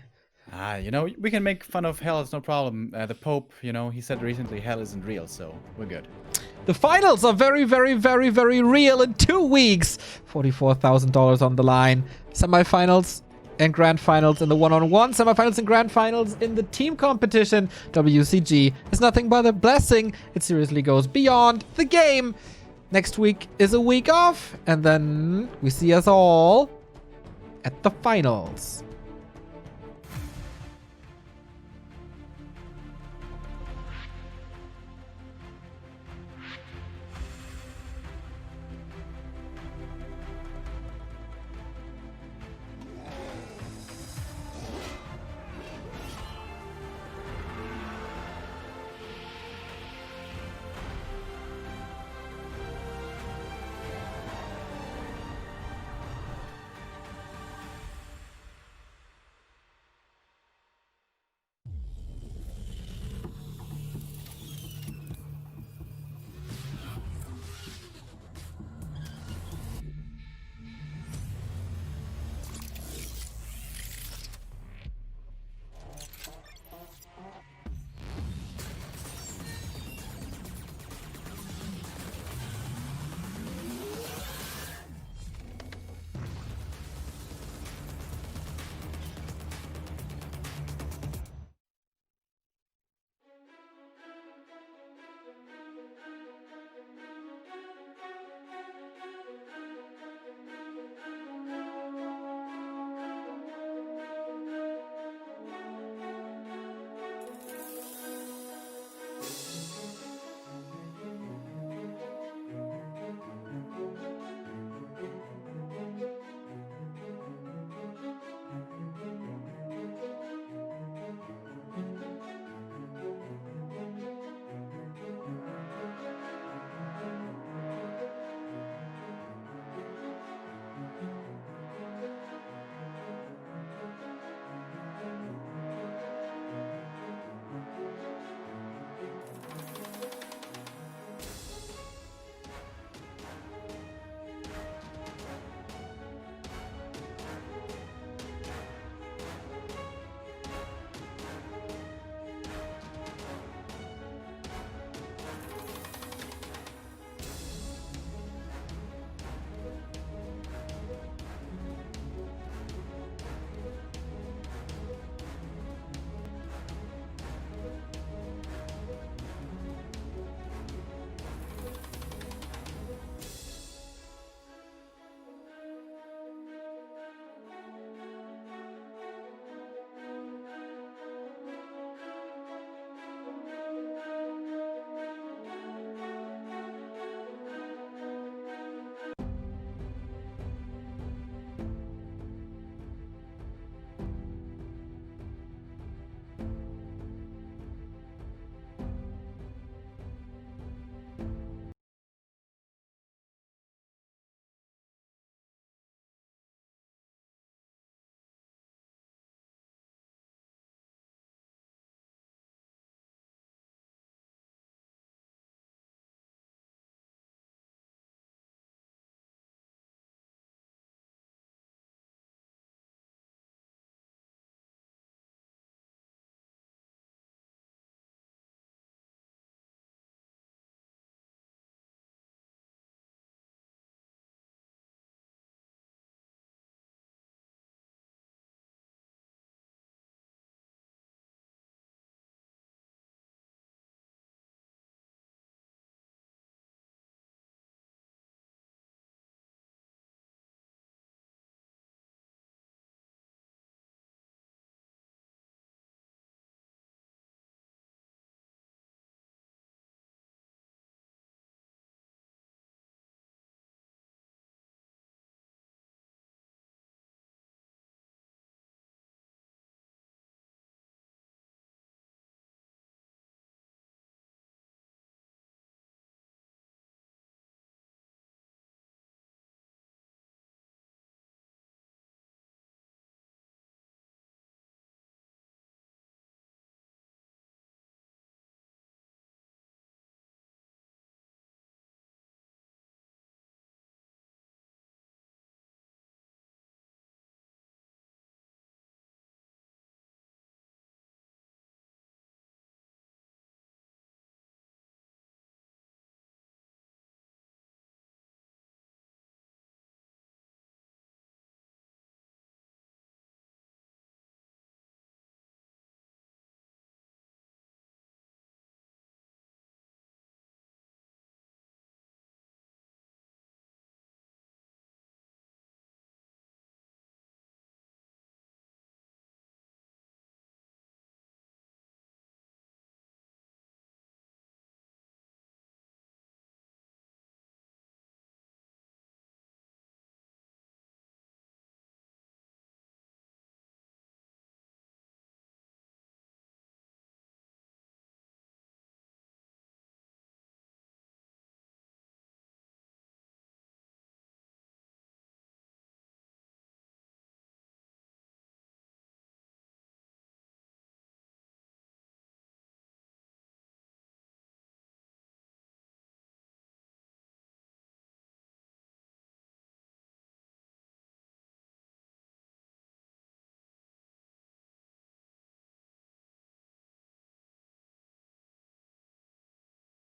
You know, we can make fun of hell, it's no problem. The Pope, you know, he said recently hell isn't real, so we're good. The finals are very, very, very, very real in 2 weeks. $44,000 on the line. Semifinals and grand finals in the 1-on-1. Semifinals and grand finals in the team competition. WCG is nothing but a blessing. It seriously goes beyond the game. Next week is a week off, and then we see us all at the finals.